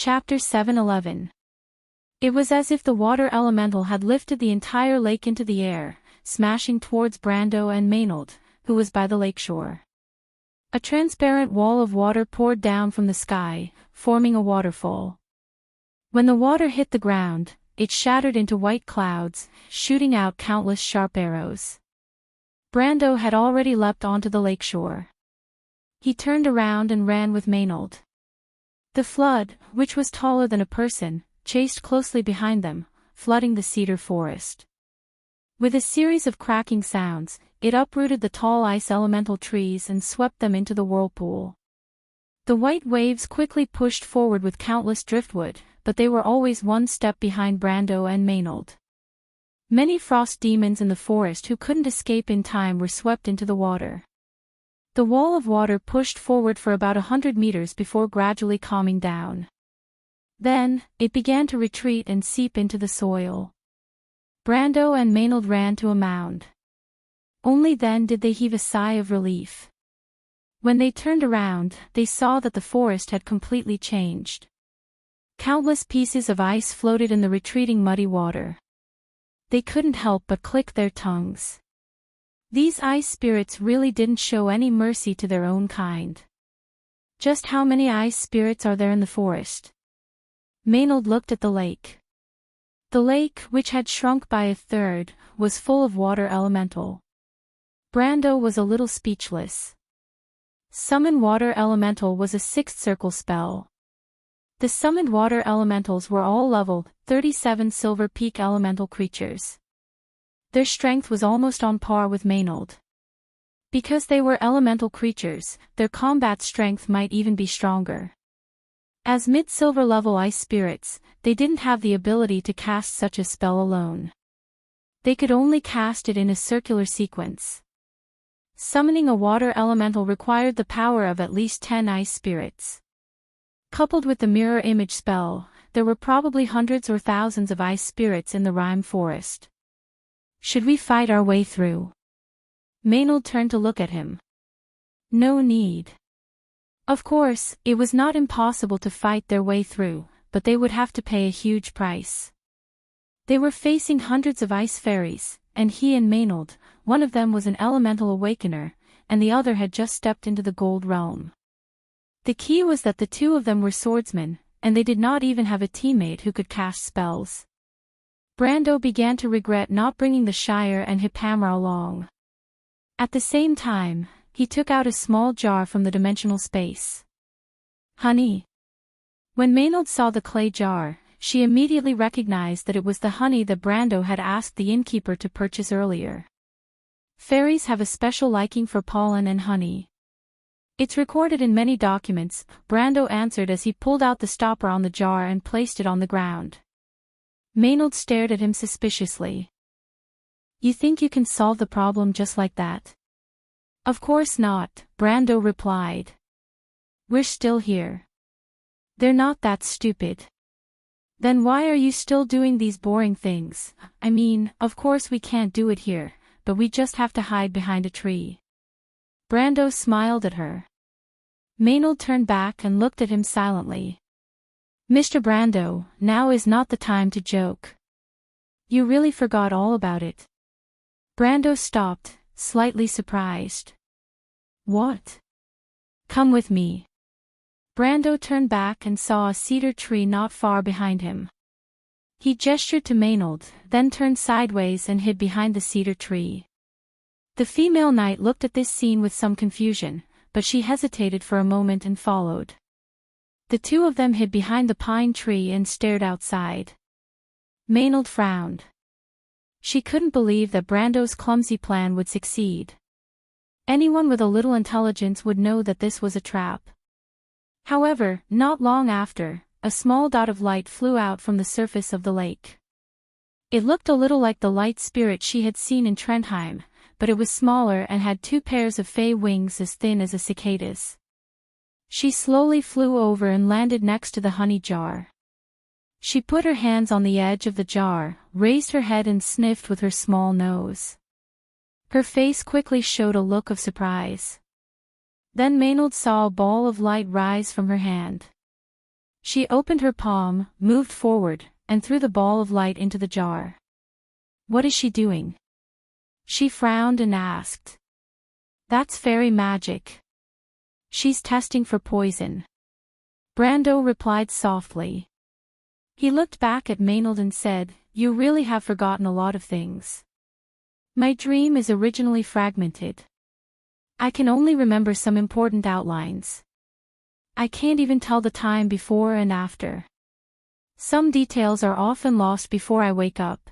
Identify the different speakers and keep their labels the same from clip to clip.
Speaker 1: Chapter 7:11. It was as if the water elemental had lifted the entire lake into the air, smashing towards Brando and Maynard, who was by the lakeshore. A transparent wall of water poured down from the sky, forming a waterfall. When the water hit the ground, it shattered into white clouds, shooting out countless sharp arrows. Brando had already leapt onto the lakeshore. He turned around and ran with Maynard. The flood, which was taller than a person, chased closely behind them, flooding the cedar forest. With a series of cracking sounds, it uprooted the tall ice elemental trees and swept them into the whirlpool. The white waves quickly pushed forward with countless driftwood, but they were always one step behind Brando and Maynard. Many frost demons in the forest who couldn't escape in time were swept into the water. The wall of water pushed forward for about 100 meters before gradually calming down. Then, it began to retreat and seep into the soil. Brando and Maynard ran to a mound. Only then did they heave a sigh of relief. When they turned around, they saw that the forest had completely changed. Countless pieces of ice floated in the retreating muddy water. They couldn't help but click their tongues. These ice spirits really didn't show any mercy to their own kind. Just how many ice spirits are there in the forest? Maynard looked at the lake. The lake, which had shrunk by a third, was full of water elemental. Brando was a little speechless. Summon Water Elemental was a 6th circle spell. The summoned water elementals were all level 37 Silver Peak elemental creatures. Their strength was almost on par with Maynard. Because they were elemental creatures, their combat strength might even be stronger. As mid-silver level ice spirits, they didn't have the ability to cast such a spell alone. They could only cast it in a circular sequence. Summoning a water elemental required the power of at least 10 ice spirits. Coupled with the mirror image spell, there were probably hundreds or thousands of ice spirits in the Rime forest. Should we fight our way through? Maynard turned to look at him. No need. Of course, it was not impossible to fight their way through, but they would have to pay a huge price. They were facing hundreds of ice fairies, and he and Maynard, one of them was an elemental awakener, and the other had just stepped into the gold realm. The key was that the two of them were swordsmen, and they did not even have a teammate who could cast spells. Brando began to regret not bringing the Shire and Hippamra along. At the same time, he took out a small jar from the dimensional space. Honey. When Maynard saw the clay jar, she immediately recognized that it was the honey that Brando had asked the innkeeper to purchase earlier. Fairies have a special liking for pollen and honey. It's recorded in many documents, Brando answered as he pulled out the stopper on the jar and placed it on the ground. Maynard stared at him suspiciously. You think you can solve the problem just like that? Of course not, Brando replied. We're still here. They're not that stupid. Then why are you still doing these boring things? I mean, of course we can't do it here, but we just have to hide behind a tree. Brando smiled at her. Maynard turned back and looked at him silently. Mr. Brando, now is not the time to joke. You really forgot all about it. Brando stopped, slightly surprised. What? Come with me. Brando turned back and saw a cedar tree not far behind him. He gestured to Maynard, then turned sideways and hid behind the cedar tree. The female knight looked at this scene with some confusion, but she hesitated for a moment and followed. The two of them hid behind the pine tree and stared outside. Maynard frowned. She couldn't believe that Brando's clumsy plan would succeed. Anyone with a little intelligence would know that this was a trap. However, not long after, a small dot of light flew out from the surface of the lake. It looked a little like the light spirit she had seen in Trendheim, but it was smaller and had 2 pairs of fey wings as thin as a cicada's. She slowly flew over and landed next to the honey jar. She put her hands on the edge of the jar, raised her head and sniffed with her small nose. Her face quickly showed a look of surprise. Then Maynard saw a ball of light rise from her hand. She opened her palm, moved forward, and threw the ball of light into the jar. What is she doing? She frowned and asked. That's fairy magic. She's testing for poison. Brando replied softly. He looked back at Maynard and said, You really have forgotten a lot of things. My dream is originally fragmented. I can only remember some important outlines. I can't even tell the time before and after. Some details are often lost before I wake up.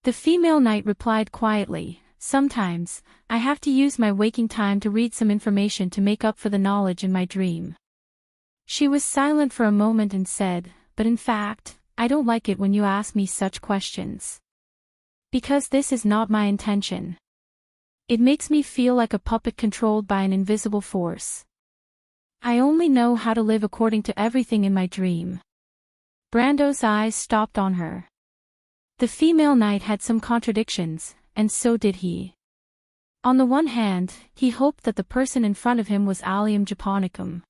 Speaker 1: The female knight replied quietly, Sometimes, I have to use my waking time to read some information to make up for the knowledge in my dream. She was silent for a moment and said, But in fact, I don't like it when you ask me such questions. Because this is not my intention. It makes me feel like a puppet controlled by an invisible force. I only know how to live according to everything in my dream. Brando's eyes stopped on her. The female knight had some contradictions, and so did he. On the one hand, he hoped that the person in front of him was Allium Japonicum.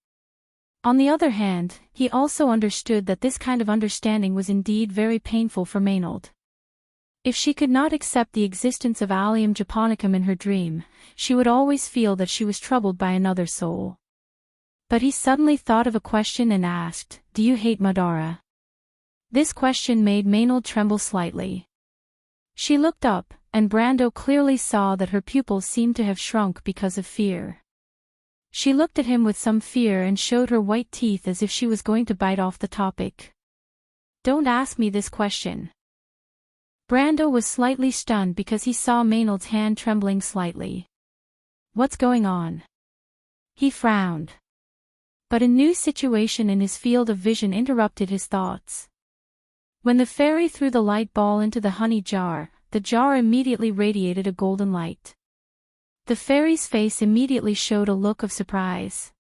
Speaker 1: On the other hand, he also understood that this kind of understanding was indeed very painful for Maynard. If she could not accept the existence of Allium Japonicum in her dream, she would always feel that she was troubled by another soul. But he suddenly thought of a question and asked, Do you hate Madara? This question made Maynard tremble slightly. She looked up, and Brando clearly saw that her pupils seemed to have shrunk because of fear. She looked at him with some fear and showed her white teeth as if she was going to bite off the topic. Don't ask me this question. Brando was slightly stunned because he saw Maynard's hand trembling slightly. What's going on? He frowned. But a new situation in his field of vision interrupted his thoughts. When the fairy threw the light ball into the honey jar, the jar immediately radiated a golden light. The fairy's face immediately showed a look of surprise.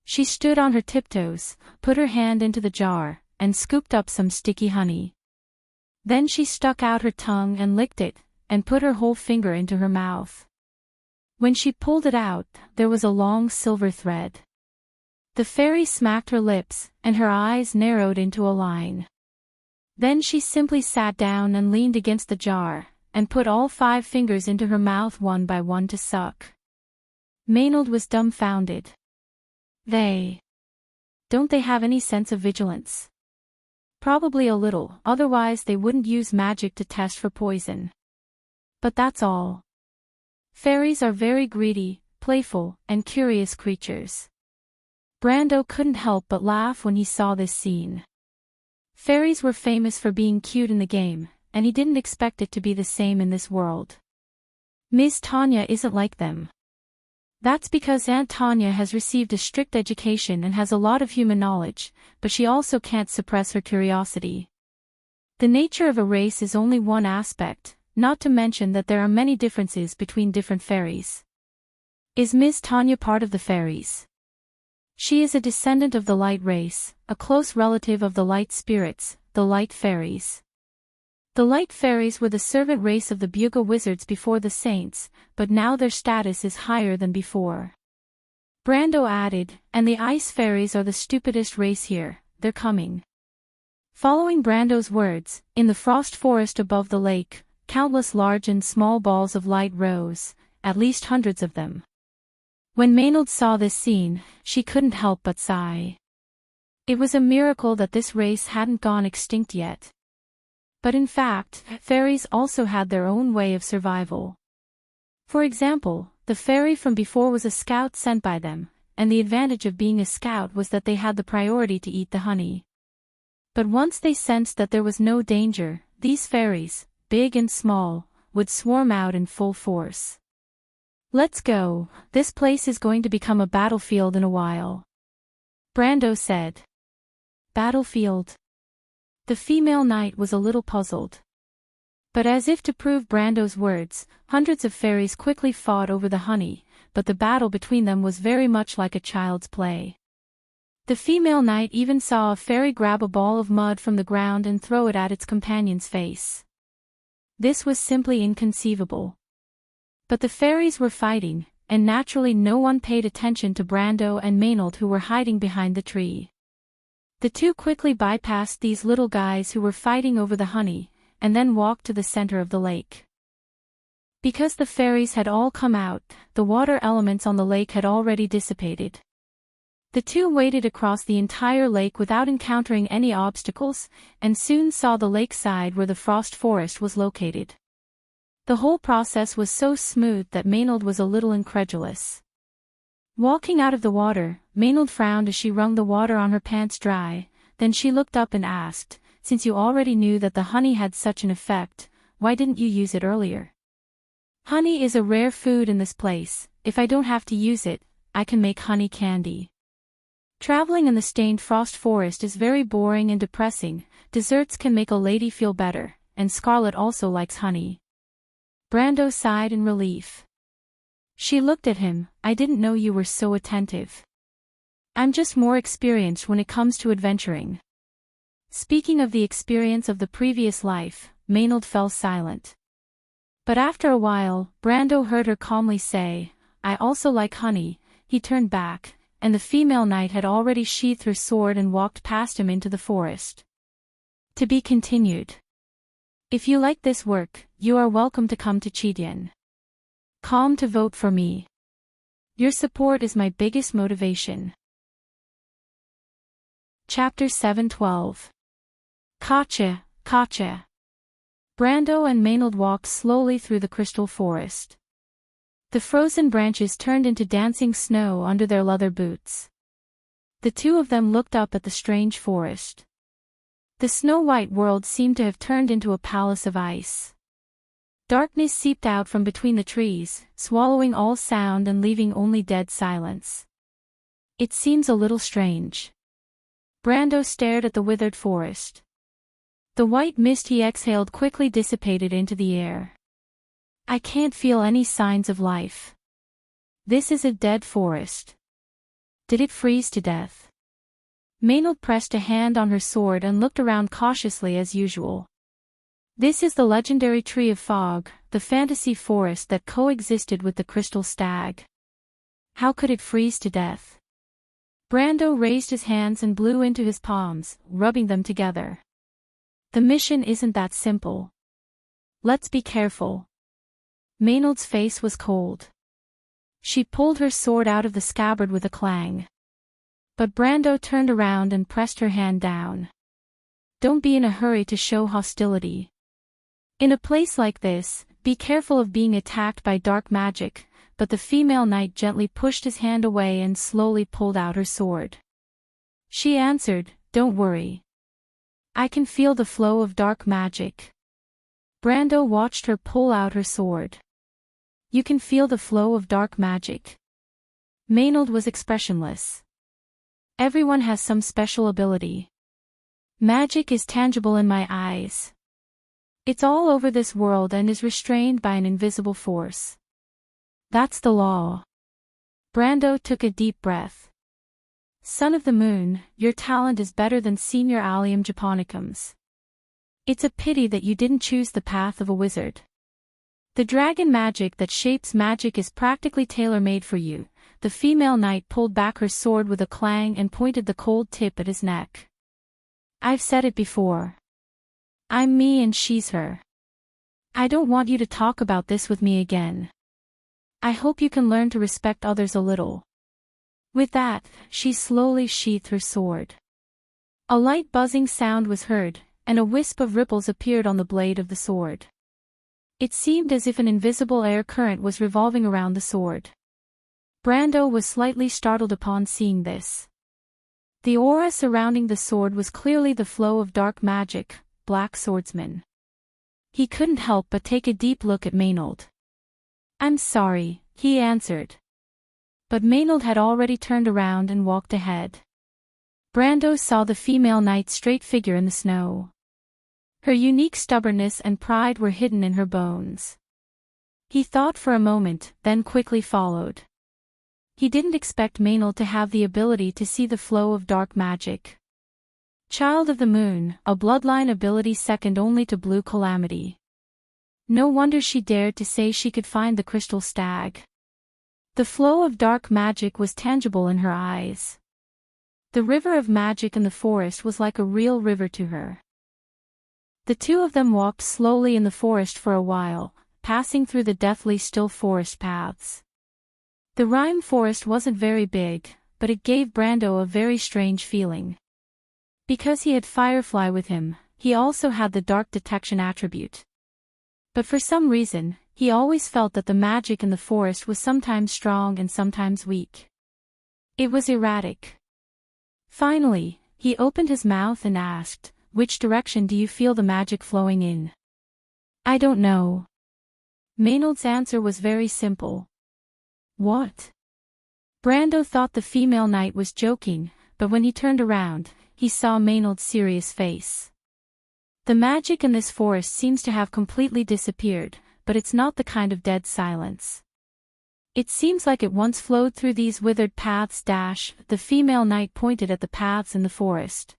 Speaker 1: She stood on her tiptoes, put her hand into the jar, and scooped up some sticky honey. Then she stuck out her tongue and licked it, and put her whole finger into her mouth. When she pulled it out, there was a long silver thread. The fairy smacked her lips, and her eyes narrowed into a line. Then she simply sat down and leaned against the jar, and put all 5 fingers into her mouth one by one to suck. Maynard was dumbfounded. Don't they have any sense of vigilance? Probably a little, otherwise they wouldn't use magic to test for poison. But that's all. Fairies are very greedy, playful, and curious creatures. Brando couldn't help but laugh when he saw this scene. Fairies were famous for being cute in the game, and he didn't expect it to be the same in this world. Ms. Tanya isn't like them. That's because Aunt Tanya has received a strict education and has a lot of human knowledge, but she also can't suppress her curiosity. The nature of a race is only one aspect, not to mention that there are many differences between different fairies. Is Ms. Tanya part of the fairies? She is a descendant of the light race, a close relative of the light spirits, the light fairies. The light fairies were the servant race of the bugle wizards before the saints, but now their status is higher than before. Brando added, and the ice fairies are the stupidest race here, they're coming. Following Brando's words, in the frost forest above the lake, countless large and small balls of light rose, at least hundreds of them. When Maynard saw this scene, she couldn't help but sigh. It was a miracle that this race hadn't gone extinct yet. But in fact, fairies also had their own way of survival. For example, the fairy from before was a scout sent by them, and the advantage of being a scout was that they had the priority to eat the honey. But once they sensed that there was no danger, these fairies, big and small, would swarm out in full force. Let's go, this place is going to become a battlefield in a while. Brando said. Battlefield? The female knight was a little puzzled. But as if to prove Brando's words, hundreds of fairies quickly fought over the honey, but the battle between them was very much like a child's play. The female knight even saw a fairy grab a ball of mud from the ground and throw it at its companion's face. This was simply inconceivable. But the fairies were fighting, and naturally no one paid attention to Brando and Maynard who were hiding behind the tree. The two quickly bypassed these little guys who were fighting over the honey, and then walked to the center of the lake. Because the fairies had all come out, the water elements on the lake had already dissipated. The two waded across the entire lake without encountering any obstacles, and soon saw the lakeside where the frost forest was located. The whole process was so smooth that Maynard was a little incredulous. Walking out of the water, Maynard frowned as she wrung the water on her pants dry, then she looked up and asked, "Since you already knew that the honey had such an effect, why didn't you use it earlier?" "Honey is a rare food in this place. If I don't have to use it, I can make honey candy. Traveling in the stained frost forest is very boring and depressing. Desserts can make a lady feel better, and Scarlet also likes honey." Brando sighed in relief. She looked at him. "I didn't know you were so attentive. I'm just more experienced when it comes to adventuring." Speaking of the experience of the previous life, Maynard fell silent. But after a while, Brando heard her calmly say, "I also like honey." He turned back, and the female knight had already sheathed her sword and walked past him into the forest. To be continued. If you like this work, you are welcome to come to Chidian. Calm to vote for me. Your support is my biggest motivation. Chapter 7:12. Kacha, Kacha. Brando and Maynard walked slowly through the crystal forest. The frozen branches turned into dancing snow under their leather boots. The two of them looked up at the strange forest. The snow-white world seemed to have turned into a palace of ice. Darkness seeped out from between the trees, swallowing all sound and leaving only dead silence. "It seems a little strange." Brando stared at the withered forest. The white mist he exhaled quickly dissipated into the air. "I can't feel any signs of life. This is a dead forest. Did it freeze to death?" Maynard pressed a hand on her sword and looked around cautiously as usual. This is the legendary Tree of Fog, the fantasy forest that coexisted with the crystal stag. How could it freeze to death? Brando raised his hands and blew into his palms, rubbing them together. "The mission isn't that simple. Let's be careful." Maynard's face was cold. She pulled her sword out of the scabbard with a clang. But Brando turned around and pressed her hand down. "Don't be in a hurry to show hostility. In a place like this, be careful of being attacked by dark magic." But the female knight gently pushed his hand away and slowly pulled out her sword. She answered, "Don't worry. I can feel the flow of dark magic." Brando watched her pull out her sword. "You can feel the flow of dark magic?" Maynard was expressionless. "Everyone has some special ability. Magic is tangible in my eyes. It's all over this world and is restrained by an invisible force. That's the law." Brando took a deep breath. "Son of the Moon, your talent is better than Senior Allium Japonicum's. It's a pity that you didn't choose the path of a wizard. The dragon magic that shapes magic is practically tailor-made for you." The female knight pulled back her sword with a clang and pointed the cold tip at his neck. "I've said it before. I'm me and she's her. I don't want you to talk about this with me again. I hope you can learn to respect others a little." With that, she slowly sheathed her sword. A light buzzing sound was heard, and a wisp of ripples appeared on the blade of the sword. It seemed as if an invisible air current was revolving around the sword. Brando was slightly startled upon seeing this. The aura surrounding the sword was clearly the flow of dark magic, Black Swordsman. He couldn't help but take a deep look at Maynard. "I'm sorry," he answered. But Maynard had already turned around and walked ahead. Brando saw the female knight's straight figure in the snow. Her unique stubbornness and pride were hidden in her bones. He thought for a moment, then quickly followed. He didn't expect Maynard to have the ability to see the flow of dark magic. Child of the Moon, a bloodline ability second only to Blue Calamity. No wonder she dared to say she could find the crystal stag. The flow of dark magic was tangible in her eyes. The river of magic in the forest was like a real river to her. The two of them walked slowly in the forest for a while, passing through the deathly still forest paths. The rime forest wasn't very big, but it gave Brando a very strange feeling. Because he had Firefly with him, he also had the dark detection attribute. But for some reason, he always felt that the magic in the forest was sometimes strong and sometimes weak. It was erratic. Finally, he opened his mouth and asked, "Which direction do you feel the magic flowing in?" "I don't know." Maynard's answer was very simple. "What?" Brando thought the female knight was joking, but when he turned around, he saw Maynard's serious face. "The magic in this forest seems to have completely disappeared, but it's not the kind of dead silence. It seems like it once flowed through these withered paths. The female knight pointed at the paths in the forest.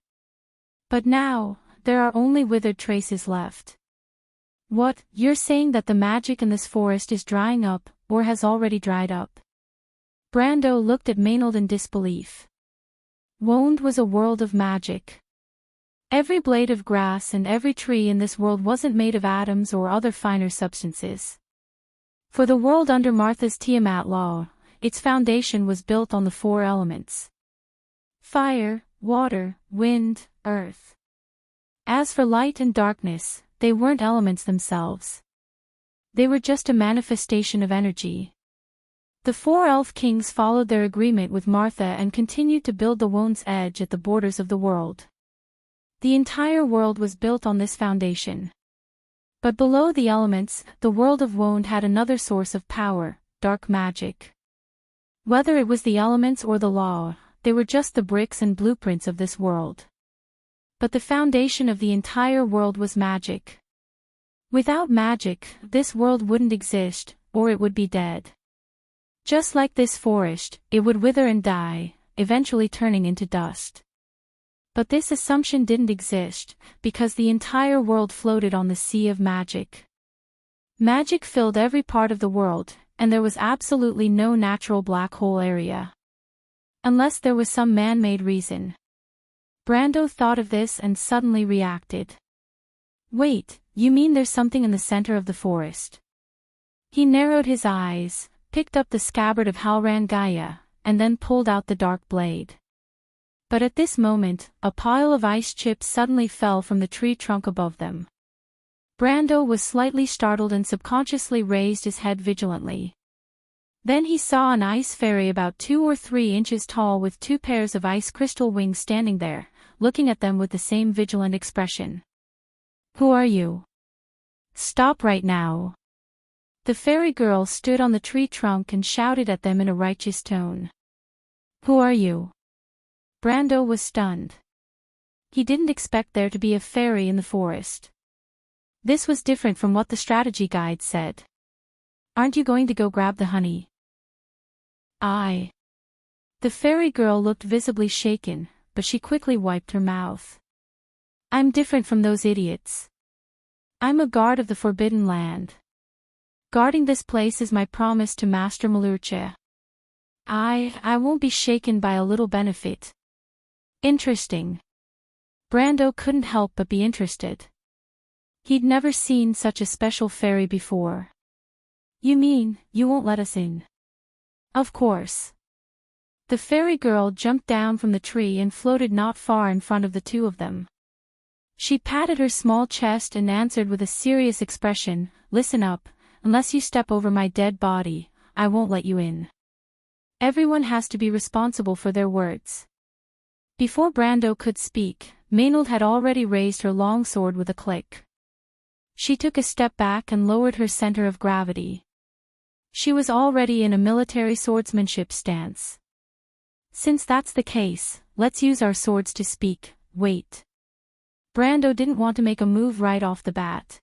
Speaker 1: "But now, there are only withered traces left." "What, you're saying that the magic in this forest is drying up, or has already dried up?" Brando looked at Maynard in disbelief. Wound was a world of magic. Every blade of grass and every tree in this world wasn't made of atoms or other finer substances. For the world under Martha's Tiamat law, its foundation was built on the four elements: fire, water, wind, earth. As for light and darkness, they weren't elements themselves. They were just a manifestation of energy. The four elf kings followed their agreement with Martha and continued to build the Wound's Edge at the borders of the world. The entire world was built on this foundation. But below the elements, the world of Wound had another source of power: dark magic. Whether it was the elements or the law, they were just the bricks and blueprints of this world. But the foundation of the entire world was magic. Without magic, this world wouldn't exist, or it would be dead. Just like this forest, it would wither and die, eventually turning into dust. But this assumption didn't exist, because the entire world floated on the sea of magic. Magic filled every part of the world, and there was absolutely no natural black hole area. Unless there was some man-made reason. Brando thought of this and suddenly reacted. "Wait, you mean there's something in the center of the forest?" He narrowed his eyes, picked up the scabbard of Halran Gaia, and then pulled out the dark blade. But at this moment, a pile of ice chips suddenly fell from the tree trunk above them. Brando was slightly startled and subconsciously raised his head vigilantly. Then he saw an ice fairy about 2 or 3 inches tall with 2 pairs of ice crystal wings standing there, looking at them with the same vigilant expression. "Who are you? Stop right now." The fairy girl stood on the tree trunk and shouted at them in a righteous tone. "Who are you?" Brando was stunned. He didn't expect there to be a fairy in the forest. This was different from what the strategy guide said. "Aren't you going to go grab the honey?" "I." The fairy girl looked visibly shaken, but she quickly wiped her mouth. "I'm different from those idiots. I'm a guard of the Forbidden Land. Guarding this place is my promise to Master Malurche. I won't be shaken by a little benefit." Interesting. Brando couldn't help but be interested. He'd never seen such a special fairy before. "You mean, you won't let us in?" "Of course." The fairy girl jumped down from the tree and floated not far in front of the two of them. She patted her small chest and answered with a serious expression, "Listen up, unless you step over my dead body, I won't let you in. Everyone has to be responsible for their words." Before Brando could speak, Maynard had already raised her long sword with a click. She took a step back and lowered her center of gravity. She was already in a military swordsmanship stance. "Since that's the case, let's use our swords to speak." "Wait." Brando didn't want to make a move right off the bat.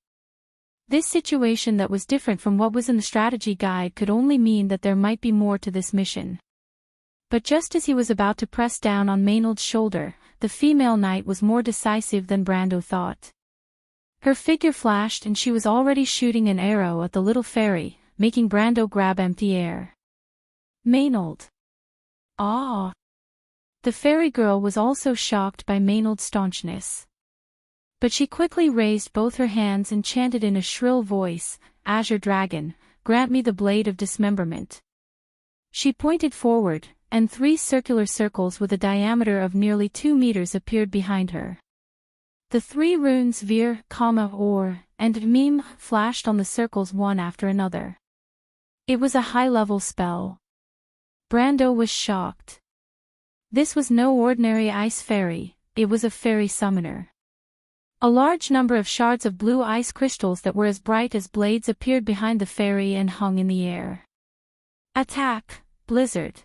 Speaker 1: This situation that was different from what was in the strategy guide could only mean that there might be more to this mission. But just as he was about to press down on Maynard's shoulder, the female knight was more decisive than Brando thought. Her figure flashed and she was already shooting an arrow at the little fairy, making Brando grab empty air. "Maynard." "Ah!" The fairy girl was also shocked by Maynard's staunchness. But she quickly raised both her hands and chanted in a shrill voice, "Azure Dragon, grant me the blade of dismemberment." She pointed forward, and 3 circular circles with a diameter of nearly 2 meters appeared behind her. The 3 runes Vir, Or, and Mim flashed on the circles one after another. It was a high-level spell. Brando was shocked. This was no ordinary ice fairy, it was a fairy summoner. A large number of shards of blue ice crystals that were as bright as blades appeared behind the fairy and hung in the air. "Attack, Blizzard!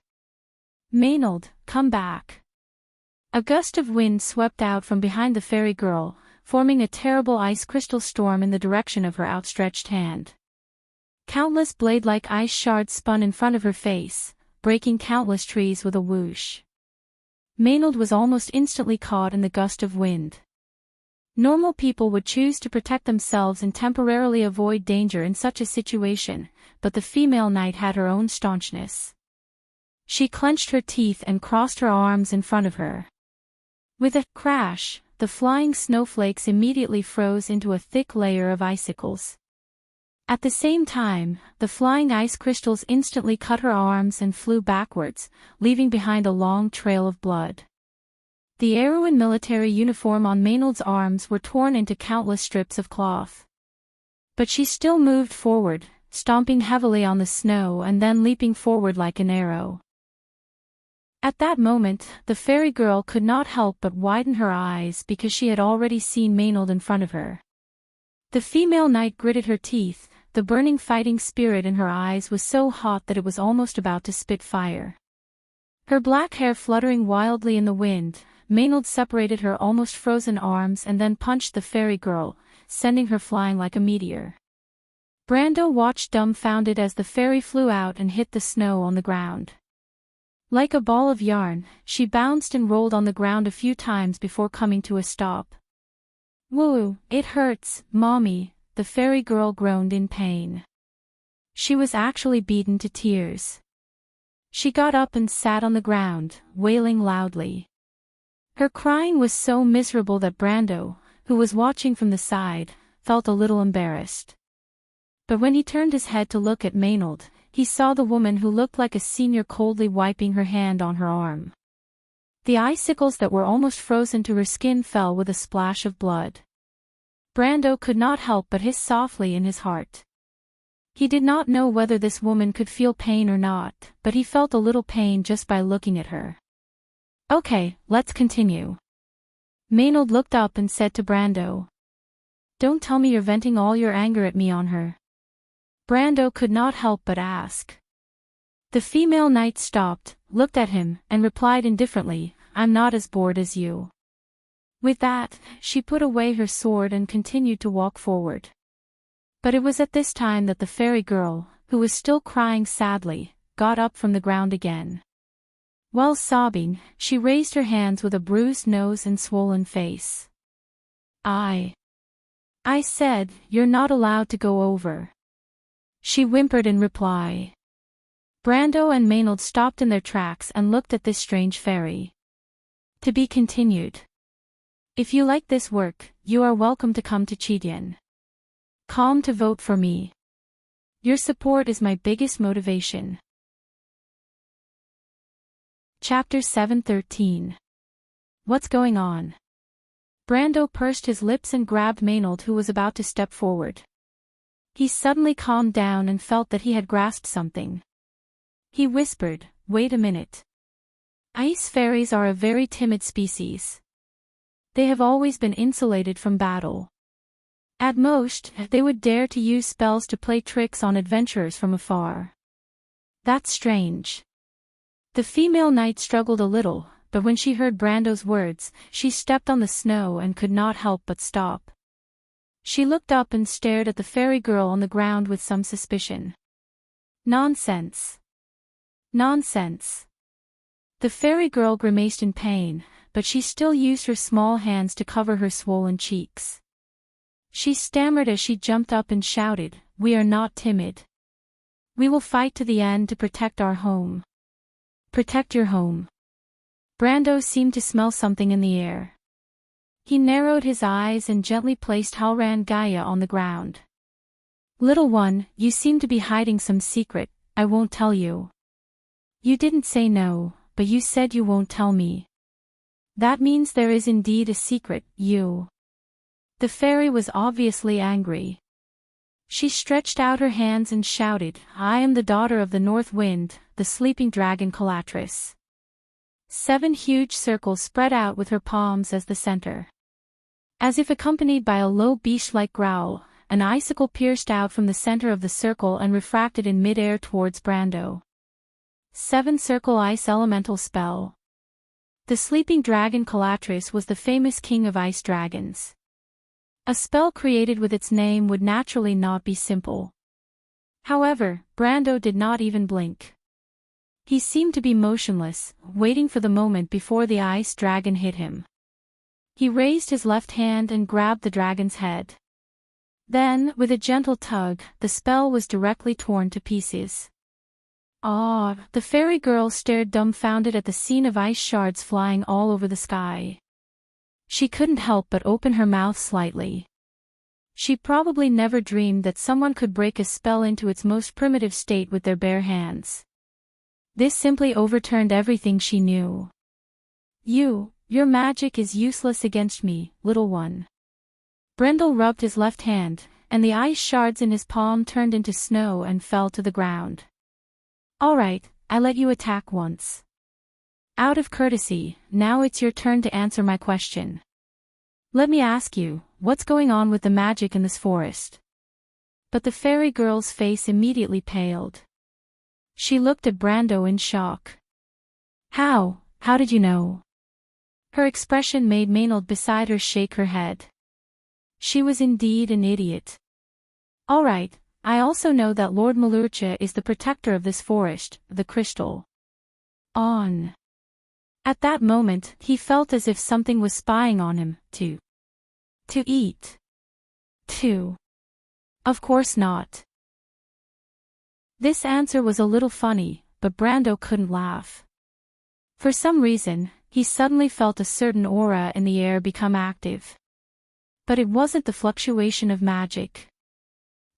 Speaker 1: Maynard, come back!" A gust of wind swept out from behind the fairy girl, forming a terrible ice crystal storm in the direction of her outstretched hand. Countless blade-like ice shards spun in front of her face, breaking countless trees with a whoosh. Maynard was almost instantly caught in the gust of wind. Normal people would choose to protect themselves and temporarily avoid danger in such a situation, but the female knight had her own staunchness. She clenched her teeth and crossed her arms in front of her. With a crash, the flying snowflakes immediately froze into a thick layer of icicles. At the same time, the flying ice crystals instantly cut her arms and flew backwards, leaving behind a long trail of blood. The Aruan military uniform on Maynard's arms were torn into countless strips of cloth. But she still moved forward, stomping heavily on the snow and then leaping forward like an arrow. At that moment, the fairy girl could not help but widen her eyes because she had already seen Maynard in front of her. The female knight gritted her teeth, the burning fighting spirit in her eyes was so hot that it was almost about to spit fire. Her black hair fluttering wildly in the wind, Maynard separated her almost frozen arms and then punched the fairy girl, sending her flying like a meteor. Brando watched dumbfounded as the fairy flew out and hit the snow on the ground. Like a ball of yarn, she bounced and rolled on the ground a few times before coming to a stop. "Woo, it hurts, Mommy," the fairy girl groaned in pain. She was actually beaten to tears. She got up and sat on the ground, wailing loudly. Her crying was so miserable that Brando, who was watching from the side, felt a little embarrassed. But when he turned his head to look at Maynard, he saw the woman who looked like a senior coldly wiping her hand on her arm. The icicles that were almost frozen to her skin fell with a splash of blood. Brando could not help but hiss softly in his heart. He did not know whether this woman could feel pain or not, but he felt a little pain just by looking at her. "Okay, let's continue." Maynard looked up and said to Brando, "Don't tell me you're venting all your anger at me on her." Brando could not help but ask. The female knight stopped, looked at him, and replied indifferently, "I'm not as bored as you." With that, she put away her sword and continued to walk forward. But it was at this time that the fairy girl, who was still crying sadly, got up from the ground again. While sobbing, she raised her hands with a bruised nose and swollen face. I said, you're not allowed to go over," she whimpered in reply. Brando and Maynard stopped in their tracks and looked at this strange fairy. To be continued. If you like this work, you are welcome to come to Chidian. Calm to vote for me. Your support is my biggest motivation. Chapter 7:13. What's going on? Brando pursed his lips and grabbed Maynard, who was about to step forward. He suddenly calmed down and felt that he had grasped something. He whispered, "Wait a minute. Ice fairies are a very timid species. They have always been insulated from battle. At most, they would dare to use spells to play tricks on adventurers from afar. That's strange." The female knight struggled a little, but when she heard Brando's words, she stepped on the snow and could not help but stop. She looked up and stared at the fairy girl on the ground with some suspicion. Nonsense. Nonsense. The fairy girl grimaced in pain, but she still used her small hands to cover her swollen cheeks. She stammered as she jumped up and shouted, "We are not timid. We will fight to the end to protect our home." "Protect your home. Brando seemed to smell something in the air. He narrowed his eyes and gently placed Halran Gaia on the ground. Little one, you seem to be hiding some secret. I won't tell you. You didn't say no, but you said you won't tell me. That means there is indeed a secret, you. The fairy was obviously angry. She stretched out her hands and shouted, I am the daughter of the North Wind, the sleeping dragon Calatrus. 7 huge circles spread out with her palms as the center. As if accompanied by a low beast-like growl, an icicle pierced out from the center of the circle and refracted in mid-air towards Brando. 7-circle ice elemental spell. The sleeping dragon Calatrus was the famous king of ice dragons. A spell created with its name would naturally not be simple. However, Brando did not even blink. He seemed to be motionless, waiting for the moment before the ice dragon hit him. He raised his left hand and grabbed the dragon's head. Then, with a gentle tug, the spell was directly torn to pieces. Ah! The fairy girl stared dumbfounded at the scene of ice shards flying all over the sky. She couldn't help but open her mouth slightly. She probably never dreamed that someone could break a spell into its most primitive state with their bare hands. This simply overturned everything she knew. Your magic is useless against me, little one. Brendel rubbed his left hand, and the ice shards in his palm turned into snow and fell to the ground. All right, I let you attack once. Out of courtesy, now it's your turn to answer my question. Let me ask you, what's going on with the magic in this forest? But the fairy girl's face immediately paled. She looked at Brando in shock. How did you know? Her expression made Maynard beside her shake her head. She was indeed an idiot. All right, I also know that Lord Malurcha is the protector of this forest, the crystal. On. At that moment, he felt as if something was spying on him, to eat. Of course not. This answer was a little funny, but Brando couldn't laugh. For some reason, he suddenly felt a certain aura in the air become active. But it wasn't the fluctuation of magic.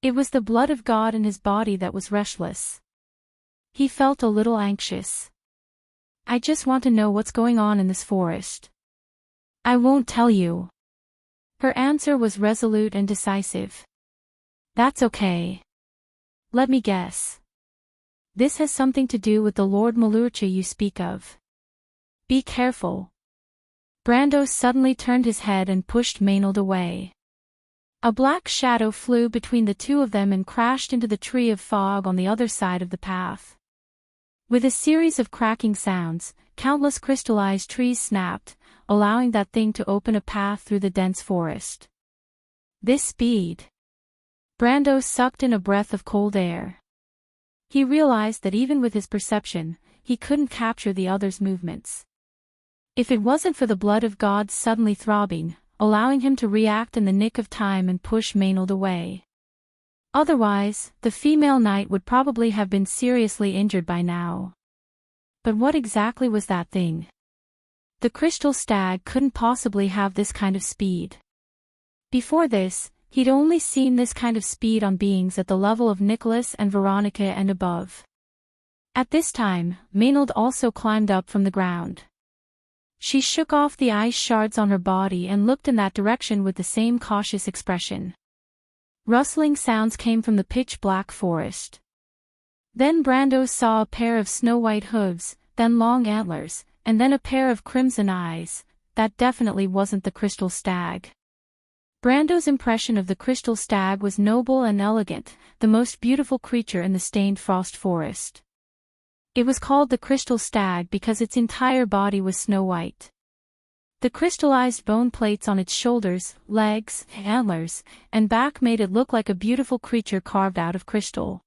Speaker 1: It was the blood of God in his body that was restless. He felt a little anxious. I just want to know what's going on in this forest. I won't tell you. Her answer was resolute and decisive. That's okay. Let me guess. This has something to do with the Lord Malurcha you speak of. Be careful. Brando suddenly turned his head and pushed Maynard away. A black shadow flew between the two of them and crashed into the tree of fog on the other side of the path. With a series of cracking sounds, countless crystallized trees snapped, allowing that thing to open a path through the dense forest. This speed. Brando sucked in a breath of cold air. He realized that even with his perception, he couldn't capture the other's movements. If it wasn't for the blood of God suddenly throbbing, allowing him to react in the nick of time and push Maynard away. Otherwise, the female knight would probably have been seriously injured by now. But what exactly was that thing? The crystal stag couldn't possibly have this kind of speed. Before this, he'd only seen this kind of speed on beings at the level of Nicholas and Veronica and above. At this time, Maynard also climbed up from the ground. She shook off the ice shards on her body and looked in that direction with the same cautious expression. Rustling sounds came from the pitch-black forest. Then Brando saw a pair of snow-white hooves, then long antlers, and then a pair of crimson eyes. That definitely wasn't the crystal stag. Brando's impression of the crystal stag was noble and elegant, the most beautiful creature in the stained frost forest. It was called the crystal stag because its entire body was snow-white. The crystallized bone plates on its shoulders, legs, antlers, and back made it look like a beautiful creature carved out of crystal.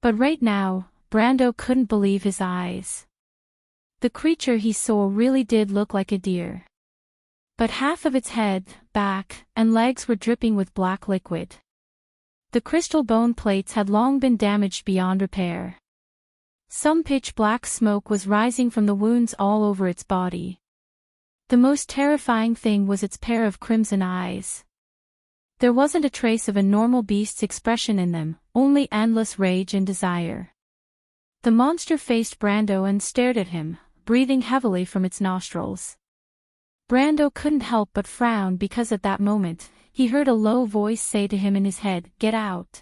Speaker 1: But right now, Brando couldn't believe his eyes. The creature he saw really did look like a deer. But half of its head, back, and legs were dripping with black liquid. The crystal bone plates had long been damaged beyond repair. Some pitch-black smoke was rising from the wounds all over its body. The most terrifying thing was its pair of crimson eyes. There wasn't a trace of a normal beast's expression in them, only endless rage and desire. The monster faced Brando and stared at him, breathing heavily from its nostrils. Brando couldn't help but frown because at that moment, he heard a low voice say to him in his head, "Get out.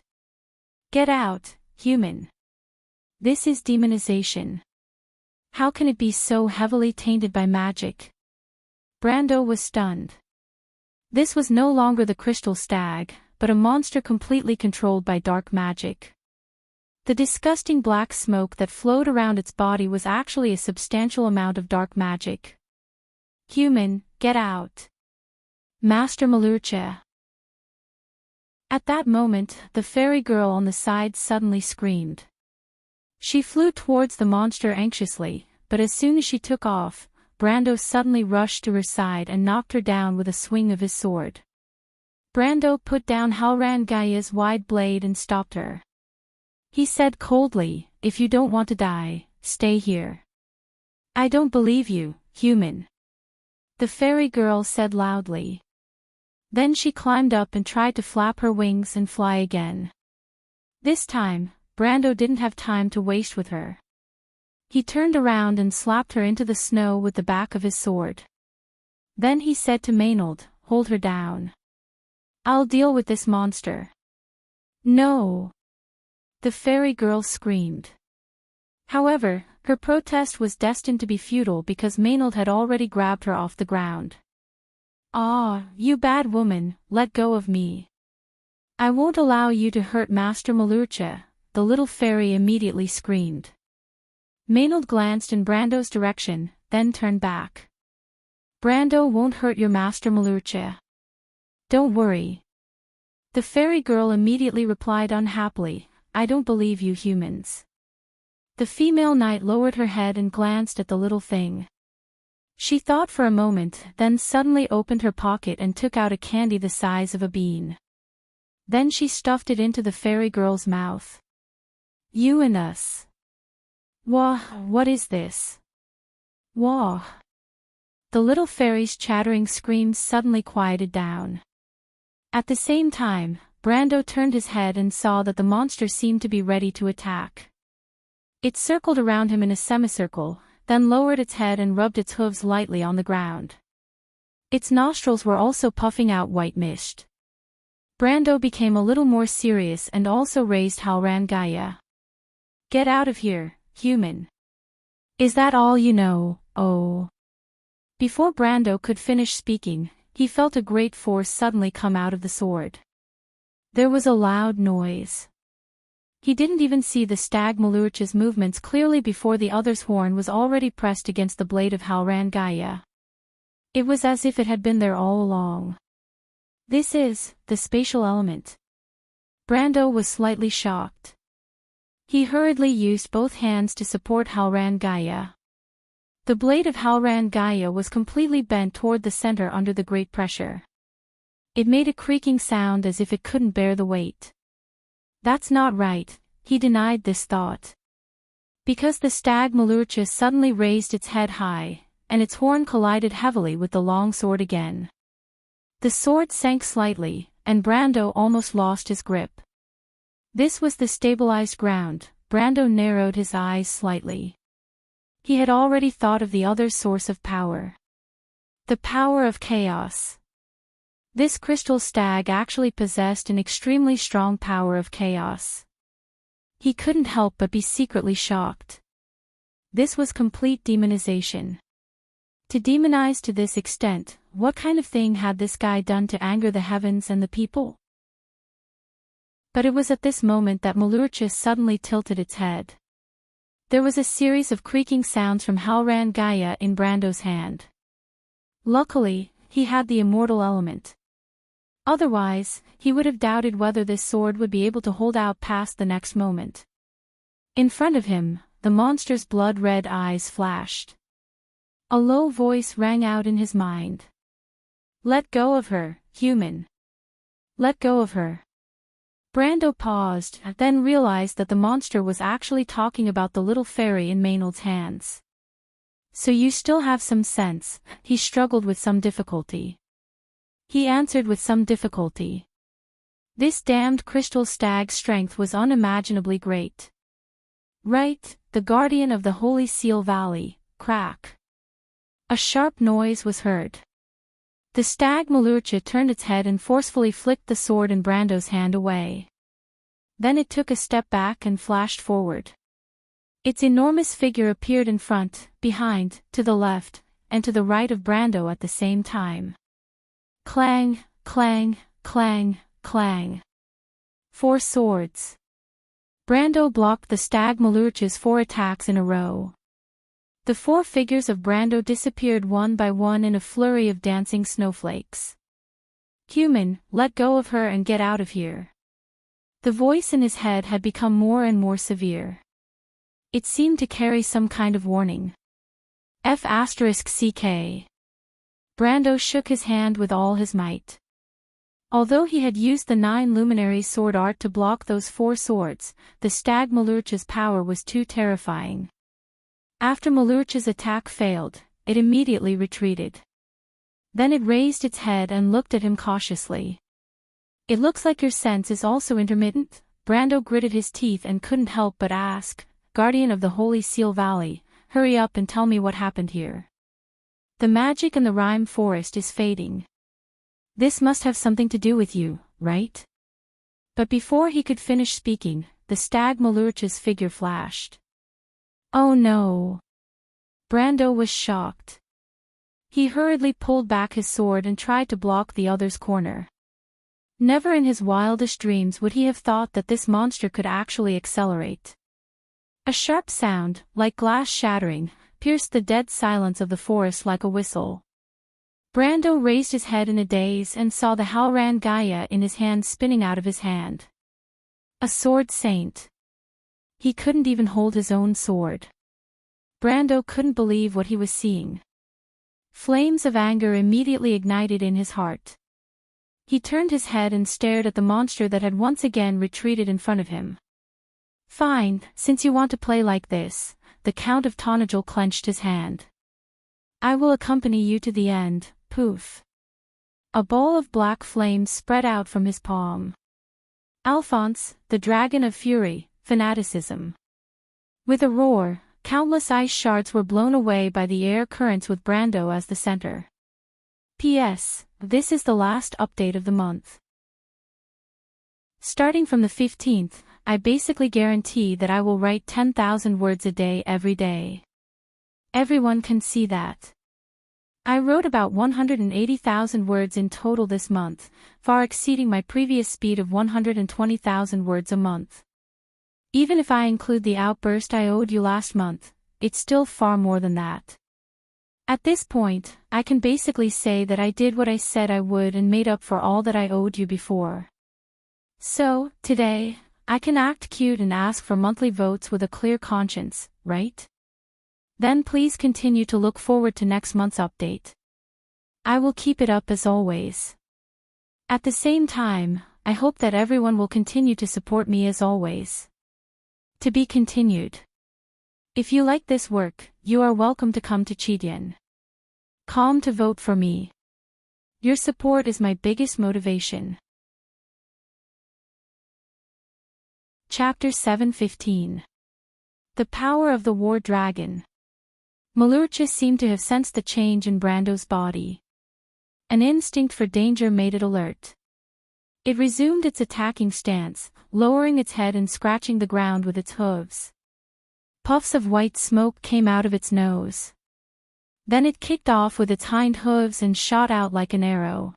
Speaker 1: Get out, human. This is demonization. How can it be so heavily tainted by magic?" Brando was stunned. This was no longer the crystal stag, but a monster completely controlled by dark magic. The disgusting black smoke that flowed around its body was actually a substantial amount of dark magic. "Human, get out. Master Malurche." At that moment, the fairy girl on the side suddenly screamed. She flew towards the monster anxiously, but as soon as she took off, Brando suddenly rushed to her side and knocked her down with a swing of his sword. Brando put down Halran Gaya's wide blade and stopped her. He said coldly, "If you don't want to die, stay here." "I don't believe you, human," the fairy girl said loudly. Then she climbed up and tried to flap her wings and fly again. This time, Brando didn't have time to waste with her. He turned around and slapped her into the snow with the back of his sword. Then he said to Maynard, "Hold her down. I'll deal with this monster." "No!" the fairy girl screamed. However, her protest was destined to be futile because Maynard had already grabbed her off the ground. "Ah, you bad woman, let go of me. I won't allow you to hurt Master Malurche," the little fairy immediately screamed. Maynard glanced in Brando's direction, then turned back. "Brando won't hurt your Master Malurche. Don't worry." The fairy girl immediately replied unhappily, "I don't believe you humans." The female knight lowered her head and glanced at the little thing. She thought for a moment, then suddenly opened her pocket and took out a candy the size of a bean. Then she stuffed it into the fairy girl's mouth. "You and us. Wah, what is this? Wah." The little fairy's chattering screams suddenly quieted down. At the same time, Brando turned his head and saw that the monster seemed to be ready to attack. It circled around him in a semicircle, then lowered its head and rubbed its hooves lightly on the ground. Its nostrils were also puffing out white mist. Brando became a little more serious and also raised Halran Gaya. "Get out of here, human. Is that all you know, oh?" Before Brando could finish speaking, he felt a great force suddenly come out of the sword. There was a loud noise. He didn't even see the stag Malurche's movements clearly before the other's horn was already pressed against the blade of Halran Gaya. It was as if it had been there all along. This is the spatial element. Brando was slightly shocked. He hurriedly used both hands to support Halran Gaya. The blade of Halran Gaya was completely bent toward the center under the great pressure. It made a creaking sound as if it couldn't bear the weight. "That's not right," he denied this thought. Because the stag Malurche suddenly raised its head high, and its horn collided heavily with the long sword again. The sword sank slightly, and Brando almost lost his grip. This was the stabilized ground. Brando narrowed his eyes slightly. He had already thought of the other source of power. The power of chaos. This crystal stag actually possessed an extremely strong power of chaos. He couldn't help but be secretly shocked. This was complete demonization. To demonize to this extent, what kind of thing had this guy done to anger the heavens and the people? But it was at this moment that Malurche suddenly tilted its head. There was a series of creaking sounds from Halran Gaya in Brando's hand. Luckily, he had the immortal element. Otherwise, he would have doubted whether this sword would be able to hold out past the next moment. In front of him, the monster's blood-red eyes flashed. A low voice rang out in his mind. "Let go of her, human. Let go of her." Brando paused, then realized that the monster was actually talking about the little fairy in Maynard's hands. So you still have some sense, he struggled with some difficulty. He answered with some difficulty. This damned crystal stag's strength was unimaginably great. Right, the guardian of the Holy Seal Valley, crack. A sharp noise was heard. The stag Malucha turned its head and forcefully flicked the sword in Brando's hand away. Then it took a step back and flashed forward. Its enormous figure appeared in front, behind, to the left, and to the right of Brando at the same time. Clang, clang, clang, clang. 4 swords. Brando blocked the stag Malucha's 4 attacks in a row. The 4 figures of Brando disappeared one by one in a flurry of dancing snowflakes. Human, let go of her and get out of here. The voice in his head had become more and more severe. It seemed to carry some kind of warning. F***CK. Brando shook his hand with all his might. Although he had used the 9 luminary sword art to block those 4 swords, the stag Malucha's power was too terrifying. After Malucha's attack failed, it immediately retreated. Then it raised its head and looked at him cautiously. It looks like your sense is also intermittent. Brando gritted his teeth and couldn't help but ask, Guardian of the Holy Seal Valley, hurry up and tell me what happened here. The magic in the rhyme forest is fading. This must have something to do with you, right? But before he could finish speaking, the stag Malucha's figure flashed. Oh no! Brando was shocked. He hurriedly pulled back his sword and tried to block the other's corner. Never in his wildest dreams would he have thought that this monster could actually accelerate. A sharp sound, like glass shattering, pierced the dead silence of the forest like a whistle. Brando raised his head in a daze and saw the Halran Gaia in his hand spinning out of his hand. A sword saint. He couldn't even hold his own sword. Brando couldn't believe what he was seeing. Flames of anger immediately ignited in his heart. He turned his head and stared at the monster that had once again retreated in front of him. Fine, since you want to play like this, the Count of Tonagel clenched his hand. I will accompany you to the end, poof. A ball of black flames spread out from his palm. Alphonse, the dragon of fury, fanaticism. With a roar, countless ice shards were blown away by the air currents with Brando as the center. P.S. This is the last update of the month. Starting from the 15th, I basically guarantee that I will write 10,000 words a day every day. Everyone can see that. I wrote about 180,000 words in total this month, far exceeding my previous speed of 120,000 words a month. Even if I include the outburst I owed you last month, it's still far more than that. At this point, I can basically say that I did what I said I would and made up for all that I owed you before. So, today, I can act cute and ask for monthly votes with a clear conscience, right? Then please continue to look forward to next month's update. I will keep it up as always. At the same time, I hope that everyone will continue to support me as always. To be continued. If you like this work, you are welcome to come to Chidian. Calm to vote for me. Your support is my biggest motivation. Chapter 7:15. The Power of the War Dragon. Malucha seemed to have sensed the change in Brando's body. An instinct for danger made it alert. It resumed its attacking stance, lowering its head and scratching the ground with its hooves. Puffs of white smoke came out of its nose. Then it kicked off with its hind hooves and shot out like an arrow.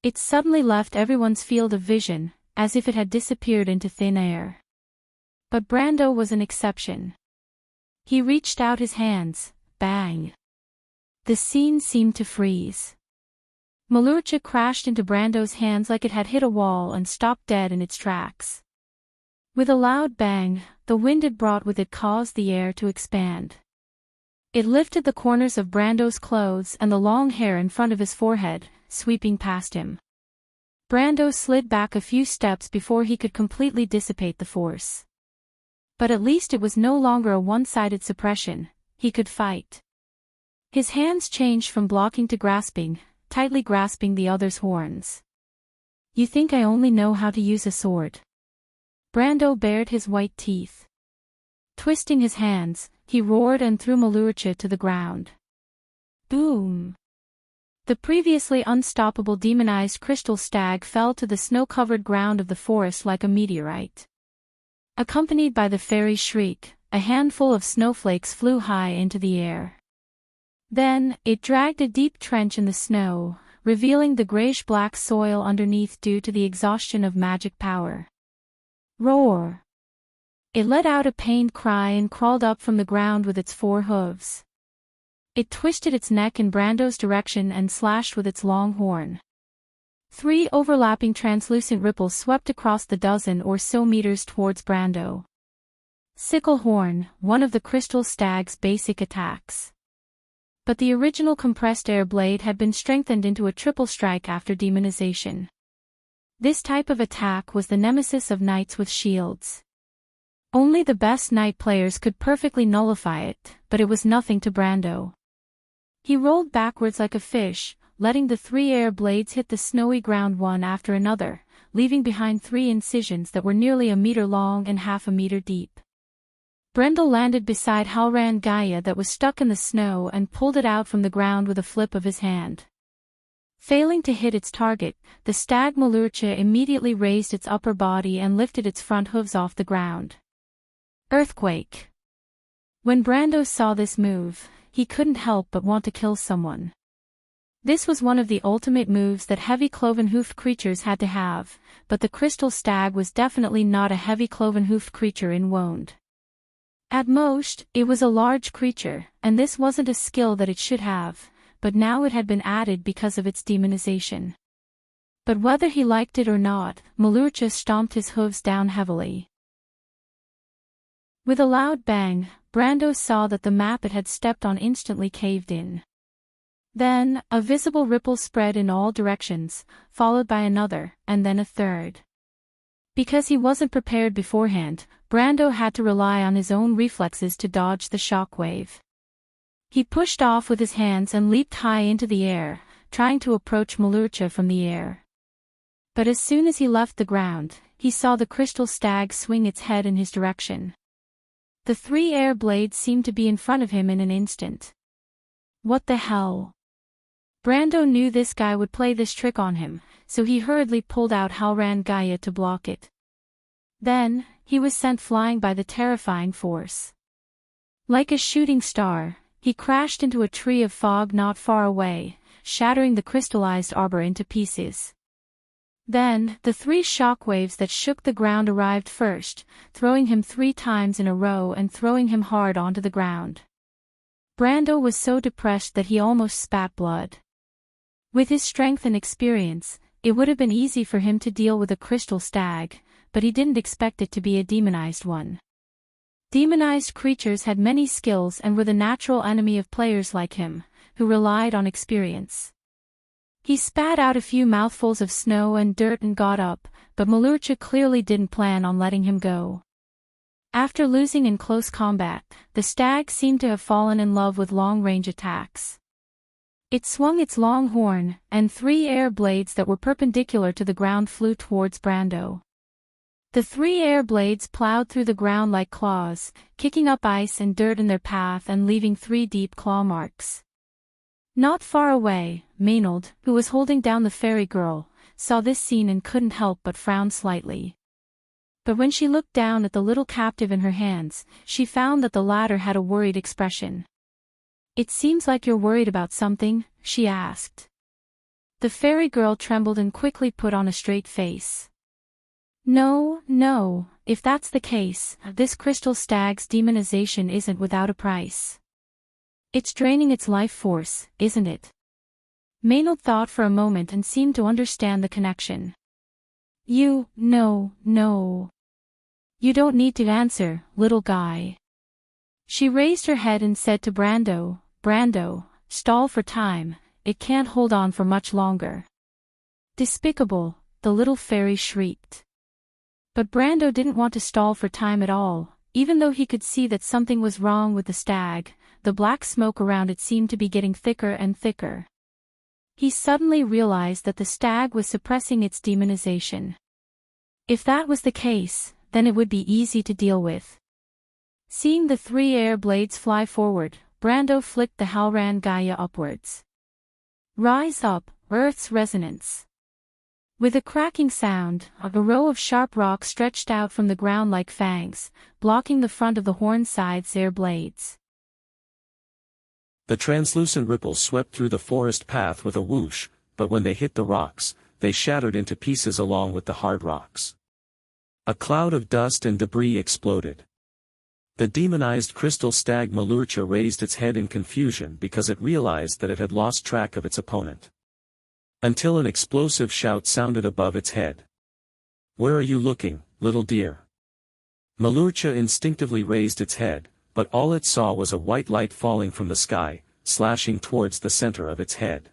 Speaker 1: It suddenly left everyone's field of vision, as if it had disappeared into thin air. But Brando was an exception. He reached out his hands, bang. The scene seemed to freeze. Malucha crashed into Brando's hands like it had hit a wall and stopped dead in its tracks. With a loud bang, the wind it brought with it caused the air to expand. It lifted the corners of Brando's clothes and the long hair in front of his forehead, sweeping past him. Brando slid back a few steps before he could completely dissipate the force. But at least it was no longer a one-sided suppression, he could fight. His hands changed from blocking to grasping, tightly grasping the other's horns. "You think I only know how to use a sword?" Brando bared his white teeth. Twisting his hands, he roared and threw Malucha to the ground. Boom! The previously unstoppable demonized crystal stag fell to the snow-covered ground of the forest like a meteorite. Accompanied by the fairy's shriek, a handful of snowflakes flew high into the air. Then, it dragged a deep trench in the snow, revealing the grayish-black soil underneath due to the exhaustion of magic power. Roar! It let out a pained cry and crawled up from the ground with its 4 hooves. It twisted its neck in Brando's direction and slashed with its long horn. 3 overlapping translucent ripples swept across the dozen or so meters towards Brando. Sickle Horn, one of the crystal stag's basic attacks. But the original compressed air blade had been strengthened into a triple strike after demonization. This type of attack was the nemesis of knights with shields. Only the best knight players could perfectly nullify it, but it was nothing to Brando. He rolled backwards like a fish, letting the 3 air blades hit the snowy ground one after another, leaving behind 3 incisions that were nearly a meter long and half a meter deep. Brando landed beside Halran Gaia that was stuck in the snow and pulled it out from the ground with a flip of his hand. Failing to hit its target, the stag Malucha immediately raised its upper body and lifted its front hooves off the ground. Earthquake! When Brando saw this move, he couldn't help but want to kill someone. This was one of the ultimate moves that heavy cloven-hoofed creatures had to have, but the crystal stag was definitely not a heavy cloven-hoofed creature in wound. At most, it was a large creature, and this wasn't a skill that it should have, but now it had been added because of its demonization. But whether he liked it or not, Malucha stomped his hooves down heavily. With a loud bang, Brando saw that the map it had stepped on instantly caved in. Then, a visible ripple spread in all directions, followed by another, and then a third. Because he wasn't prepared beforehand, Brando had to rely on his own reflexes to dodge the shockwave. He pushed off with his hands and leaped high into the air, trying to approach Malucha from the air. But as soon as he left the ground, he saw the crystal stag swing its head in his direction. The 3 air blades seemed to be in front of him in an instant. What the hell? Brando knew this guy would play this trick on him, so he hurriedly pulled out Halran Gaia to block it. Then, he was sent flying by the terrifying force. Like a shooting star, he crashed into a tree of fog not far away, shattering the crystallized arbor into pieces. Then, the 3 shockwaves that shook the ground arrived first, throwing him 3 times in a row and throwing him hard onto the ground. Brando was so depressed that he almost spat blood. With his strength and experience, it would have been easy for him to deal with a crystal stag, but he didn't expect it to be a demonized one. Demonized creatures had many skills and were the natural enemy of players like him, who relied on experience. He spat out a few mouthfuls of snow and dirt and got up, but Malucha clearly didn't plan on letting him go. After losing in close combat, the stag seemed to have fallen in love with long-range attacks. It swung its long horn, and 3 air blades that were perpendicular to the ground flew towards Brando. The 3 air blades plowed through the ground like claws, kicking up ice and dirt in their path and leaving 3 deep claw marks. Not far away, Maynard, who was holding down the fairy girl, saw this scene and couldn't help but frown slightly. But when she looked down at the little captive in her hands, she found that the latter had a worried expression. "It seems like you're worried about something," she asked. The fairy girl trembled and quickly put on a straight face. No, if that's the case, this crystal stag's demonization isn't without a price. It's draining its life force, isn't it? Maynard thought for a moment and seemed to understand the connection. No. You don't need to answer, little guy. She raised her head and said to Brando, stall for time, it can't hold on for much longer. Despicable, the little fairy shrieked. But Brando didn't want to stall for time at all. Even though he could see that something was wrong with the stag, the black smoke around it seemed to be getting thicker and thicker. He suddenly realized that the stag was suppressing its demonization. If that was the case, then it would be easy to deal with. Seeing the 3 air blades fly forward, Brando flicked the Halran Gaia upwards. Rise up, Earth's resonance. With a cracking sound, a row of sharp rocks stretched out from the ground like fangs, blocking the front of the horn side's air blades.
Speaker 2: The translucent ripples swept through the forest path with a whoosh, but when they hit the rocks, they shattered into pieces along with the hard rocks. A cloud of dust and debris exploded. The demonized crystal stag Malurcha raised its head in confusion because it realized that it had lost track of its opponent. Until an explosive shout sounded above its head. "Where are you looking, little dear?" Malurcha instinctively raised its head, but all it saw was a white light falling from the sky, slashing towards the center of its head.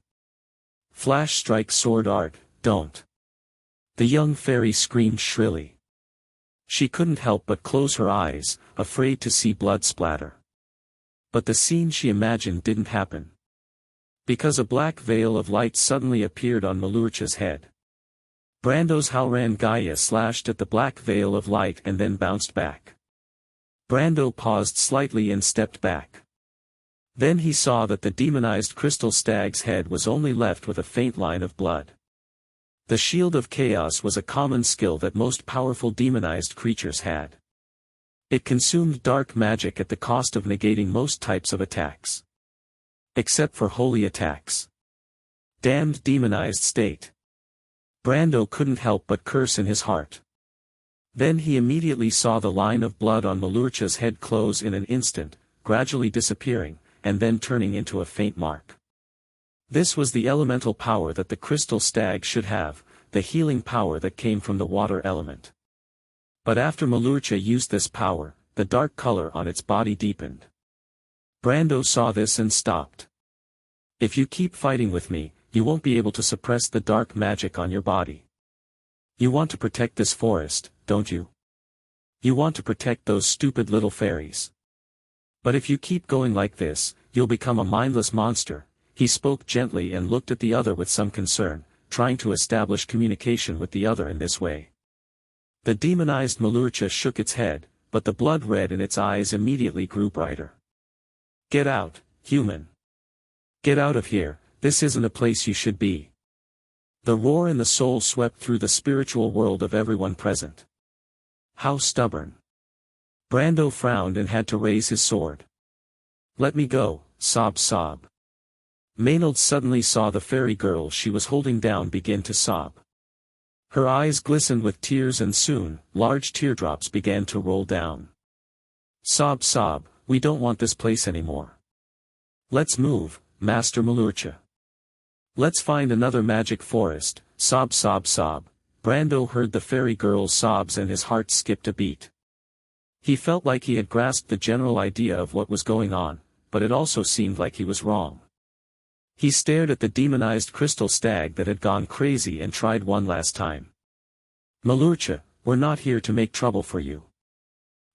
Speaker 2: "Flash strike sword art, don't!" The young fairy screamed shrilly. She couldn't help but close her eyes, afraid to see blood splatter. But the scene she imagined didn't happen. Because a black veil of light suddenly appeared on Malurcha's head. Brando's Halran Gaia slashed at the black veil of light and then bounced back. Brando paused slightly and stepped back. Then he saw that the demonized crystal stag's head was only left with a faint line of blood. The Shield of Chaos was a common skill that most powerful demonized creatures had. It consumed dark magic at the cost of negating most types of attacks. Except for holy attacks. Damned demonized state. Brando couldn't help but curse in his heart. Then he immediately saw the line of blood on Malurcha's head close in an instant, gradually disappearing, and then turning into a faint mark. This was the elemental power that the crystal stag should have, the healing power that came from the water element. But after Malurcha used this power, the dark color on its body deepened. Brando saw this and stopped. "If you keep fighting with me, you won't be able to suppress the dark magic on your body. You want to protect this forest, don't you? You want to protect those stupid little fairies. But if you keep going like this, you'll become a mindless monster." He spoke gently and looked at the other with some concern, trying to establish communication with the other in this way. The demonized Malurcha shook its head, but the blood red in its eyes immediately grew brighter. "Get out, human. Get out of here, this isn't a place you should be." The roar and the soul swept through the spiritual world of everyone present. How stubborn. Brando frowned and had to raise his sword. "Let me go," sob. Maynard suddenly saw the fairy girl she was holding down begin to sob. Her eyes glistened with tears and soon, large teardrops began to roll down. Sob, we don't want this place anymore. Let's move, Master Malurcha. Let's find another magic forest, sob. Brando heard the fairy girl's sobs and his heart skipped a beat. He felt like he had grasped the general idea of what was going on, but it also seemed like he was wrong. He stared at the demonized crystal stag that had gone crazy and tried one last time. Malurcha, we're not here to make trouble for you.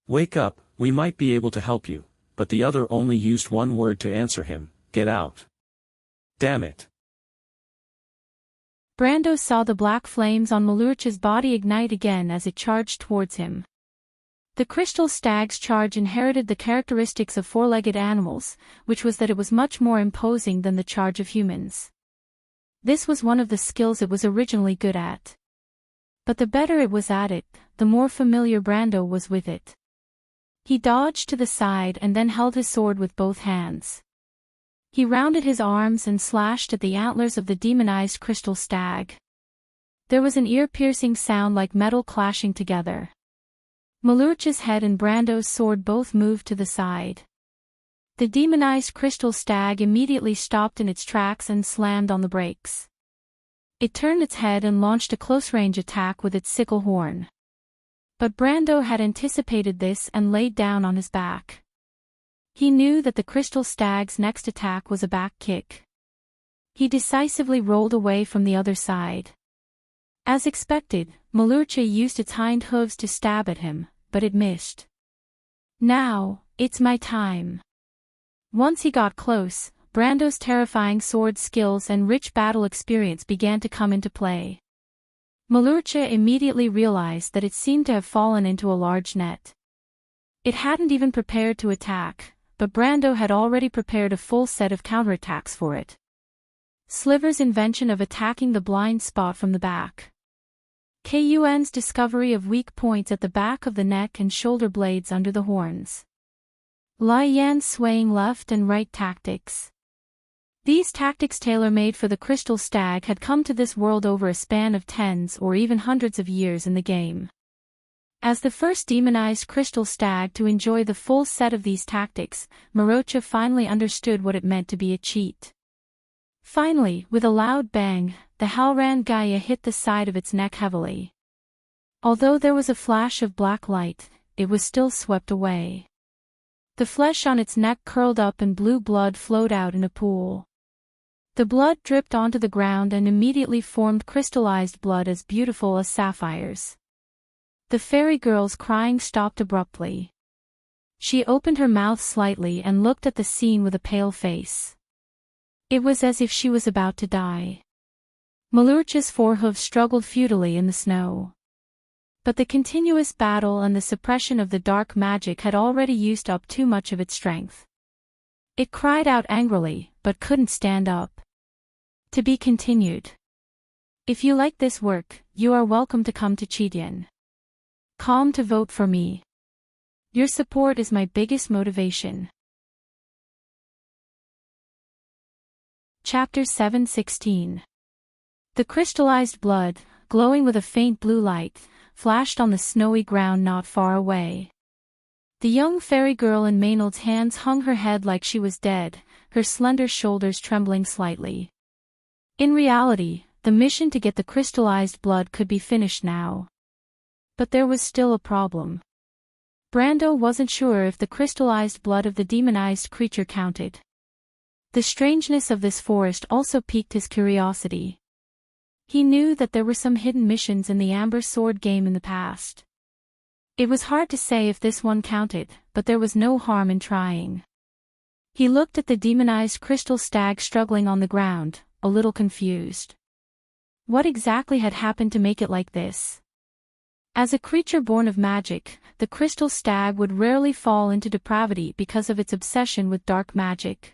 Speaker 2: Wake up, we might be able to help you, but the other only used one word to answer him, get out. Damn it.
Speaker 1: Brando saw the black flames on Malurcha's body ignite again as it charged towards him. The crystal stag's charge inherited the characteristics of four-legged animals, which was that it was much more imposing than the charge of humans. This was one of the skills it was originally good at. But the better it was at it, the more familiar Brando was with it. He dodged to the side and then held his sword with both hands. He rounded his arms and slashed at the antlers of the demonized crystal stag. There was an ear-piercing sound like metal clashing together. Malurcha's head and Brando's sword both moved to the side. The demonized crystal stag immediately stopped in its tracks and slammed on the brakes. It turned its head and launched a close-range attack with its sickle horn. But Brando had anticipated this and laid down on his back. He knew that the crystal stag's next attack was a back kick. He decisively rolled away from the other side. As expected, Malucha used its hind hooves to stab at him, but it missed. Now, it's my time. Once he got close, Brando's terrifying sword skills and rich battle experience began to come into play. Malucha immediately realized that it seemed to have fallen into a large net. It hadn't even prepared to attack, but Brando had already prepared a full set of counterattacks for it. Sliver's invention of attacking the blind spot from the back. Kun's discovery of weak points at the back of the neck and shoulder blades under the horns. Lai Yan's swaying left and right tactics. These tactics tailor-made for the crystal stag had come to this world over a span of tens or even hundreds of years in the game. As the first demonized crystal stag to enjoy the full set of these tactics, Malucha finally understood what it meant to be a cheat. Finally, with a loud bang, the Halran Gaia hit the side of its neck heavily. Although there was a flash of black light, it was still swept away. The flesh on its neck curled up and blue blood flowed out in a pool. The blood dripped onto the ground and immediately formed crystallized blood as beautiful as sapphires. The fairy girl's crying stopped abruptly. She opened her mouth slightly and looked at the scene with a pale face. It was as if she was about to die. Malucha's forehooves struggled futilely in the snow. But the continuous battle and the suppression of the dark magic had already used up too much of its strength. It cried out angrily, but couldn't stand up. To be continued. If you like this work, you are welcome to come to Cheatien.com to vote for me. Your support is my biggest motivation. Chapter 7:16. The crystallized blood, glowing with a faint blue light, flashed on the snowy ground not far away. The young fairy girl in Maynard's hands hung her head like she was dead, her slender shoulders trembling slightly. In reality, the mission to get the crystallized blood could be finished now. But there was still a problem. Brando wasn't sure if the crystallized blood of the demonized creature counted. The strangeness of this forest also piqued his curiosity. He knew that there were some hidden missions in the Amber Sword game in the past. It was hard to say if this one counted, but there was no harm in trying. He looked at the demonized crystal stag struggling on the ground, a little confused. What exactly had happened to make it like this? As a creature born of magic, the crystal stag would rarely fall into depravity because of its obsession with dark magic.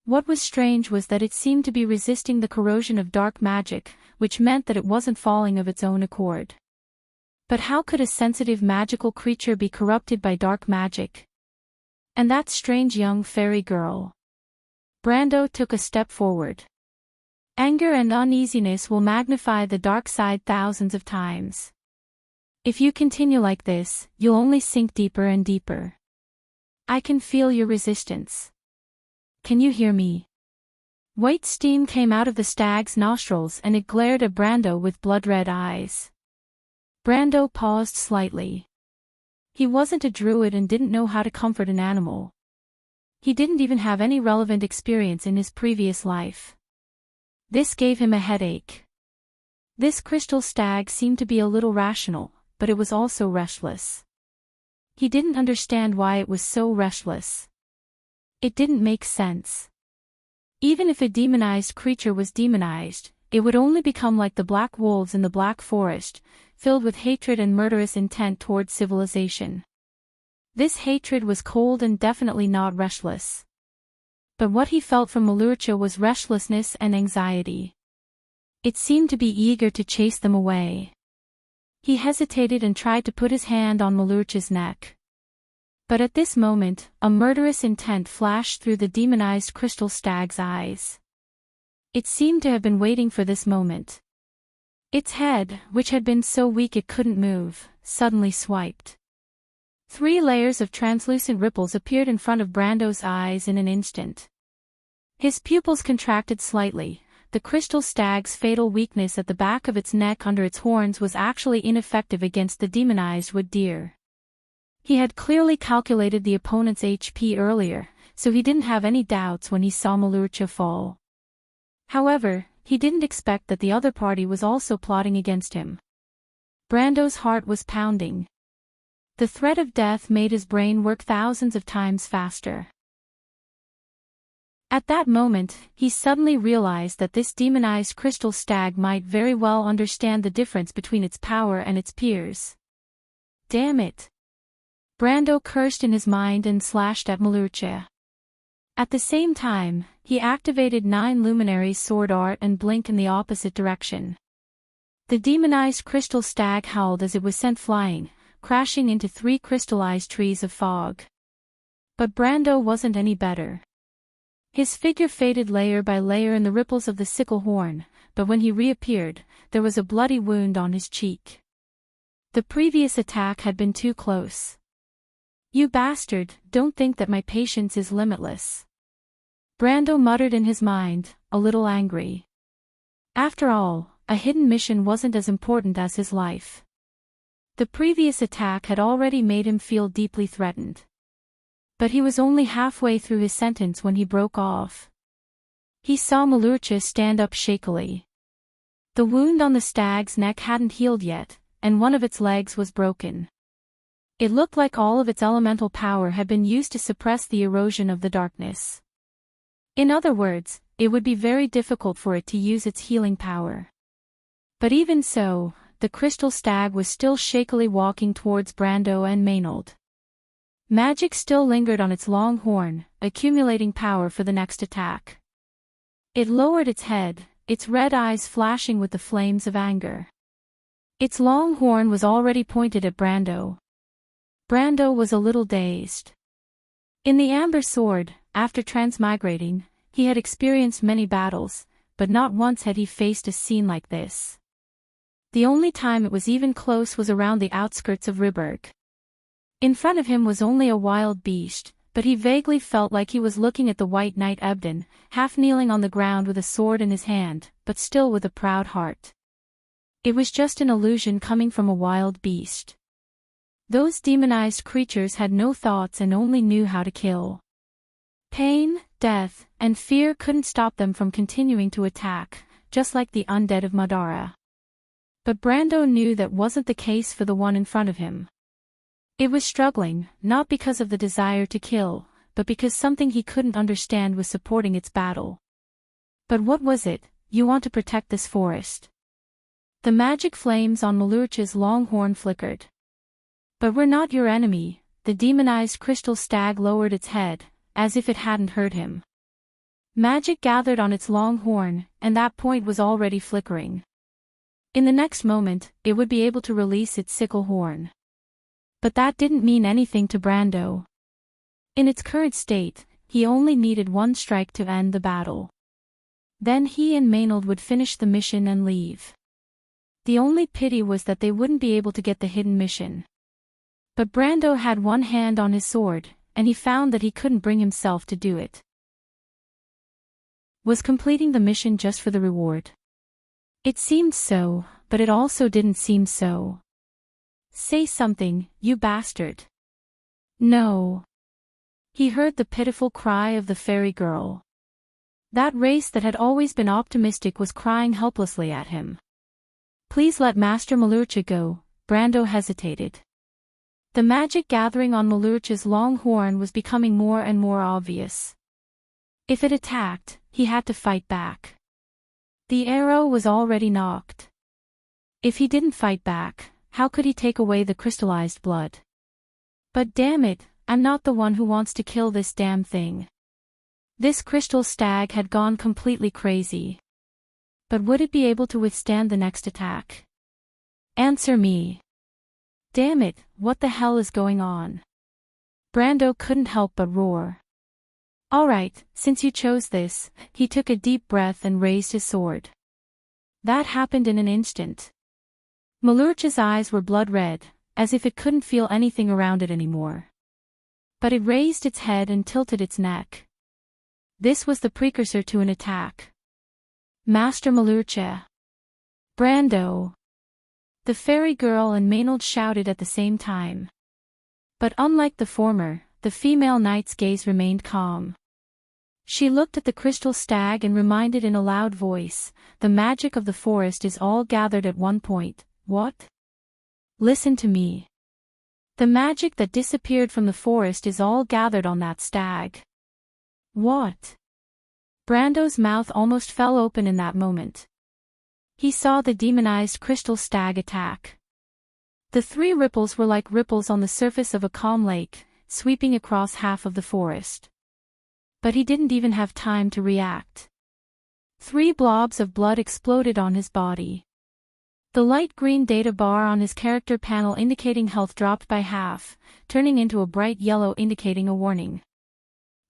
Speaker 1: What was strange was that it seemed to be resisting the corrosion of dark magic, which meant that it wasn't falling of its own accord. But how could a sensitive magical creature be corrupted by dark magic? And that strange young fairy girl. Brando took a step forward. Anger and uneasiness will magnify the dark side thousands of times. If you continue like this, you'll only sink deeper and deeper. I can feel your resistance. Can you hear me? White steam came out of the stag's nostrils and it glared at Brando with blood-red eyes. Brando paused slightly. He wasn't a druid and didn't know how to comfort an animal. He didn't even have any relevant experience in his previous life. This gave him a headache. This crystal stag seemed to be a little rational, but it was also restless. He didn't understand why it was so restless. It didn't make sense. Even if a demonized creature was demonized, it would only become like the black wolves in the Black Forest, filled with hatred and murderous intent toward civilization. This hatred was cold and definitely not restless. But what he felt from Malucha was restlessness and anxiety. It seemed to be eager to chase them away. He hesitated and tried to put his hand on Malucha's neck. But at this moment, a murderous intent flashed through the demonized crystal stag's eyes. It seemed to have been waiting for this moment. Its head, which had been so weak it couldn't move, suddenly swiped. 3 layers of translucent ripples appeared in front of Brando's eyes in an instant. His pupils contracted slightly. The crystal stag's fatal weakness at the back of its neck under its horns was actually ineffective against the demonized wood deer. He had clearly calculated the opponent's HP earlier, so he didn't have any doubts when he saw Malucha fall. However, he didn't expect that the other party was also plotting against him. Brando's heart was pounding. The threat of death made his brain work thousands of times faster. At that moment, he suddenly realized that this demonized crystal stag might very well understand the difference between its power and its peers. Damn it! Brando cursed in his mind and slashed at Maluche. At the same time, he activated 9 luminaries sword art and blink in the opposite direction. The demonized crystal stag howled as it was sent flying, crashing into 3 crystallized trees of fog. But Brando wasn't any better. His figure faded layer by layer in the ripples of the sickle horn, but when he reappeared, there was a bloody wound on his cheek. The previous attack had been too close. You bastard, don't think that my patience is limitless. Brando muttered in his mind, a little angry. After all, a hidden mission wasn't as important as his life. The previous attack had already made him feel deeply threatened. But he was only halfway through his sentence when he broke off. He saw Maluche stand up shakily. The wound on the stag's neck hadn't healed yet, and one of its legs was broken. It looked like all of its elemental power had been used to suppress the erosion of the darkness. In other words, it would be very difficult for it to use its healing power. But even so, the crystal stag was still shakily walking towards Brando and Maynard. Magic still lingered on its long horn, accumulating power for the next attack. It lowered its head, its red eyes flashing with the flames of anger. Its long horn was already pointed at Brando. Brando was a little dazed. In the Amber Sword, after transmigrating, he had experienced many battles, but not once had he faced a scene like this. The only time it was even close was around the outskirts of Riberg. In front of him was only a wild beast, but he vaguely felt like he was looking at the White Knight Ebden, half kneeling on the ground with a sword in his hand, but still with a proud heart. It was just an illusion coming from a wild beast. Those demonized creatures had no thoughts and only knew how to kill. Pain, death, and fear couldn't stop them from continuing to attack, just like the undead of Madara. But Brando knew that wasn't the case for the one in front of him. It was struggling, not because of the desire to kill, but because something he couldn't understand was supporting its battle. But what was it? You want to protect this forest. The magic flames on Maluche's long horn flickered. But we're not your enemy, the demonized crystal stag lowered its head, as if it hadn't heard him. Magic gathered on its long horn, and that point was already flickering. In the next moment, it would be able to release its sickle horn. But that didn't mean anything to Brando. In its current state, he only needed one strike to end the battle. Then he and Maynard would finish the mission and leave. The only pity was that they wouldn't be able to get the hidden mission. But Brando had one hand on his sword, and he found that he couldn't bring himself to do it. Was completing the mission just for the reward? It seemed so, but it also didn't seem so. Say something, you bastard. No. He heard the pitiful cry of the fairy girl. That race that had always been optimistic was crying helplessly at him. Please let Master Maluche go, Brando hesitated. The magic gathering on Maluche's long horn was becoming more and more obvious. If it attacked, he had to fight back. The arrow was already knocked. If he didn't fight back, how could he take away the crystallized blood? But damn it, I'm not the one who wants to kill this damn thing. This crystal stag had gone completely crazy. But would it be able to withstand the next attack? Answer me. Damn it, what the hell is going on? Brando couldn't help but roar. Alright, since you chose this, he took a deep breath and raised his sword. That happened in an instant. Maluche's eyes were blood red, as if it couldn't feel anything around it anymore. But it raised its head and tilted its neck. This was the precursor to an attack. Master Maluche. Brando. The fairy girl and Maynard shouted at the same time. But unlike the former, the female knight's gaze remained calm. She looked at the crystal stag and reminded in a loud voice, "The magic of the forest is all gathered at one point." "What?" "Listen to me. The magic that disappeared from the forest is all gathered on that stag." "What?" Brando's mouth almost fell open in that moment. He saw the demonized crystal stag attack. The three ripples were like ripples on the surface of a calm lake, sweeping across half of the forest. But he didn't even have time to react. 3 blobs of blood exploded on his body. The light green data bar on his character panel indicating health dropped by half, turning into a bright yellow indicating a warning.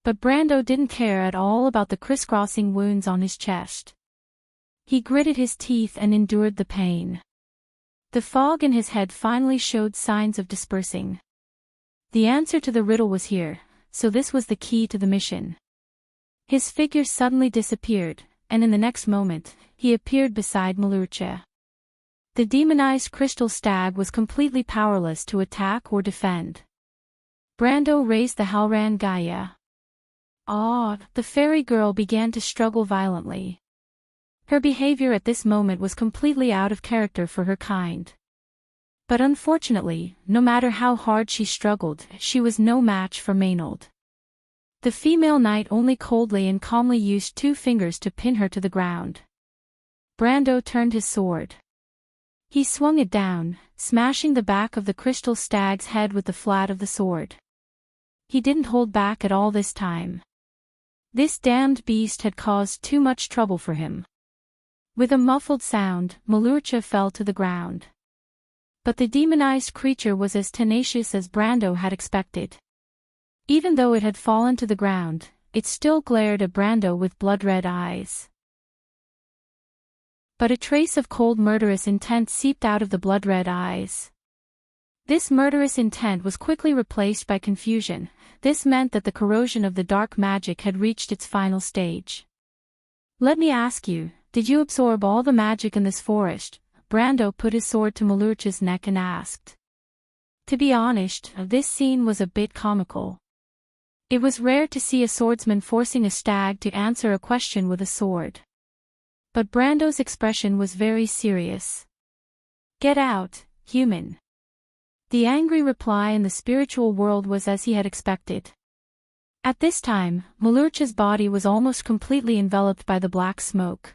Speaker 1: But Brando didn't care at all about the crisscrossing wounds on his chest. He gritted his teeth and endured the pain. The fog in his head finally showed signs of dispersing. The answer to the riddle was here, so this was the key to the mission. His figure suddenly disappeared, and in the next moment, he appeared beside Malucha. The demonized crystal stag was completely powerless to attack or defend. Brando raised the Halran Gaia. The fairy girl began to struggle violently. Her behavior at this moment was completely out of character for her kind. But unfortunately, no matter how hard she struggled, she was no match for Maynard. The female knight only coldly and calmly used 2 fingers to pin her to the ground. Brando turned his sword. He swung it down, smashing the back of the crystal stag's head with the flat of the sword. He didn't hold back at all this time. This damned beast had caused too much trouble for him. With a muffled sound, Malucha fell to the ground. But the demonized creature was as tenacious as Brando had expected. Even though it had fallen to the ground, it still glared at Brando with blood-red eyes. But a trace of cold murderous intent seeped out of the blood-red eyes. This murderous intent was quickly replaced by confusion. This meant that the corrosion of the dark magic had reached its final stage. "Let me ask you, did you absorb all the magic in this forest?" Brando put his sword to Malucha's neck and asked. To be honest, this scene was a bit comical. It was rare to see a swordsman forcing a stag to answer a question with a sword. But Brando's expression was very serious. "Get out, human." The angry reply in the spiritual world was as he had expected. At this time, Malucha's body was almost completely enveloped by the black smoke.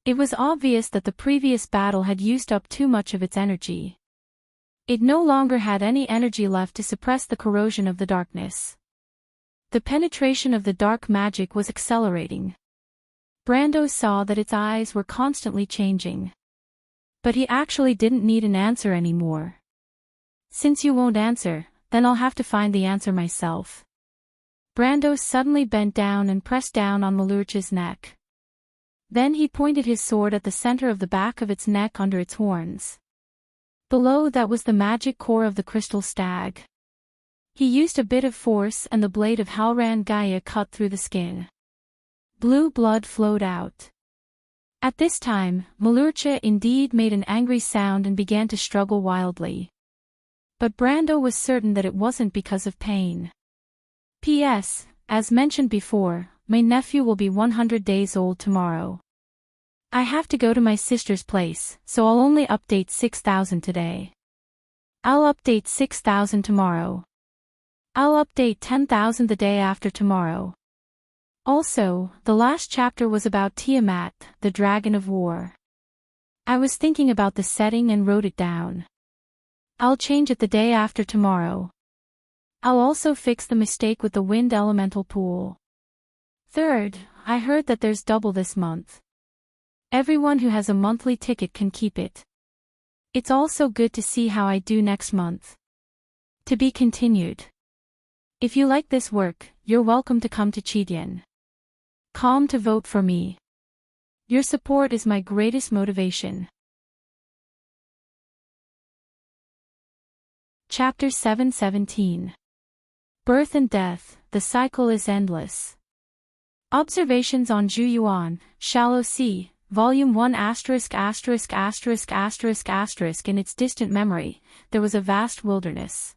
Speaker 1: It was obvious that the previous battle had used up too much of its energy. It no longer had any energy left to suppress the corrosion of the darkness. The penetration of the dark magic was accelerating. Brando saw that its eyes were constantly changing. But he actually didn't need an answer anymore. "Since you won't answer, then I'll have to find the answer myself." Brando suddenly bent down and pressed down on Malucha's neck. Then he pointed his sword at the center of the back of its neck under its horns. Below that was the magic core of the crystal stag. He used a bit of force and the blade of Halran Gaia cut through the skin. Blue blood flowed out. At this time, Malucha indeed made an angry sound and began to struggle wildly. But Brando was certain that it wasn't because of pain. P.S. As mentioned before, my nephew will be 100 days old tomorrow. I have to go to my sister's place, so I'll only update 6,000 today. I'll update 6,000 tomorrow. I'll update 10,000 the day after tomorrow. Also, the last chapter was about Tiamat, the Dragon of War. I was thinking about the setting and wrote it down. I'll change it the day after tomorrow. I'll also fix the mistake with the wind elemental pool. Third, I heard that there's double this month. Everyone who has a monthly ticket can keep it. It's also good to see how I do next month. To be continued. If you like this work, you're welcome to come to Chidian. Come to vote for me. Your support is my greatest motivation. Chapter 717. Birth and Death, the cycle is endless. Observations on Zhu Yuan, Shallow Sea, Volume 1 *****************************************************************************************************************************************************************************************************************************************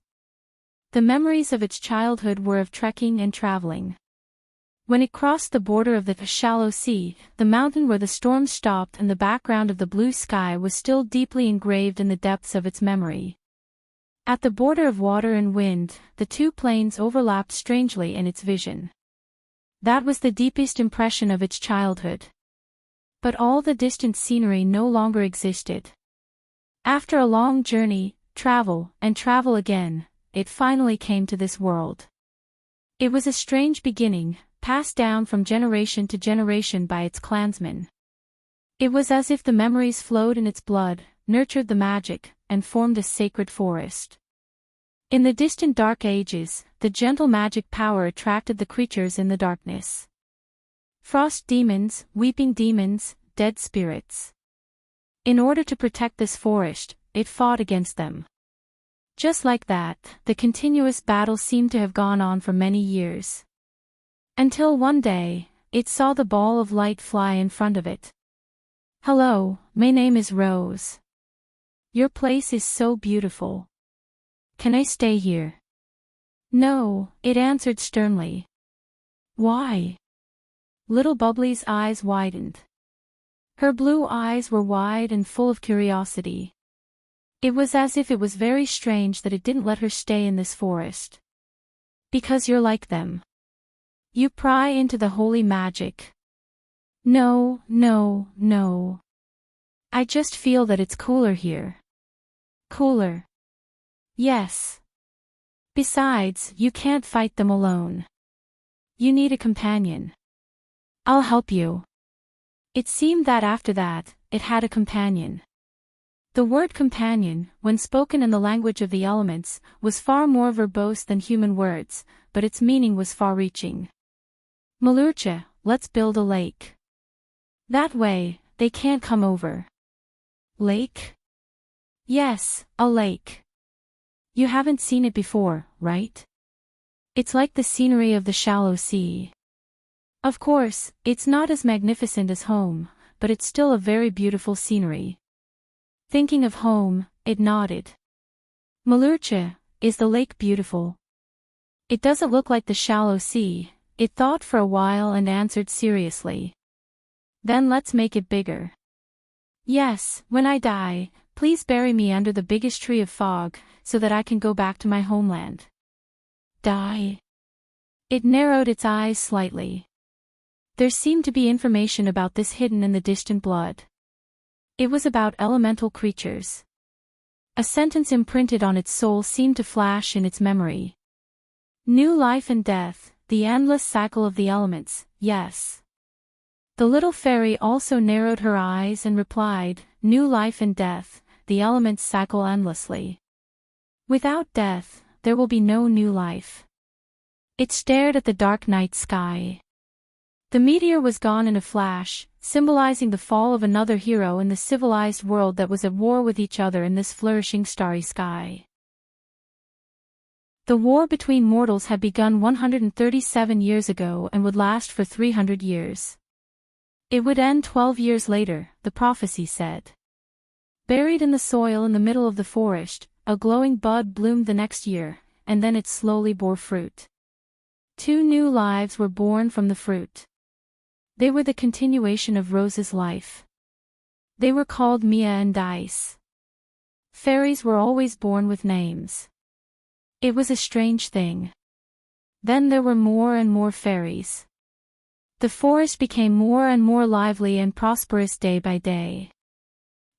Speaker 1: The memories of its childhood were of trekking and traveling. When it crossed the border of the shallow sea, the mountain where the storm stopped and the background of the blue sky was still deeply engraved in the depths of its memory. At the border of water and wind, the two plains overlapped strangely in its vision. That was the deepest impression of its childhood. But all the distant scenery no longer existed. After a long journey, travel, and travel again, it finally came to this world. It was a strange beginning, passed down from generation to generation by its clansmen. It was as if the memories flowed in its blood, nurtured the magic, and formed a sacred forest. In the distant dark ages, the gentle magic power attracted the creatures in the darkness. Frost demons, weeping demons, dead spirits. In order to protect this forest, it fought against them. Just like that, the continuous battle seemed to have gone on for many years. Until one day, it saw the ball of light fly in front of it. "Hello, my name is Rose. Your place is so beautiful. Can I stay here?" "No," it answered sternly. "Why?" Little Bubbly's eyes widened. Her blue eyes were wide and full of curiosity. It was as if it was very strange that it didn't let her stay in this forest. "Because you're like them. You pry into the holy magic." "No, no, no. I just feel that it's cooler here." "Cooler?" "Yes. Besides, you can't fight them alone. You need a companion. I'll help you." It seemed that after that, it had a companion. The word companion, when spoken in the language of the elements, was far more verbose than human words, but its meaning was far-reaching. "Malurcha, let's build a lake. That way, they can't come over." "Lake?" "Yes, a lake. You haven't seen it before, right? It's like the scenery of the shallow sea. Of course, it's not as magnificent as home, but it's still a very beautiful scenery." Thinking of home, it nodded. "Malurcha, is the lake beautiful?" "It doesn't look like the shallow sea," it thought for a while and answered seriously. "Then let's make it bigger. Yes, when I die, please bury me under the biggest tree of fog, so that I can go back to my homeland." "Die?" It narrowed its eyes slightly. There seemed to be information about this hidden in the distant blood. It was about elemental creatures. A sentence imprinted on its soul seemed to flash in its memory. New life and death, the endless cycle of the elements, yes. The little fairy also narrowed her eyes and replied, "New life and death, the elements cycle endlessly. Without death, there will be no new life." It stared at the dark night sky. The meteor was gone in a flash, symbolizing the fall of another hero in the civilized world that was at war with each other in this flourishing starry sky. The war between mortals had begun 137 years ago and would last for 300 years. It would end 12 years later, the prophecy said. Buried in the soil in the middle of the forest, a glowing bud bloomed the next year, and then it slowly bore fruit. 2 new lives were born from the fruit. They were the continuation of Rose's life. They were called Mia and Dice. Fairies were always born with names. It was a strange thing. Then there were more and more fairies. The forest became more and more lively and prosperous day by day.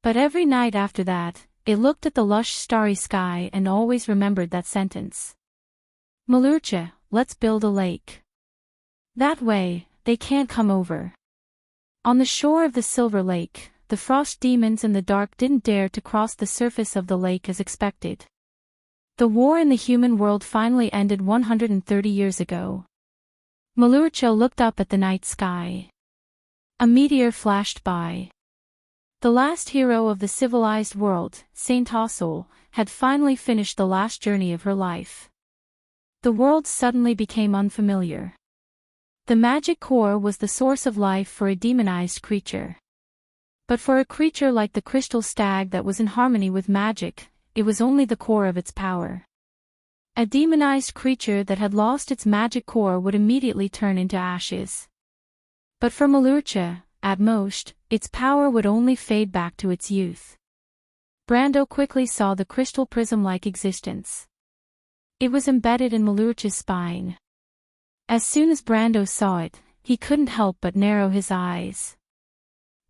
Speaker 1: But every night after that, it looked at the lush starry sky and always remembered that sentence. "Malurcha, let's build a lake. That way, they can't come over." On the shore of the Silver Lake, the frost demons in the dark didn't dare to cross the surface of the lake as expected. The war in the human world finally ended 130 years ago. Malurcha looked up at the night sky. A meteor flashed by. The last hero of the civilized world, Saint Osol, had finally finished the last journey of her life. The world suddenly became unfamiliar. The magic core was the source of life for a demonized creature. But for a creature like the crystal stag that was in harmony with magic, it was only the core of its power. A demonized creature that had lost its magic core would immediately turn into ashes. But for Malucha, at most, its power would only fade back to its youth. Brando quickly saw the crystal prism-like existence. It was embedded in Malucha's spine. As soon as Brando saw it, he couldn't help but narrow his eyes.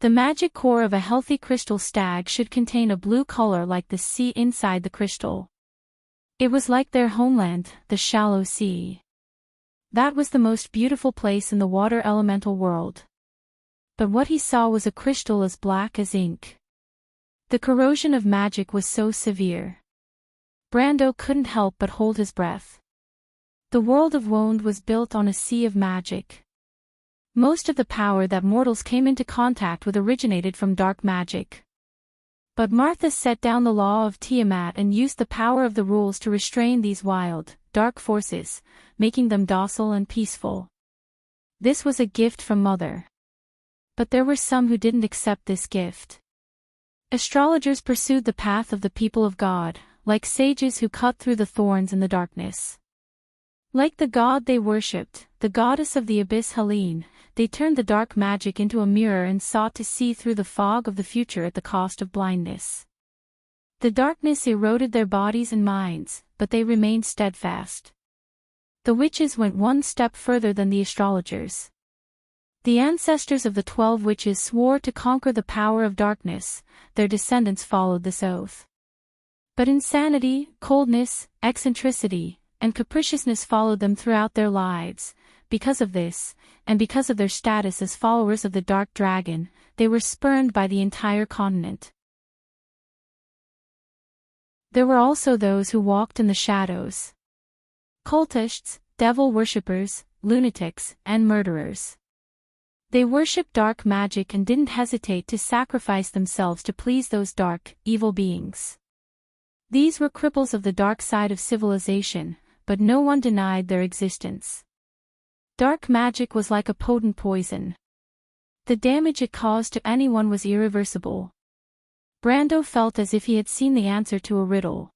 Speaker 1: The magic core of a healthy crystal stag should contain a blue color like the sea inside the crystal. It was like their homeland, the shallow sea. That was the most beautiful place in the water elemental world. But what he saw was a crystal as black as ink. The corrosion of magic was so severe. Brando couldn't help but hold his breath. The world of Wond was built on a sea of magic. Most of the power that mortals came into contact with originated from dark magic. But Martha set down the law of Tiamat and used the power of the rules to restrain these wild, dark forces, making them docile and peaceful. This was a gift from Mother. But there were some who didn't accept this gift. Astrologers pursued the path of the people of God, like sages who cut through the thorns in the darkness. Like the god they worshipped, the goddess of the abyss Helene, they turned the dark magic into a mirror and sought to see through the fog of the future at the cost of blindness. The darkness eroded their bodies and minds, but they remained steadfast. The witches went one step further than the astrologers. The ancestors of the 12 witches swore to conquer the power of darkness, their descendants followed this oath. But insanity, coldness, eccentricity, and capriciousness followed them throughout their lives. Because of this, and because of their status as followers of the Dark Dragon, they were spurned by the entire continent. There were also those who walked in the shadows. Cultists, devil worshippers, lunatics, and murderers. They worshipped dark magic and didn't hesitate to sacrifice themselves to please those dark, evil beings. These were cripples of the dark side of civilization, but no one denied their existence. Dark magic was like a potent poison. The damage it caused to anyone was irreversible. Brando felt as if he had seen the answer to a riddle.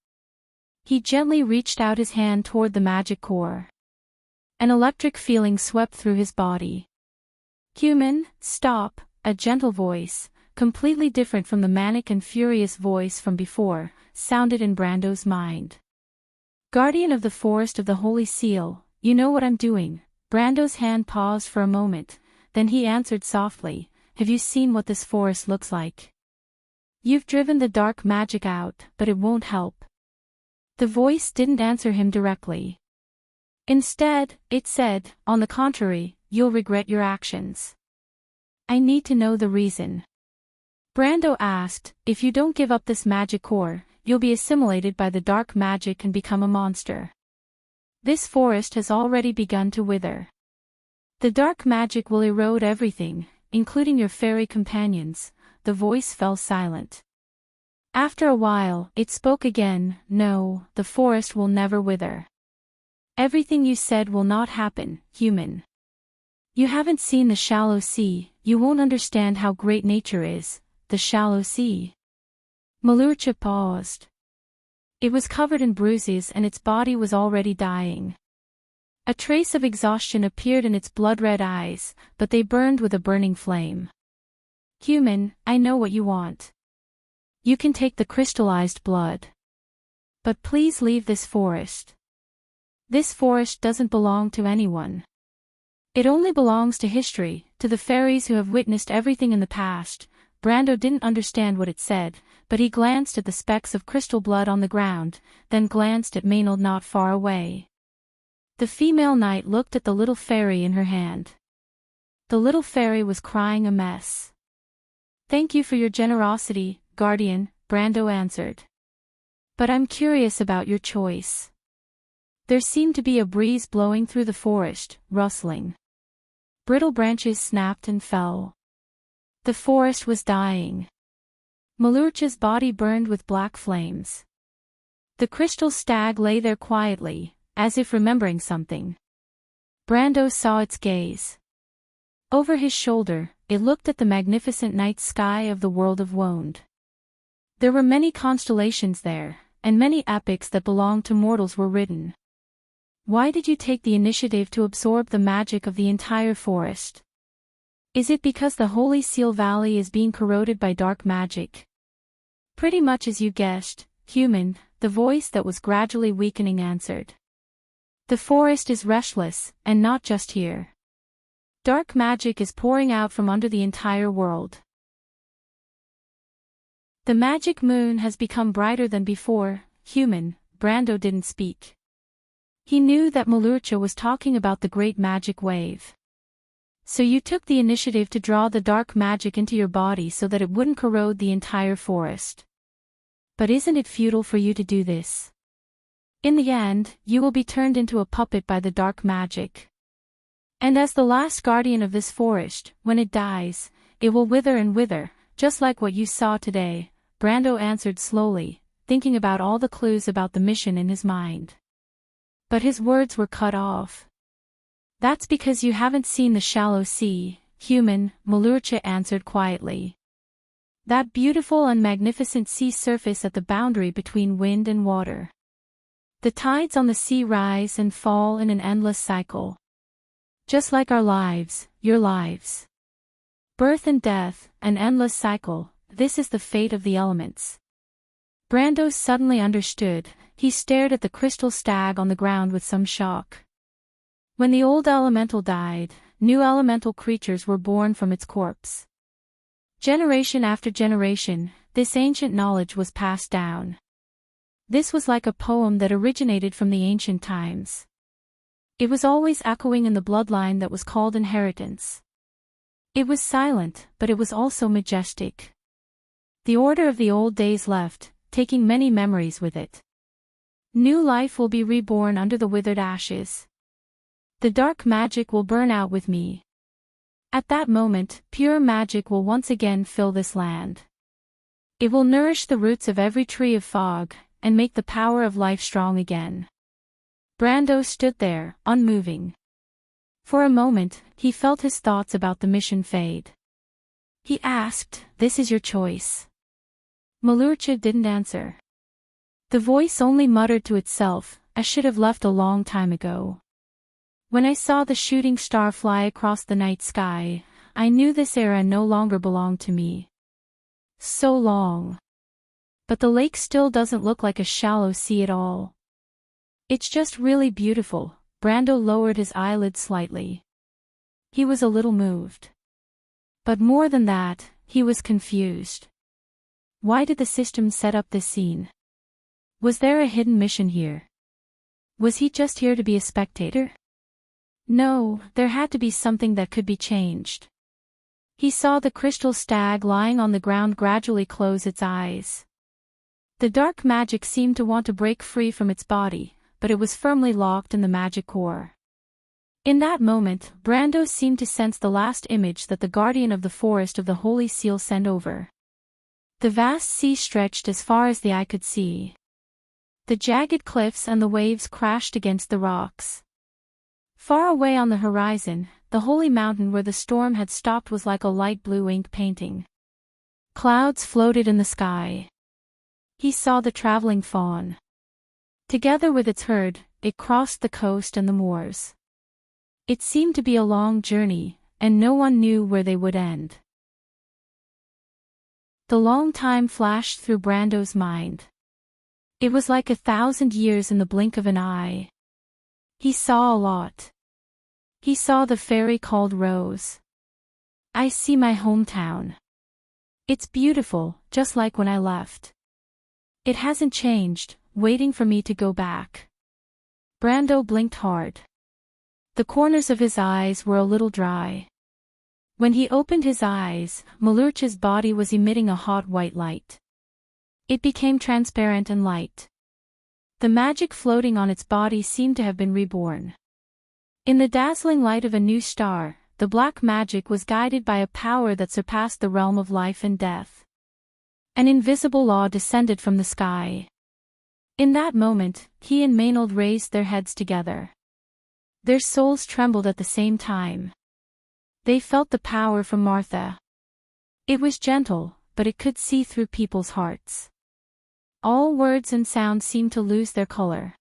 Speaker 1: He gently reached out his hand toward the magic core. An electric feeling swept through his body. "Human, stop," a gentle voice, completely different from the manic and furious voice from before, sounded in Brando's mind. "Guardian of the Forest of the Holy Seal, you know what I'm doing." Brando's hand paused for a moment, then he answered softly, "Have you seen what this forest looks like? You've driven the dark magic out, but it won't help." The voice didn't answer him directly. Instead, it said, "On the contrary, you'll regret your actions." "I need to know the reason." Brando asked, "If you don't give up this magic core, you'll be assimilated by the dark magic and become a monster. This forest has already begun to wither. The dark magic will erode everything, including your fairy companions." The voice fell silent. After a while, it spoke again, "No, the forest will never wither. Everything you said will not happen, human. You haven't seen the shallow sea, you won't understand how great nature is." "The shallow sea?" Malucha paused. It was covered in bruises and its body was already dying. A trace of exhaustion appeared in its blood-red eyes, but they burned with a burning flame. "Human, I know what you want. You can take the crystallized blood. But please leave this forest. This forest doesn't belong to anyone. It only belongs to history, to the fairies who have witnessed everything in the past." Brando didn't understand what it said, but he glanced at the specks of crystal blood on the ground, then glanced at Maynard not far away. The female knight looked at the little fairy in her hand. The little fairy was crying a mess. "Thank you for your generosity, Guardian," Brando answered. "But I'm curious about your choice." There seemed to be a breeze blowing through the forest, rustling. Brittle branches snapped and fell. The forest was dying. Malucha's body burned with black flames. The crystal stag lay there quietly, as if remembering something. Brando saw its gaze. Over his shoulder, it looked at the magnificent night sky of the world of Wond. There were many constellations there, and many epics that belonged to mortals were written. Why did you take the initiative to absorb the magic of the entire forest? Is it because the Holy Seal Valley is being corroded by dark magic? Pretty much as you guessed, human, the voice that was gradually weakening answered. The forest is restless, and not just here. Dark magic is pouring out from under the entire world. The magic moon has become brighter than before, human. Brando didn't speak. He knew that Malucha was talking about the great magic wave. So you took the initiative to draw the dark magic into your body so that it wouldn't corrode the entire forest. But isn't it futile for you to do this? In the end, you will be turned into a puppet by the dark magic. And as the last guardian of this forest, when it dies, it will wither and wither, just like what you saw today, Brando answered slowly, thinking about all the clues about the mission in his mind. But his words were cut off. That's because you haven't seen the shallow sea, human, Malucha answered quietly. That beautiful and magnificent sea surface at the boundary between wind and water. The tides on the sea rise and fall in an endless cycle. Just like our lives, your lives. Birth and death, an endless cycle, this is the fate of the elements. Brando suddenly understood. He stared at the crystal stag on the ground with some shock. When the old elemental died, new elemental creatures were born from its corpse. Generation after generation, this ancient knowledge was passed down. This was like a poem that originated from the ancient times. It was always echoing in the bloodline that was called inheritance. It was silent, but it was also majestic. The order of the old days left, taking many memories with it. New life will be reborn under the withered ashes. The dark magic will burn out with me. At that moment, pure magic will once again fill this land. It will nourish the roots of every tree of fog, and make the power of life strong again. Brando stood there, unmoving. For a moment, he felt his thoughts about the mission fade. He asked, "This is your choice?" Malucha didn't answer. The voice only muttered to itself, "I should have left a long time ago. When I saw the shooting star fly across the night sky, I knew this era no longer belonged to me. So long. But the lake still doesn't look like a shallow sea at all. It's just really beautiful." Brando lowered his eyelids slightly. He was a little moved. But more than that, he was confused. Why did the system set up this scene? Was there a hidden mission here? Was he just here to be a spectator? No, there had to be something that could be changed. He saw the crystal stag lying on the ground gradually close its eyes. The dark magic seemed to want to break free from its body, but it was firmly locked in the magic core. In that moment, Brando seemed to sense the last image that the guardian of the forest of the Holy Seal sent over. The vast sea stretched as far as the eye could see. The jagged cliffs and the waves crashed against the rocks. Far away on the horizon, the holy mountain where the storm had stopped was like a light blue ink painting. Clouds floated in the sky. He saw the traveling fawn. Together with its herd, it crossed the coast and the moors. It seemed to be a long journey, and no one knew where they would end. The long time flashed through Brando's mind. It was like 1,000 years in the blink of an eye. He saw a lot. He saw the fairy called Rose. I see my hometown. It's beautiful, just like when I left. It hasn't changed, waiting for me to go back. Brando blinked hard. The corners of his eyes were a little dry. When he opened his eyes, Malucha's body was emitting a hot white light. It became transparent and light. The magic floating on its body seemed to have been reborn. In the dazzling light of a new star, the black magic was guided by a power that surpassed the realm of life and death. An invisible law descended from the sky. In that moment, he and Maynard raised their heads together. Their souls trembled at the same time. They felt the power from Martha. It was gentle, but it could see through people's hearts. All words and sounds seemed to lose their color.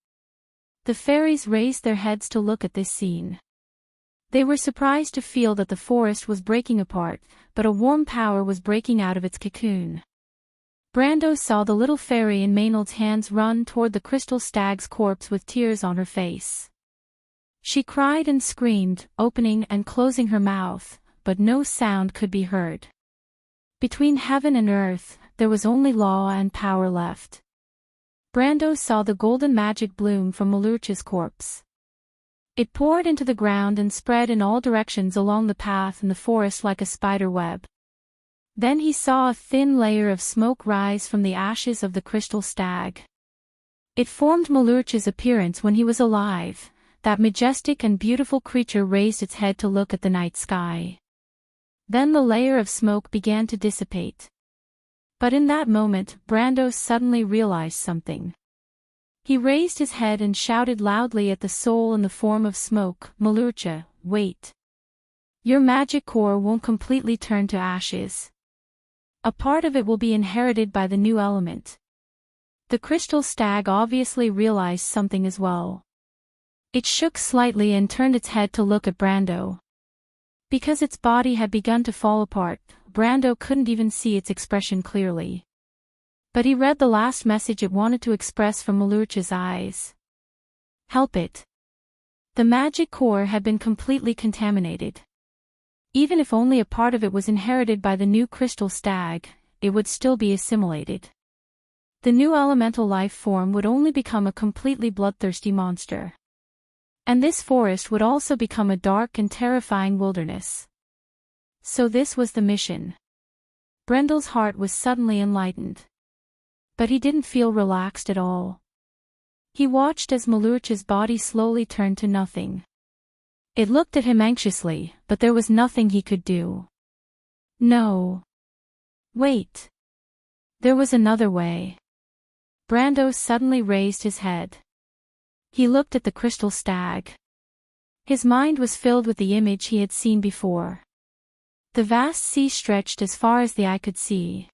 Speaker 1: The fairies raised their heads to look at this scene. They were surprised to feel that the forest was breaking apart, but a warm power was breaking out of its cocoon. Brando saw the little fairy in Maynard's hands run toward the crystal stag's corpse with tears on her face. She cried and screamed, opening and closing her mouth, but no sound could be heard. Between heaven and earth, there was only law and power left. Brando saw the golden magic bloom from Melurcha's corpse. It poured into the ground and spread in all directions along the path in the forest like a spider web. Then he saw a thin layer of smoke rise from the ashes of the crystal stag. It formed Melurcha's appearance when he was alive. That majestic and beautiful creature raised its head to look at the night sky. Then the layer of smoke began to dissipate. But in that moment, Brando suddenly realized something. He raised his head and shouted loudly at the soul in the form of smoke, "Melurcha, wait. Your magic core won't completely turn to ashes. A part of it will be inherited by the new element." The crystal stag obviously realized something as well. It shook slightly and turned its head to look at Brando. Because its body had begun to fall apart, Brando couldn't even see its expression clearly. But he read the last message it wanted to express from Melurcha's eyes. Help it. The magic core had been completely contaminated. Even if only a part of it was inherited by the new crystal stag, it would still be assimilated. The new elemental life form would only become a completely bloodthirsty monster. And this forest would also become a dark and terrifying wilderness. So this was the mission. Brendel's heart was suddenly enlightened. But he didn't feel relaxed at all. He watched as Melurcha's body slowly turned to nothing. It looked at him anxiously, but there was nothing he could do. No. Wait. There was another way. Brando suddenly raised his head. He looked at the crystal stag. His mind was filled with the image he had seen before. The vast sea stretched as far as the eye could see.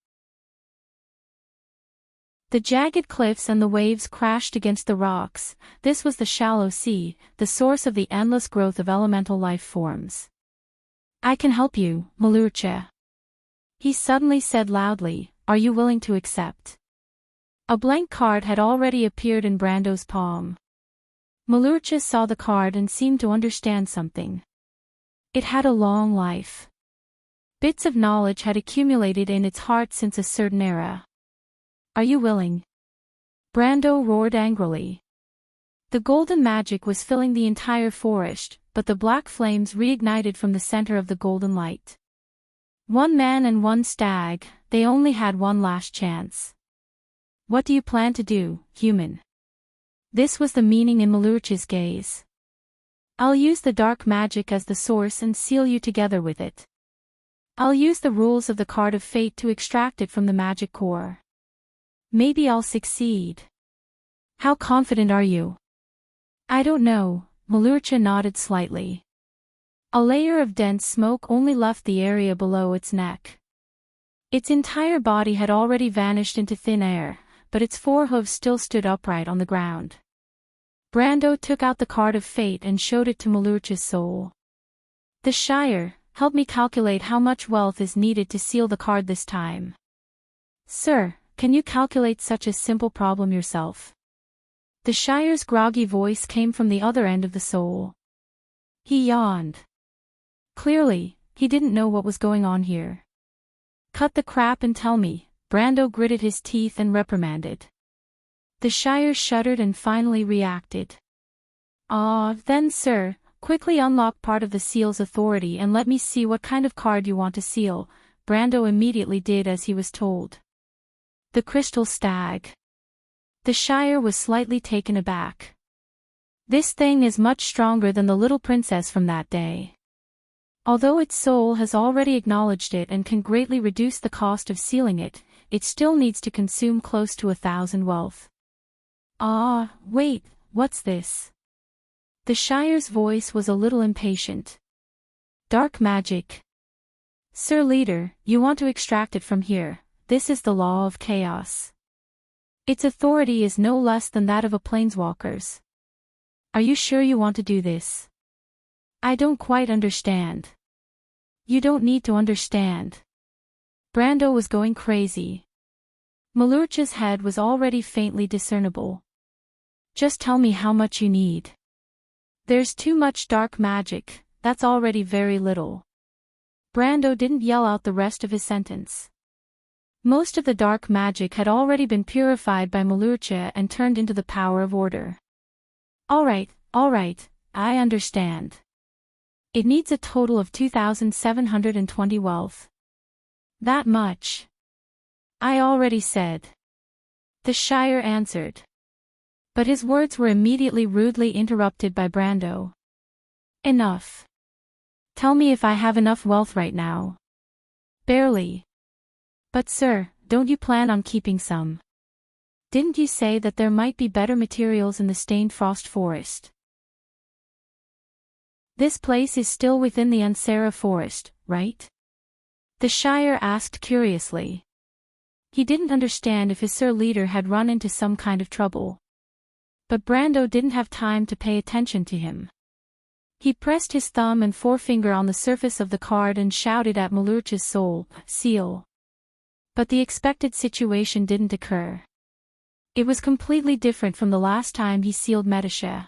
Speaker 1: The jagged cliffs and the waves crashed against the rocks. This was the shallow sea, the source of the endless growth of elemental life forms. I can help you, Melurcha. He suddenly said loudly, are you willing to accept? A blank card had already appeared in Brando's palm. Melurcha saw the card and seemed to understand something. It had a long life. Bits of knowledge had accumulated in its heart since a certain era. Are you willing? Brando roared angrily. The golden magic was filling the entire forest, but the black flames reignited from the center of the golden light. One man and one stag, they only had one last chance. What do you plan to do, human? This was the meaning in Melurcha's gaze. I'll use the dark magic as the source and seal you together with it. I'll use the rules of the card of fate to extract it from the magic core. Maybe I'll succeed. How confident are you? I don't know, Melurcha nodded slightly. A layer of dense smoke only left the area below its neck. Its entire body had already vanished into thin air, but its forehooves still stood upright on the ground. Brando took out the card of fate and showed it to Melurcha's soul. The Shire, help me calculate how much wealth is needed to seal the card this time. Sir, can you calculate such a simple problem yourself? The Shire's groggy voice came from the other end of the soul. He yawned. Clearly, he didn't know what was going on here. Cut the crap and tell me, Brando gritted his teeth and reprimanded. The Shire shuddered and finally reacted. Then sir, quickly unlock part of the seal's authority and let me see what kind of card you want to seal. Brando immediately did as he was told. The crystal stag. The Shire was slightly taken aback. This thing is much stronger than the little princess from that day. Although its soul has already acknowledged it and can greatly reduce the cost of sealing it, it still needs to consume close to 1,000 wealth. Wait, what's this? The Shire's voice was a little impatient. Dark magic. Sir Leader, you want to extract it from here. This is the law of chaos. Its authority is no less than that of a planeswalker's. Are you sure you want to do this? I don't quite understand. You don't need to understand. Brando was going crazy. Malurcha's head was already faintly discernible. Just tell me how much you need. There's too much dark magic, that's already very little. Brando didn't yell out the rest of his sentence. Most of the dark magic had already been purified by Malurcha and turned into the power of order. All right, I understand. It needs a total of 2,720 wealth. That much. I already said. The Shire answered. But his words were immediately rudely interrupted by Brando. Enough. Tell me if I have enough wealth right now. Barely. But sir, don't you plan on keeping some? Didn't you say that there might be better materials in the stained frost forest? This place is still within the Ansera forest, right? The Shire asked curiously. He didn't understand if his Sir Leader had run into some kind of trouble. But Brando didn't have time to pay attention to him. He pressed his thumb and forefinger on the surface of the card and shouted at Malurcha's soul, seal. But the expected situation didn't occur. It was completely different from the last time he sealed Metasha.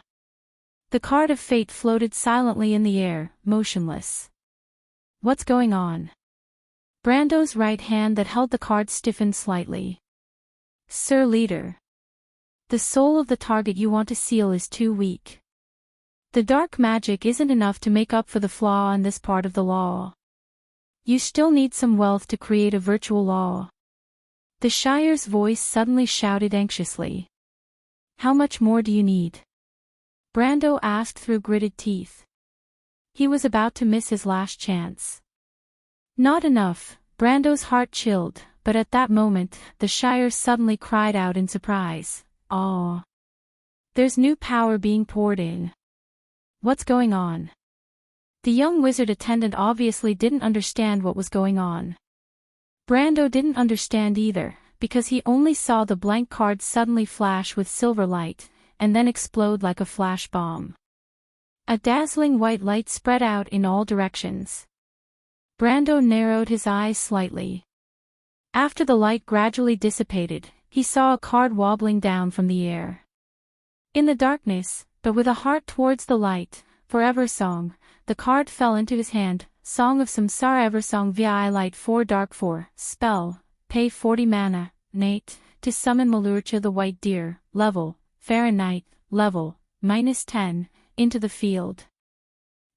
Speaker 1: The card of fate floated silently in the air, motionless. What's going on? Brando's right hand that held the card stiffened slightly. Sir Leader. The soul of the target you want to seal is too weak. The dark magic isn't enough to make up for the flaw in this part of the law. You still need some wealth to create a virtual law. The Shire's voice suddenly shouted anxiously. How much more do you need? Brando asked through gritted teeth. He was about to miss his last chance. Not enough, Brando's heart chilled, but at that moment, the Shire suddenly cried out in surprise. Aw! There's new power being poured in. What's going on? The young wizard attendant obviously didn't understand what was going on. Brando didn't understand either, because he only saw the blank card suddenly flash with silver light, and then explode like a flash bomb. A dazzling white light spread out in all directions. Brando narrowed his eyes slightly. After the light gradually dissipated, he saw a card wobbling down from the air. In the darkness, but with a heart towards the light, Forever Song, the card fell into his hand. Song of Samsara Eversong VI Light 4 Dark 4, spell, pay 40 mana, Nate, to summon Malurcha the White Deer, level, Fahrenheit, level, -10, into the field.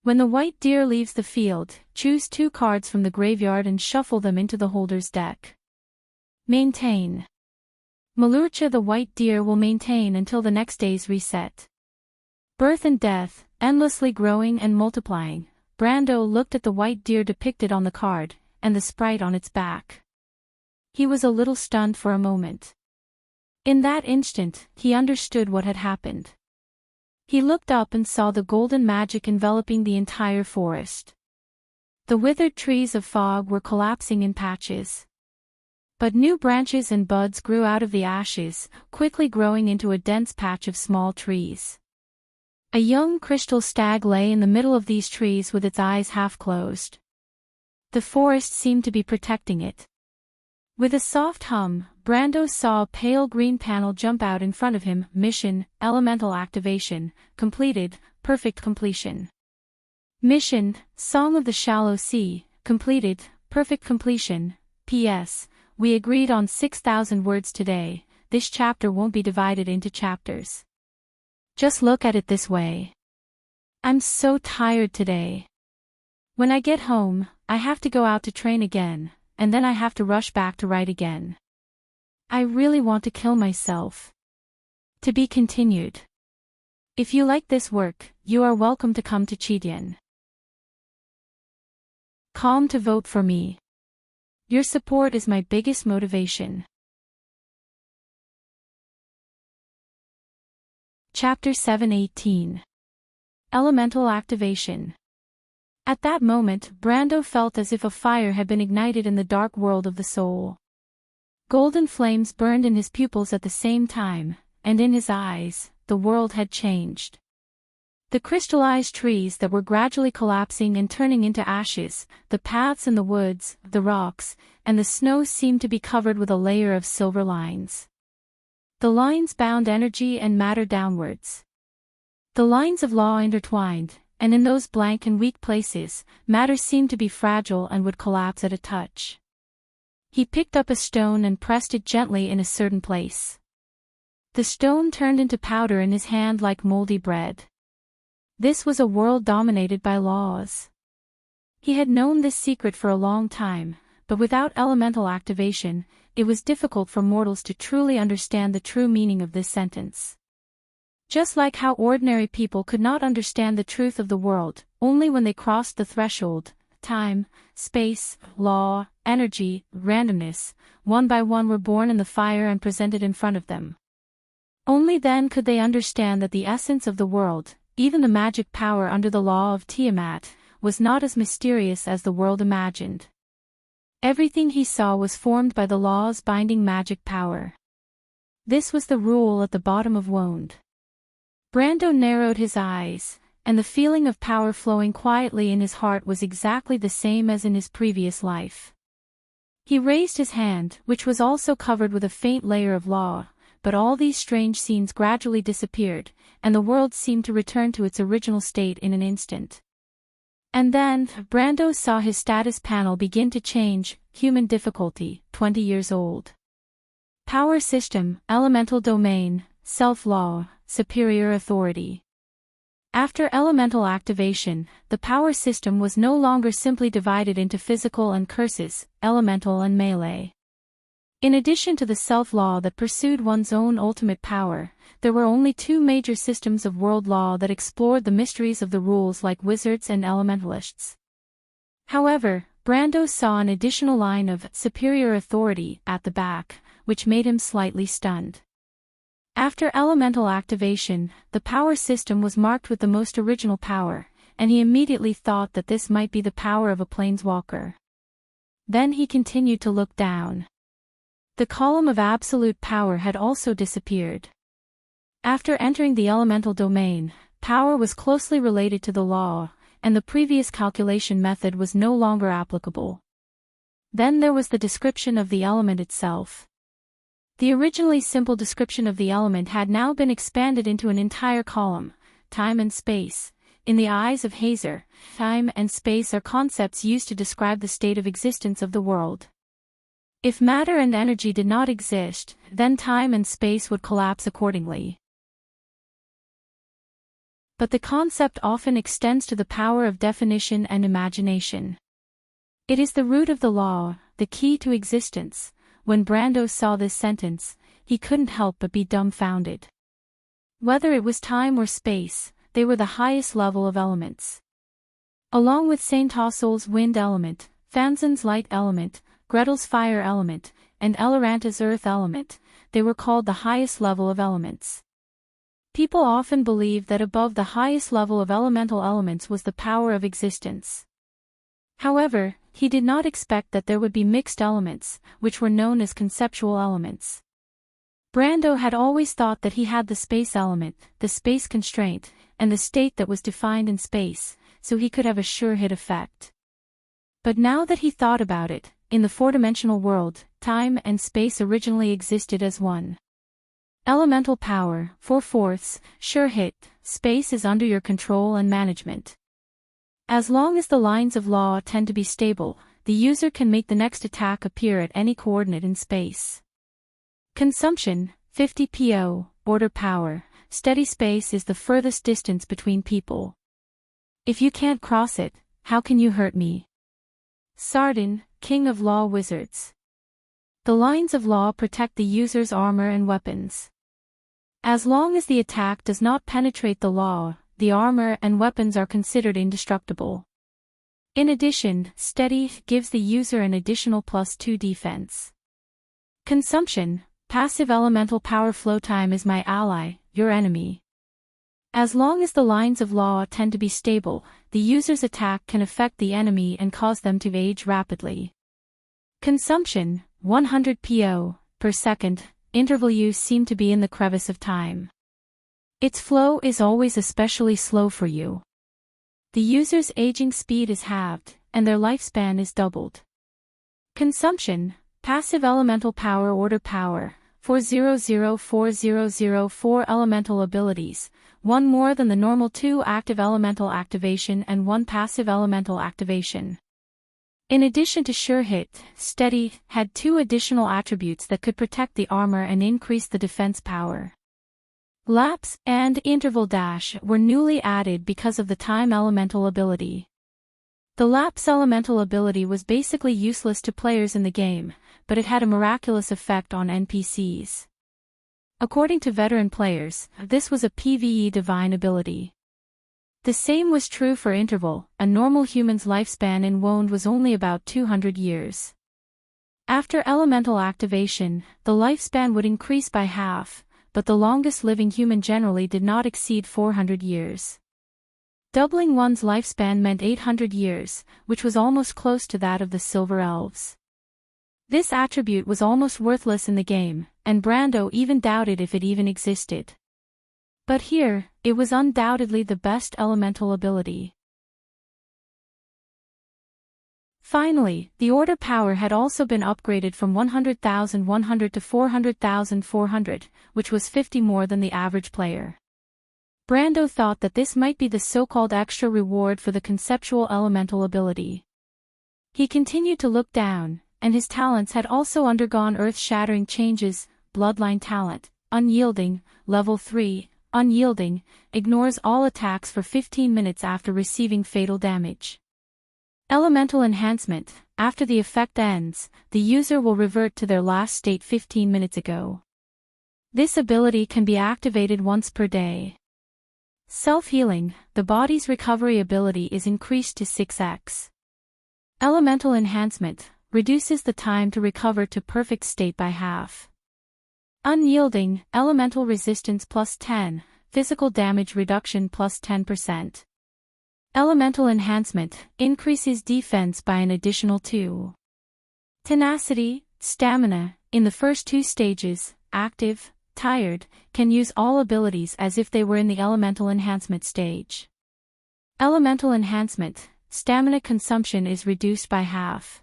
Speaker 1: When the White Deer leaves the field, choose 2 cards from the graveyard and shuffle them into the holder's deck. Maintain. Malurcha the White Deer will maintain until the next day's reset. Birth and death, endlessly growing and multiplying. Brando looked at the white deer depicted on the card, and the sprite on its back. He was a little stunned for a moment. In that instant, he understood what had happened. He looked up and saw the golden magic enveloping the entire forest. The withered trees of fog were collapsing in patches. But new branches and buds grew out of the ashes, quickly growing into a dense patch of small trees. A young crystal stag lay in the middle of these trees with its eyes half closed. The forest seemed to be protecting it. With a soft hum, Brando saw a pale green panel jump out in front of him. Mission, Elemental Activation, completed, perfect completion. Mission, Song of the Shallow Sea, completed, perfect completion. P.S. We agreed on 6,000 words today. This chapter won't be divided into chapters. Just look at it this way. I'm so tired today. When I get home, I have to go out to train again, and then I have to rush back to write again. I really want to kill myself. To be continued. If you like this work, you are welcome to come to Chidien. Calm to vote for me. Your support is my biggest motivation. Chapter 7:18. Elemental Activation. At that moment, Brando felt as if a fire had been ignited in the dark world of the soul. Golden flames burned in his pupils at the same time, and in his eyes, the world had changed. The crystallized trees that were gradually collapsing and turning into ashes, the paths in the woods, the rocks, and the snow seemed to be covered with a layer of silver lines. The lines bound energy and matter downwards. The lines of law intertwined, and in those blank and weak places, matter seemed to be fragile and would collapse at a touch. He picked up a stone and pressed it gently in a certain place. The stone turned into powder in his hand like moldy bread. This was a world dominated by laws. He had known this secret for a long time, but without elemental activation, it was difficult for mortals to truly understand the true meaning of this sentence. Just like how ordinary people could not understand the truth of the world, only when they crossed the threshold, time, space, law, energy, randomness, one by one were born in the fire and presented in front of them. Only then could they understand that the essence of the world, even the magic power under the law of Tiamat, was not as mysterious as the world imagined. Everything he saw was formed by the law's binding magic power. This was the rule at the bottom of Wound. Brando narrowed his eyes, and the feeling of power flowing quietly in his heart was exactly the same as in his previous life. He raised his hand, which was also covered with a faint layer of law, but all these strange scenes gradually disappeared, and the world seemed to return to its original state in an instant. And then, Brando saw his status panel begin to change: human difficulty, 20 years old. Power system, elemental domain, self-law, superior authority. After elemental activation, the power system was no longer simply divided into physical and curses, elemental and melee. In addition to the self-law that pursued one's own ultimate power, there were only two major systems of world law that explored the mysteries of the rules like wizards and elementalists. However, Brando saw an additional line of superior authority at the back, which made him slightly stunned. After elemental activation, the power system was marked with the most original power, and he immediately thought that this might be the power of a planeswalker. Then he continued to look down. The column of absolute power had also disappeared. After entering the elemental domain, power was closely related to the law, and the previous calculation method was no longer applicable. Then there was the description of the element itself. The originally simple description of the element had now been expanded into an entire column: time and space. In the eyes of Hazer, time and space are concepts used to describe the state of existence of the world. If matter and energy did not exist, then time and space would collapse accordingly. But the concept often extends to the power of definition and imagination. It is the root of the law, the key to existence. When Brando saw this sentence, he couldn't help but be dumbfounded. Whether it was time or space, they were the highest level of elements. Along with Saint Ossoul's wind element, Fanzin's light element, Gretel's fire element, and Eleranta's earth element, they were called the highest level of elements. People often believed that above the highest level of elemental elements was the power of existence. However, he did not expect that there would be mixed elements, which were known as conceptual elements. Brando had always thought that he had the space element, the space constraint, and the state that was defined in space, so he could have a sure hit effect. But now that he thought about it, in the four-dimensional world, time and space originally existed as one. Elemental power, 4/4, sure hit, space is under your control and management. As long as the lines of law tend to be stable, the user can make the next attack appear at any coordinate in space. Consumption, 50 PO, order power, steady space is the furthest distance between people. If you can't cross it, how can you hurt me? Sardin, King of Law Wizards. The lines of law protect the user's armor and weapons. As long as the attack does not penetrate the law, the armor and weapons are considered indestructible. In addition, steady gives the user an additional +2 defense. Consumption, passive elemental power flow time is my ally, your enemy. As long as the lines of law tend to be stable, the user's attack can affect the enemy and cause them to age rapidly. Consumption, 100 PO per second, interval use seem to be in the crevice of time. Its flow is always especially slow for you. The user's aging speed is halved, and their lifespan is doubled. Consumption, passive elemental power order power, 4004004 elemental abilities, 1 more than the normal 2 active elemental activation and 1 passive elemental activation. In addition to sure hit, steady had 2 additional attributes that could protect the armor and increase the defense power. Lapse and interval dash were newly added because of the time elemental ability. The lapse elemental ability was basically useless to players in the game, but it had a miraculous effect on NPCs. According to veteran players, this was a PvE divine ability. The same was true for interval. A normal human's lifespan in WoW was only about 200 years. After elemental activation, the lifespan would increase by half, but the longest living human generally did not exceed 400 years. Doubling one's lifespan meant 800 years, which was almost close to that of the Silver Elves. This attribute was almost worthless in the game, and Brando even doubted if it even existed. But here, it was undoubtedly the best elemental ability. Finally, the order power had also been upgraded from 100,100 to 400,400, which was 50 more than the average player. Brando thought that this might be the so-called extra reward for the conceptual elemental ability. He continued to look down, and his talents had also undergone earth-shattering changes. Bloodline talent, unyielding, level 3, unyielding, ignores all attacks for 15 minutes after receiving fatal damage. Elemental enhancement, after the effect ends, the user will revert to their last state 15 minutes ago. This ability can be activated once per day. Self-healing, the body's recovery ability is increased to 6x. Elemental enhancement, reduces the time to recover to perfect state by half. Unyielding, elemental resistance plus 10, physical damage reduction plus 10%. Elemental enhancement, increases defense by an additional 2. Tenacity, stamina, in the first 2 stages, active, tired, can use all abilities as if they were in the elemental enhancement stage. Elemental enhancement, stamina consumption is reduced by half.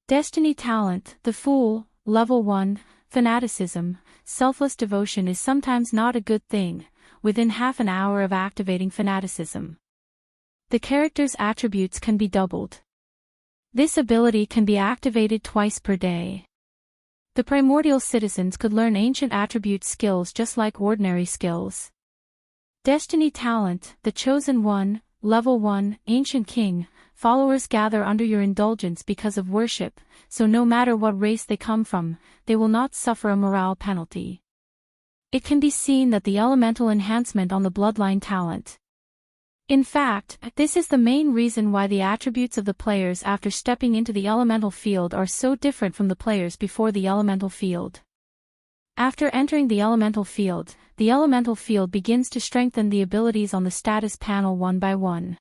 Speaker 1: Destiny talent, the Fool, level 1, fanaticism, selfless devotion is sometimes not a good thing, within half an hour of activating fanaticism. The character's attributes can be doubled. This ability can be activated twice per day. The primordial citizens could learn ancient attribute skills just like ordinary skills. Destiny talent, the Chosen One, level 1, ancient king, followers gather under your indulgence because of worship, so no matter what race they come from, they will not suffer a morale penalty. It can be seen that the elemental enhancement on the bloodline talent. In fact, this is the main reason why the attributes of the players after stepping into the elemental field are so different from the players before the elemental field. After entering the elemental field begins to strengthen the abilities on the status panel one by one.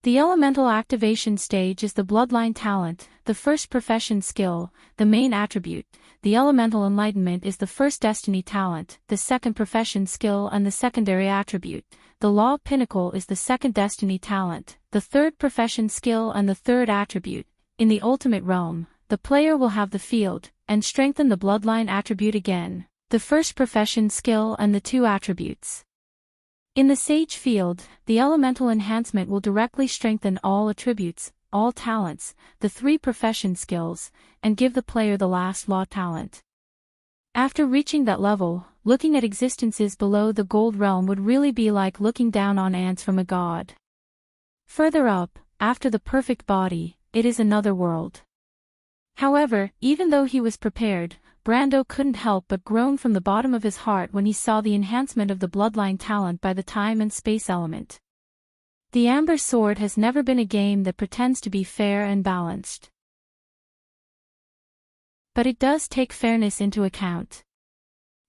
Speaker 1: The elemental activation stage is the bloodline talent, the first profession skill, the main attribute. The elemental enlightenment is the first destiny talent, the second profession skill and the secondary attribute. The law pinnacle is the second destiny talent, the third profession skill and the third attribute. In the ultimate realm, the player will have the field, and strengthen the bloodline attribute again, the first profession skill and the 2 attributes. In the Sage field, the elemental enhancement will directly strengthen all attributes, all talents, the 3 profession skills, and give the player the last law talent. After reaching that level, looking at existences below the gold realm would really be like looking down on ants from a god. Further up, after the perfect body, it is another world. However, even though he was prepared, Brando couldn't help but groan from the bottom of his heart when he saw the enhancement of the bloodline talent by the time and space element. The Amber Sword has never been a game that pretends to be fair and balanced. But it does take fairness into account.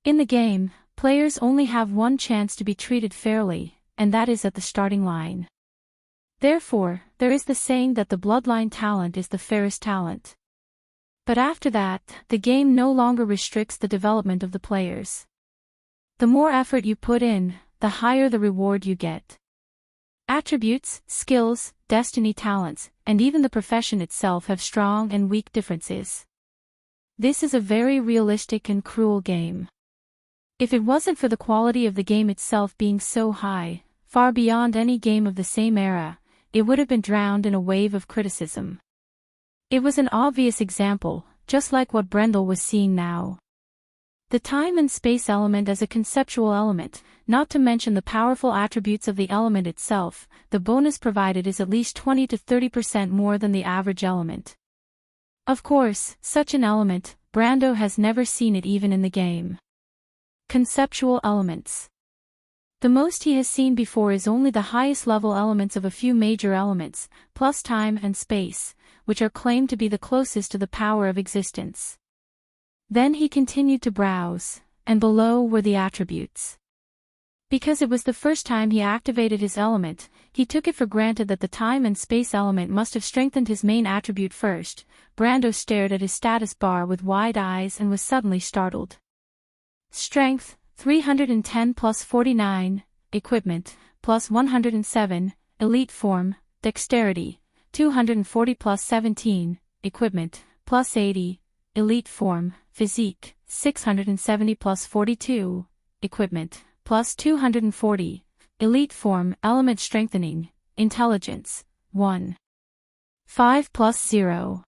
Speaker 1: In the game, players only have one chance to be treated fairly, and that is at the starting line. Therefore, there is the saying that the bloodline talent is the fairest talent. But after that, the game no longer restricts the development of the players. The more effort you put in, the higher the reward you get. Attributes, skills, destiny talents, and even the profession itself have strong and weak differences. This is a very realistic and cruel game. If it wasn't for the quality of the game itself being so high, far beyond any game of the same era, it would have been drowned in a wave of criticism. It was an obvious example, just like what Brendel was seeing now. The time and space element as a conceptual element, not to mention the powerful attributes of the element itself, the bonus provided is at least 20 to 30% more than the average element. Of course, such an element, Brando has never seen it even in the game. Conceptual elements. The most he has seen before is only the highest level elements of a few major elements, plus time and space, which are claimed to be the closest to the power of existence. Then he continued to browse, and below were the attributes. Because it was the first time he activated his element, he took it for granted that the time and space element must have strengthened his main attribute first. Brando stared at his status bar with wide eyes and was suddenly startled. Strength, 310 plus 49, equipment, plus 107, elite form, dexterity, 240 plus 17, equipment, plus 80, elite form, physique, 670 plus 42, equipment, plus 240, elite form, element strengthening, intelligence, 1. 5 plus 0.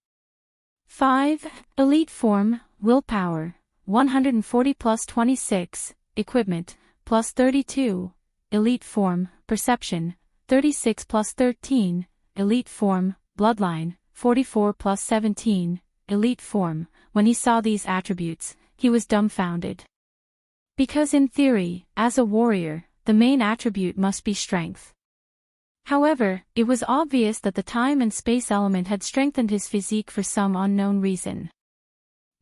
Speaker 1: 5, elite form, willpower, 140 plus 26, equipment, plus 32, elite form, perception, 36 plus 13, elite form, bloodline, 44 plus 17, elite form. When he saw these attributes, he was dumbfounded. Because in theory, as a warrior, the main attribute must be strength. However, it was obvious that the time and space element had strengthened his physique for some unknown reason.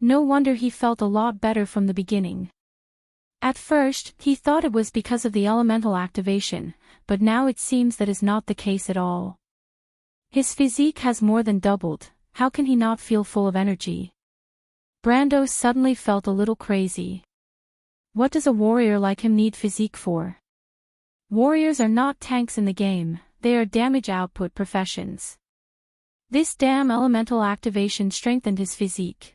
Speaker 1: No wonder he felt a lot better from the beginning. At first, he thought it was because of the elemental activation, but now it seems that is not the case at all. His physique has more than doubled. How can he not feel full of energy? Brando suddenly felt a little crazy. What does a warrior like him need physique for? Warriors are not tanks in the game, they are damage output professions. This damn elemental activation strengthened his physique.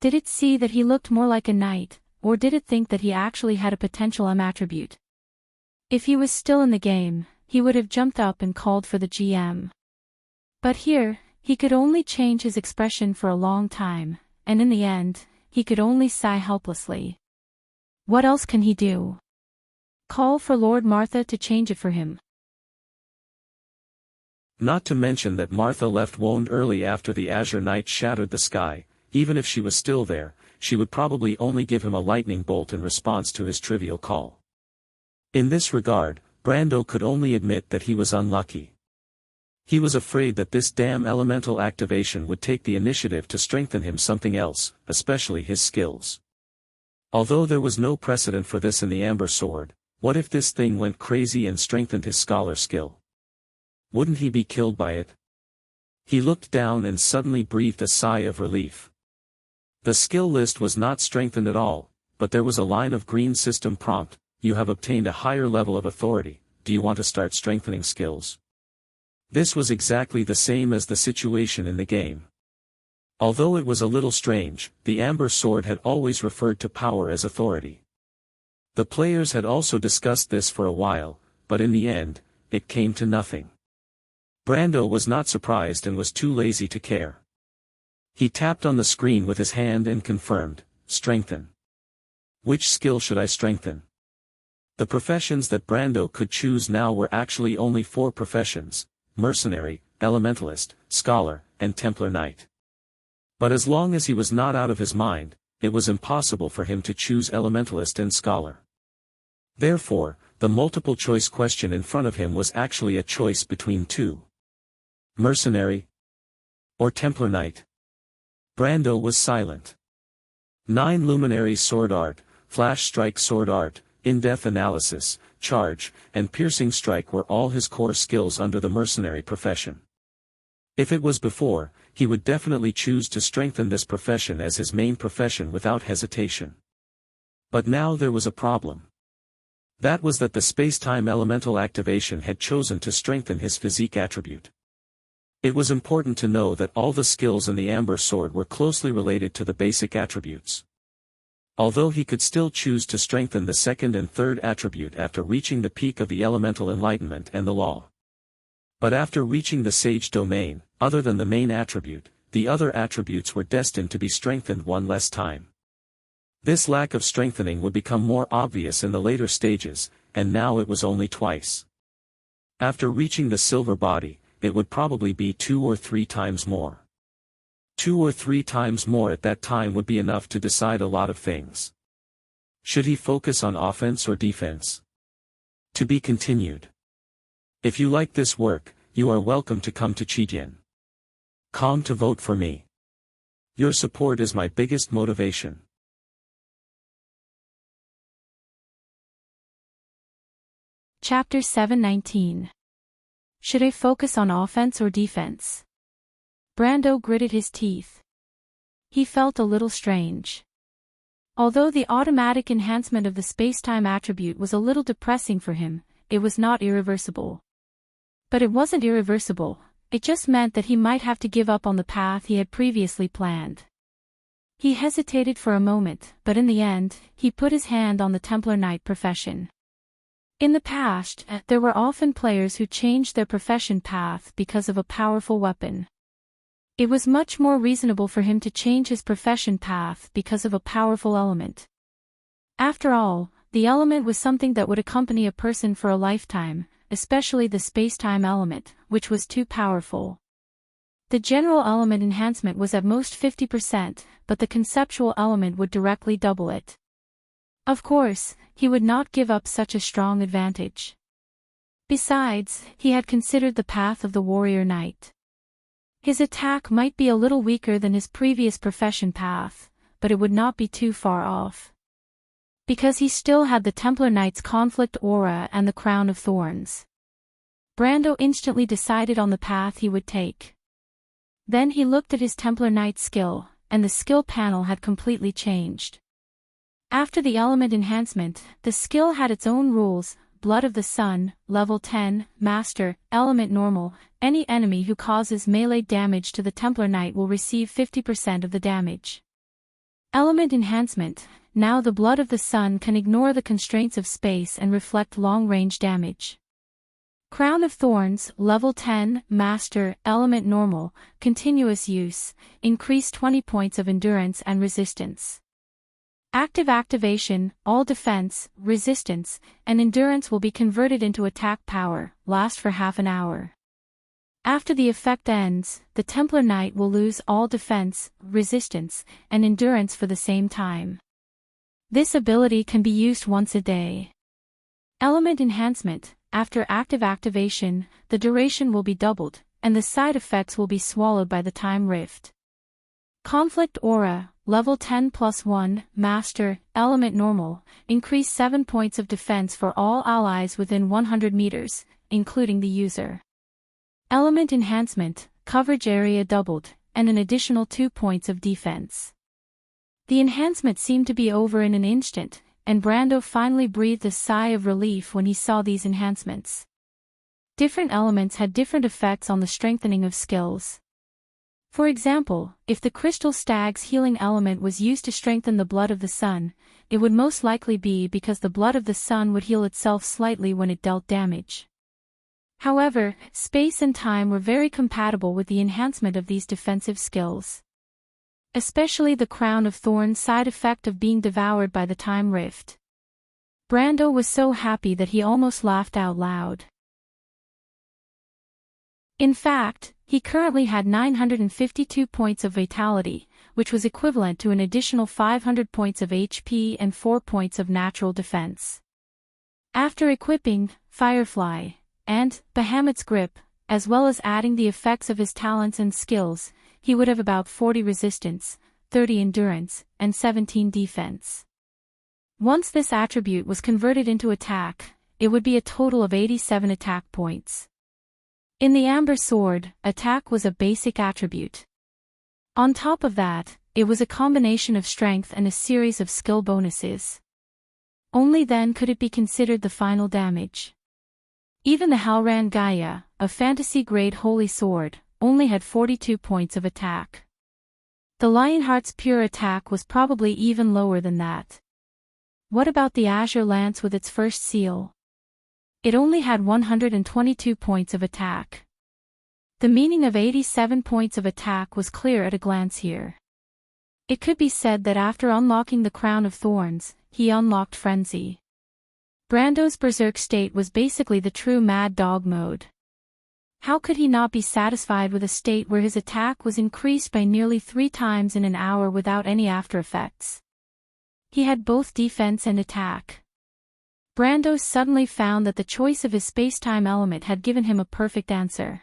Speaker 1: Did it see that he looked more like a knight, or did it think that he actually had a potential attribute? If he was still in the game, he would have jumped up and called for the GM. But here, he could only change his expression for a long time, and in the end, he could only sigh helplessly. What else can he do? Call for Lord Martha to change it for him.
Speaker 2: Not to mention that Martha left wound early after the Azure Knight shattered the sky. Even if she was still there, she would probably only give him a lightning bolt in response to his trivial call. In this regard, Brando could only admit that he was unlucky. He was afraid that this damn elemental activation would take the initiative to strengthen him something else, especially his skills. Although there was no precedent for this in the Amber Sword, what if this thing went crazy and strengthened his scholar skill? Wouldn't he be killed by it? He looked down and suddenly breathed a sigh of relief. The skill list was not strengthened at all, but there was a line of green system prompt: you have obtained a higher level of authority, do you want to start strengthening skills? This was exactly the same as the situation in the game. Although it was a little strange, the Amber Sword had always referred to power as authority. The players had also discussed this for a while, but in the end, it came to nothing. Brando was not surprised and was too lazy to care. He tapped on the screen with his hand and confirmed, strengthen. Which skill should I strengthen? The professions that Brando could choose now were actually only 4 professions: mercenary, elementalist, scholar, and Templar Knight. But as long as he was not out of his mind, it was impossible for him to choose elementalist and scholar. Therefore, the multiple-choice question in front of him was actually a choice between 2. Mercenary or Templar Knight? Brando was silent. 9 Luminary Sword Art, Flash Strike Sword Art, In-Depth Analysis, Charge, and Piercing Strike were all his core skills under the mercenary profession. If it was before, he would definitely choose to strengthen this profession as his main profession without hesitation. But now there was a problem. That was that the space-time elemental activation had chosen to strengthen his physique attribute. It was important to know that all the skills in the Amber Sword were closely related to the basic attributes. Although he could still choose to strengthen the second and third attribute after reaching the peak of the elemental enlightenment and the law. But after reaching the sage domain, other than the main attribute, the other attributes were destined to be strengthened one less time. This lack of strengthening would become more obvious in the later stages, and now it was only twice. After reaching the silver body, it would probably be 2 or 3 times more. 2 or 3 times more at that time would be enough to decide a lot of things. Should he focus on offense or defense? To be continued. If you like this work, you are welcome to come to Chijin.com to vote for me. Your support is my biggest motivation.
Speaker 1: Chapter 7:19. Should I focus on offense or defense? Brando gritted his teeth. He felt a little strange. Although the automatic enhancement of the spacetime attribute was a little depressing for him, it was not irreversible. But it wasn't irreversible, it just meant that he might have to give up on the path he had previously planned. He hesitated for a moment, but in the end, he put his hand on the Templar Knight profession. In the past, there were often players who changed their profession path because of a powerful weapon. It was much more reasonable for him to change his profession path because of a powerful element. After all, the element was something that would accompany a person for a lifetime, especially the spacetime element, which was too powerful. The general element enhancement was at most 50%, but the conceptual element would directly double it. Of course, he would not give up such a strong advantage. Besides, he had considered the path of the warrior knight. His attack might be a little weaker than his previous profession path, but it would not be too far off. Because he still had the Templar Knight's conflict aura and the crown of thorns. Brando instantly decided on the path he would take. Then he looked at his Templar Knight skill, and the skill panel had completely changed. After the element enhancement, the skill had its own rules: Blood of the Sun, level 10, Master, element normal. Any enemy who causes melee damage to the Templar Knight will receive 50% of the damage. Element enhancement: now the Blood of the Sun can ignore the constraints of space and reflect long-range damage. Crown of Thorns, level 10, Master, element normal, continuous use, increase 20 points of endurance and resistance. Active activation: all defense, resistance, and endurance will be converted into attack power, last for half an hour. After the effect ends, the Templar Knight will lose all defense, resistance, and endurance for the same time. This ability can be used once a day. Element enhancement: after active activation, the duration will be doubled, and the side effects will be swallowed by the time rift. Conflict aura, level 10 plus 1, Master, element normal, increase 7 points of defense for all allies within 100 meters, including the user. Element enhancement: coverage area doubled, and an additional 2 points of defense. The enhancement seemed to be over in an instant, and Brando finally breathed a sigh of relief when he saw these enhancements. Different elements had different effects on the strengthening of skills. For example, if the Crystal Stag's healing element was used to strengthen the Blood of the Sun, it would most likely be because the Blood of the Sun would heal itself slightly when it dealt damage. However, space and time were very compatible with the enhancement of these defensive skills. Especially the Crown of Thorns side effect of being devoured by the time rift. Brando was so happy that he almost laughed out loud. In fact, he currently had 952 points of vitality, which was equivalent to an additional 500 points of HP and 4 points of natural defense. After equipping Firefly and Bahamut's Grip, as well as adding the effects of his talents and skills, he would have about 40 resistance, 30 endurance, and 17 defense. Once this attribute was converted into attack, it would be a total of 87 attack points. In the Amber Sword, attack was a basic attribute. On top of that, it was a combination of strength and a series of skill bonuses. Only then could it be considered the final damage. Even the Halran Gaia, a fantasy-grade holy sword, only had 42 points of attack. The Lionheart's pure attack was probably even lower than that. What about the Azure Lance with its first seal? It only had 122 points of attack. The meaning of 87 points of attack was clear at a glance here. It could be said that after unlocking the Crown of Thorns, he unlocked Frenzy. Brando's Berserk state was basically the true Mad Dog mode. How could he not be satisfied with a state where his attack was increased by nearly 3 times in an hour without any after effects? He had both defense and attack. Brando suddenly found that the choice of his space-time element had given him a perfect answer.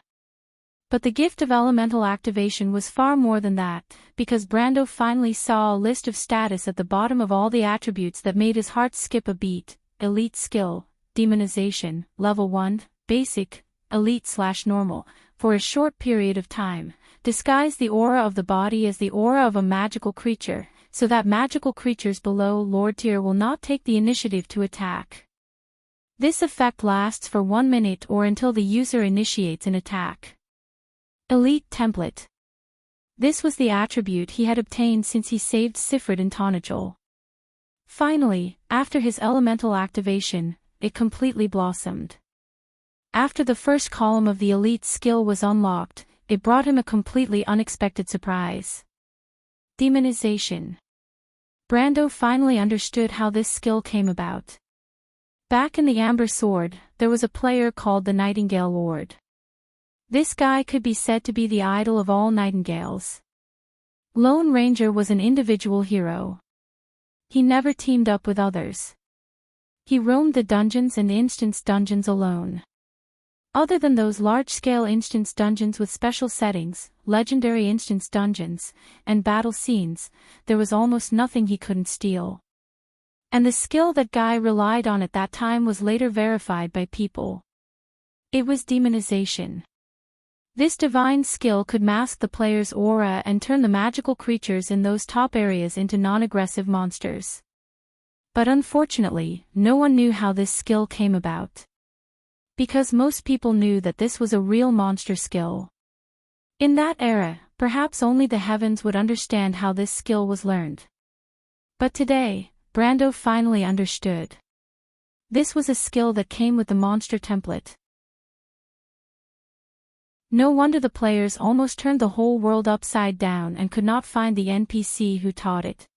Speaker 1: But the gift of elemental activation was far more than that, because Brando finally saw a list of status at the bottom of all the attributes that made his heart skip a beat: Elite Skill, Demonization, Level 1, Basic, Elite/Normal, for a short period of time, disguise the aura of the body as the aura of a magical creature, so that magical creatures below Lord tier will not take the initiative to attack. This effect lasts for 1 minute or until the user initiates an attack. Elite Template. This was the attribute he had obtained since he saved Sifrid in Tonajol. Finally, after his elemental activation, it completely blossomed. After the first column of the elite skill was unlocked, it brought him a completely unexpected surprise. Demonization. Brando finally understood how this skill came about. Back in the Amber Sword, there was a player called the Nightingale Lord. This guy could be said to be the idol of all nightingales. Lone Ranger was an individual hero. He never teamed up with others. He roamed the dungeons and instance dungeons alone. Other than those large-scale instance dungeons with special settings, legendary instance dungeons, and battle scenes, there was almost nothing he couldn't steal. And the skill that guy relied on at that time was later verified by people. It was demonization. This divine skill could mask the player's aura and turn the magical creatures in those top areas into non-aggressive monsters. But unfortunately, no one knew how this skill came about. Because most people knew that this was a real monster skill. In that era, perhaps only the heavens would understand how this skill was learned. But today, Brando finally understood. This was a skill that came with the monster template. No wonder the players almost turned the whole world upside down and could not find the NPC who taught it.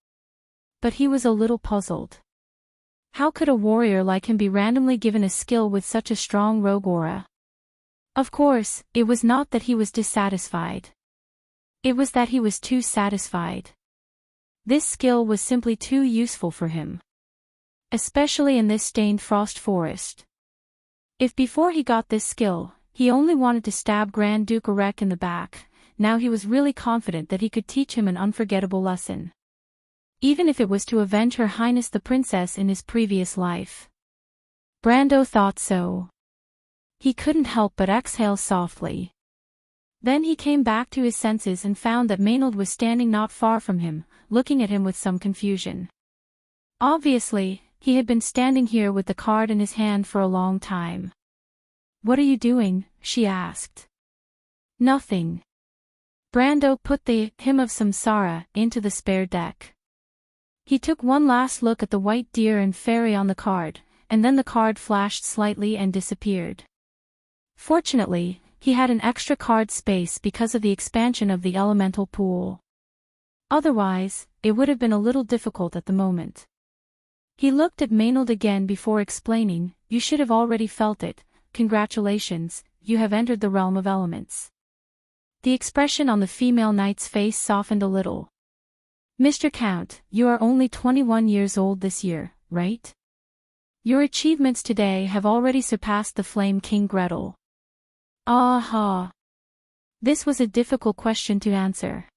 Speaker 1: But he was a little puzzled. How could a warrior like him be randomly given a skill with such a strong rogue aura? Of course, it was not that he was dissatisfied. It was that he was too satisfied. This skill was simply too useful for him. Especially in this stained frost forest. If before he got this skill, he only wanted to stab Grand Duke Arek in the back, now he was really confident that he could teach him an unforgettable lesson. Even if it was to avenge Her Highness the Princess in his previous life. Brando thought so. He couldn't help but exhale softly. Then he came back to his senses and found that Maynard was standing not far from him, looking at him with some confusion. Obviously, he had been standing here with the card in his hand for a long time. "What are you doing?" she asked. "Nothing." Brando put the Hymn of Samsara into the spare deck. He took one last look at the white deer and fairy on the card, and then the card flashed slightly and disappeared. Fortunately, he had an extra card space because of the expansion of the elemental pool. Otherwise, it would have been a little difficult at the moment. He looked at Maynard again before explaining, "You should have already felt it. Congratulations, you have entered the realm of elements." The expression on the female knight's face softened a little. "Mr. Count, you are only 21 years old this year, right? Your achievements today have already surpassed the Flame King Gretel." Aha! This was a difficult question to answer.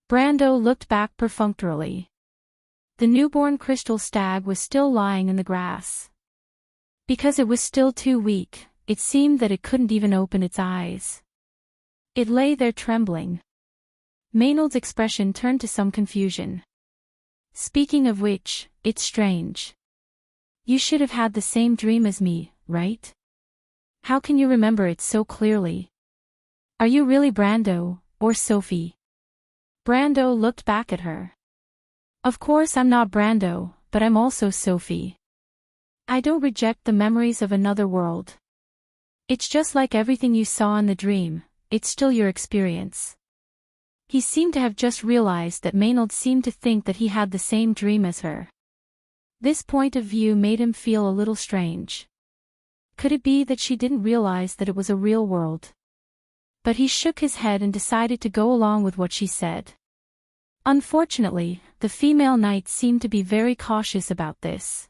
Speaker 1: Brando looked back perfunctorily. The newborn crystal stag was still lying in the grass. Because it was still too weak, it seemed that it couldn't even open its eyes. It lay there trembling. Maynard's expression turned to some confusion. Speaking of which, it's strange. You should have had the same dream as me, right? How can you remember it so clearly? Are you really Brando, or Sophie? Brando looked back at her. Of course I'm not Brando, but I'm also Sophie. I don't reject the memories of another world. It's just like everything you saw in the dream, it's still your experience. He seemed to have just realized that Maynard seemed to think that he had the same dream as her. This point of view made him feel a little strange. Could it be that she didn't realize that it was a real world? But he shook his head and decided to go along with what she said. Unfortunately, the female knight seemed to be very cautious about this.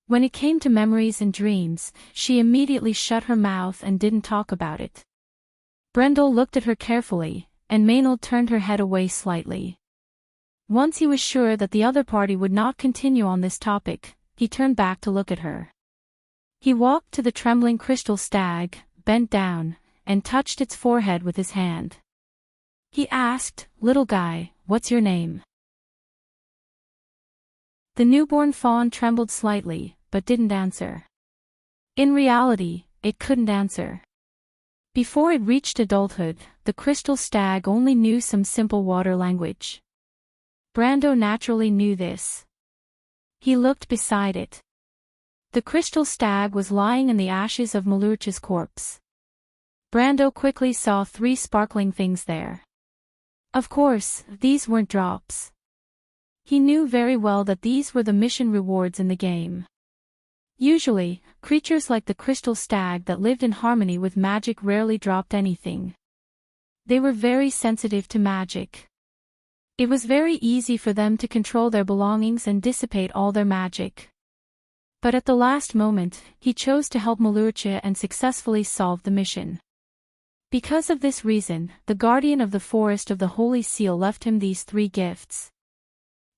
Speaker 1: When it came to memories and dreams, she immediately shut her mouth and didn't talk about it. Brendel looked at her carefully, and Maynard turned her head away slightly. Once he was sure that the other party would not continue on this topic, he turned back to look at her. He walked to the trembling crystal stag, bent down, and touched its forehead with his hand. He asked, "Little guy, what's your name?" The newborn fawn trembled slightly, but didn't answer. In reality, it couldn't answer. Before it reached adulthood, the crystal stag only knew some simple water language. Brando naturally knew this. He looked beside it. The crystal stag was lying in the ashes of Malurcha's corpse. Brando quickly saw 3 sparkling things there. Of course, these weren't drops. He knew very well that these were the mission rewards in the game. Usually, creatures like the crystal stag that lived in harmony with magic rarely dropped anything. They were very sensitive to magic. It was very easy for them to control their belongings and dissipate all their magic. But at the last moment, he chose to help Malurcha and successfully solve the mission. Because of this reason, the guardian of the forest of the Holy Seal left him these 3 gifts.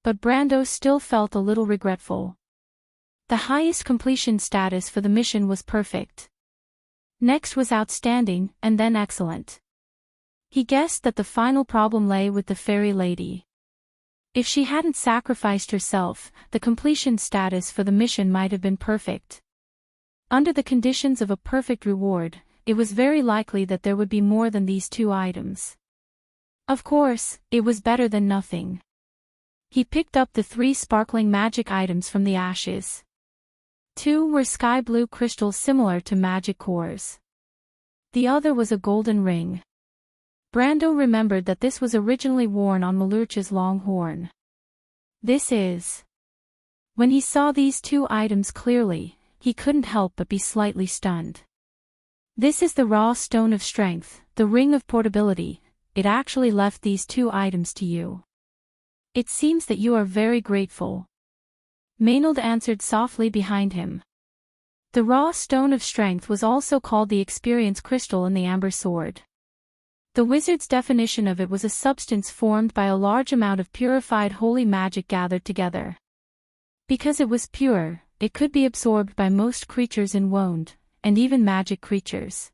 Speaker 1: But Brando still felt a little regretful. The highest completion status for the mission was perfect. Next was outstanding, and then excellent. He guessed that the final problem lay with the fairy lady. If she hadn't sacrificed herself, the completion status for the mission might have been perfect. Under the conditions of a perfect reward, it was very likely that there would be more than these 2 items. Of course, it was better than nothing. He picked up the 3 sparkling magic items from the ashes. 2 were sky blue crystals similar to magic cores. The other was a golden ring. Brando remembered that this was originally worn on Malurcha's long horn. This is. When he saw these 2 items clearly, he couldn't help but be slightly stunned. This is the raw stone of strength, the ring of portability. It actually left these 2 items to you. It seems that you are very grateful. Maynard answered softly behind him. The raw stone of strength was also called the experience crystal in the amber sword. The wizard's definition of it was a substance formed by a large amount of purified holy magic gathered together. Because it was pure, it could be absorbed by most creatures in wound, and even magic creatures.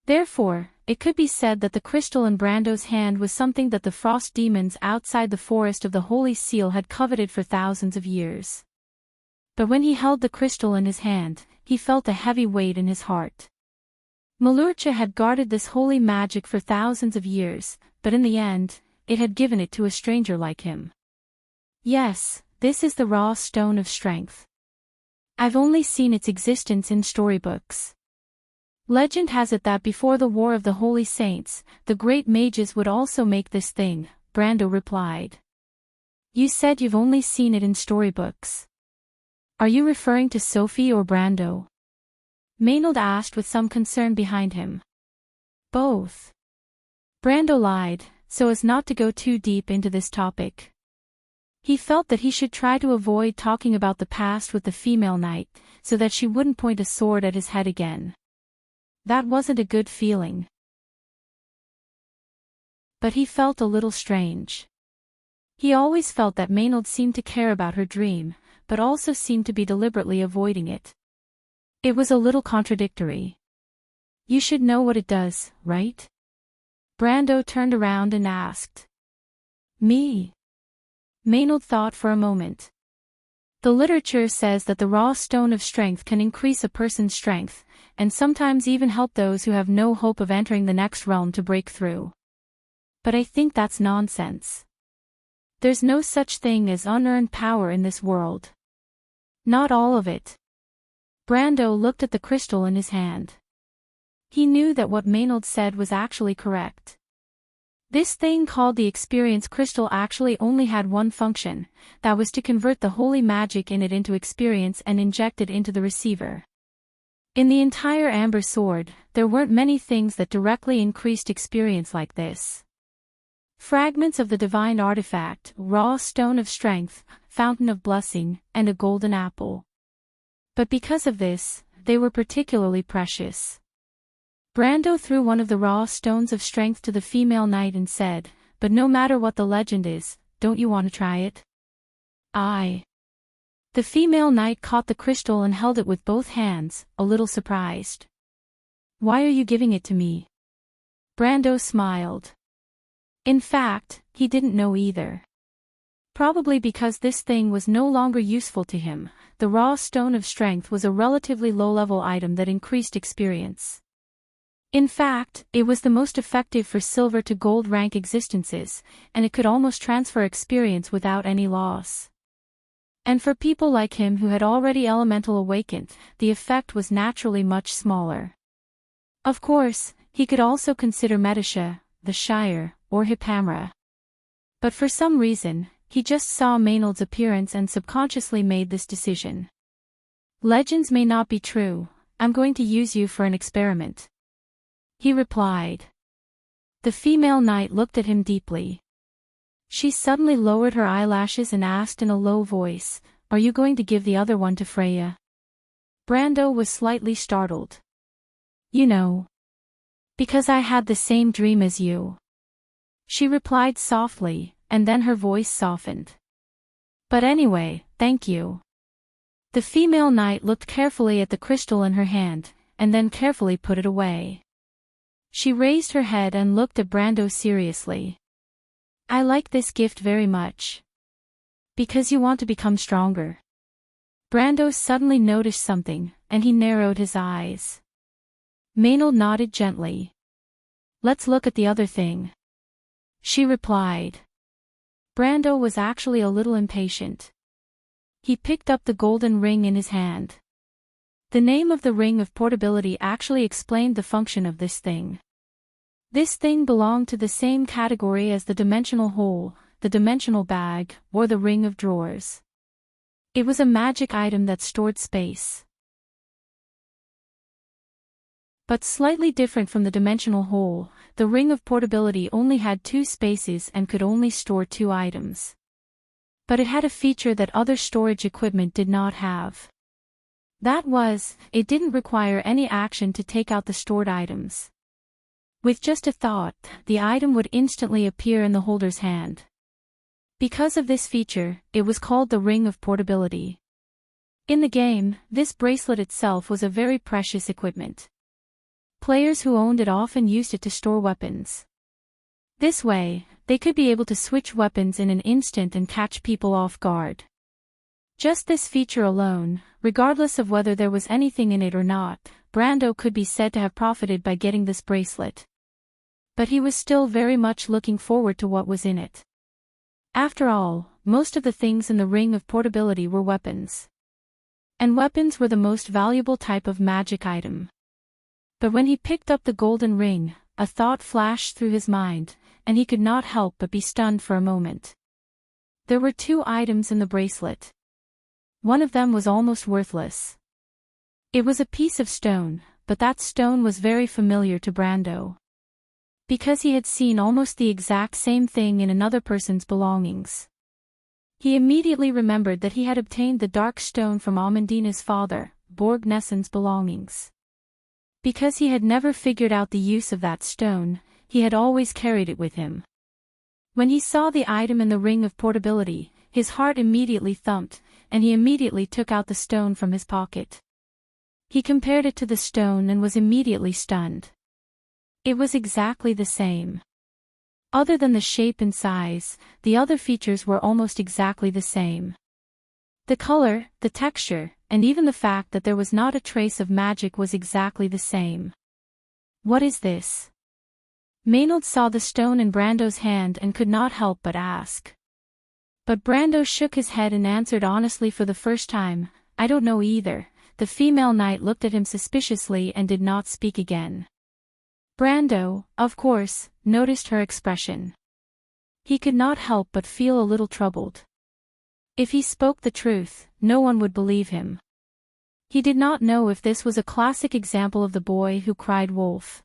Speaker 1: Therefore, it could be said that the crystal in Brando's hand was something that the frost demons outside the forest of the Holy Seal had coveted for thousands of years. But when he held the crystal in his hand, he felt a heavy weight in his heart. Malurcha had guarded this holy magic for thousands of years, but in the end, it had given it to a stranger like him. Yes, this is the raw stone of strength. I've only seen its existence in storybooks. Legend has it that before the War of the Holy Saints, the great mages would also make this thing, Brando replied. You said you've only seen it in storybooks. Are you referring to Sophie or Brando? Maynard asked with some concern behind him. Both. Brando lied, so as not to go too deep into this topic. He felt that he should try to avoid talking about the past with the female knight, so that she wouldn't point a sword at his head again. That wasn't a good feeling. But he felt a little strange. He always felt that Maynard seemed to care about her dream, but also seemed to be deliberately avoiding it. It was a little contradictory. You should know what it does, right? Brando turned around and asked. Me? Maynard thought for a moment. The literature says that the raw stone of strength can increase a person's strength, and sometimes even help those who have no hope of entering the next realm to break through. But I think that's nonsense. There's no such thing as unearned power in this world. Not all of it. Brando looked at the crystal in his hand. He knew that what Maynard said was actually correct. This thing called the experience crystal actually only had one function, that was to convert the holy magic in it into experience and inject it into the receiver. In the entire Amber Sword, there weren't many things that directly increased experience like this. Fragments of the divine artifact, raw stone of strength, fountain of blessing, and a golden apple. But because of this, they were particularly precious. Brando threw one of the raw stones of strength to the female knight and said, "But no matter what the legend is, don't you want to try it?" "I." The female knight caught the crystal and held it with both hands, a little surprised. "Why are you giving it to me?" Brando smiled. In fact, he didn't know either. Probably because this thing was no longer useful to him, the raw stone of strength was a relatively low-level item that increased experience. In fact, it was the most effective for silver to gold rank existences, and it could almost transfer experience without any loss. And for people like him who had already elemental awakened, the effect was naturally much smaller. Of course, he could also consider Medisha, the Shire, or Hippamra. But for some reason, he just saw Maynard's appearance and subconsciously made this decision. "Legends may not be true, I'm going to use you for an experiment," he replied. The female knight looked at him deeply. She suddenly lowered her eyelashes and asked in a low voice, "Are you going to give the other one to Freya?" Brando was slightly startled. "You know. Because I had the same dream as you," she replied softly, and then her voice softened. "But anyway, thank you." The female knight looked carefully at the crystal in her hand, and then carefully put it away. She raised her head and looked at Brando seriously. "I like this gift very much." "Because you want to become stronger." Brando suddenly noticed something, and he narrowed his eyes. Maynard nodded gently. "Let's look at the other thing," she replied. Brando was actually a little impatient. He picked up the golden ring in his hand. The name of the ring of portability actually explained the function of this thing. This thing belonged to the same category as the dimensional hole, the dimensional bag, or the ring of drawers. It was a magic item that stored space. But slightly different from the dimensional hole, the ring of portability only had 2 spaces and could only store 2 items. But it had a feature that other storage equipment did not have. That was, it didn't require any action to take out the stored items. With just a thought, the item would instantly appear in the holder's hand. Because of this feature, it was called the Ring of Portability. In the game, this bracelet itself was a very precious equipment. Players who owned it often used it to store weapons. This way, they could be able to switch weapons in an instant and catch people off guard. Just this feature alone, regardless of whether there was anything in it or not, Brando could be said to have profited by getting this bracelet. But he was still very much looking forward to what was in it. After all, most of the things in the Ring of Portability were weapons. And weapons were the most valuable type of magic item. But when he picked up the golden ring, a thought flashed through his mind, and he could not help but be stunned for a moment. There were 2 items in the bracelet. One of them was almost worthless. It was a piece of stone, but that stone was very familiar to Brando. Because he had seen almost the exact same thing in another person's belongings. He immediately remembered that he had obtained the dark stone from Amandina's father, Borg Nessen's belongings. Because he had never figured out the use of that stone, he had always carried it with him. When he saw the item in the Ring of Portability, his heart immediately thumped, and he immediately took out the stone from his pocket. He compared it to the stone and was immediately stunned. It was exactly the same. Other than the shape and size, the other features were almost exactly the same. The color, the texture, and even the fact that there was not a trace of magic was exactly the same. What is this? Maynard saw the stone in Brando's hand and could not help but ask. But Brando shook his head and answered honestly for the first time, "I don't know either." The female knight looked at him suspiciously and did not speak again. Brando, of course, noticed her expression. He could not help but feel a little troubled. If he spoke the truth, no one would believe him. He did not know if this was a classic example of the boy who cried wolf.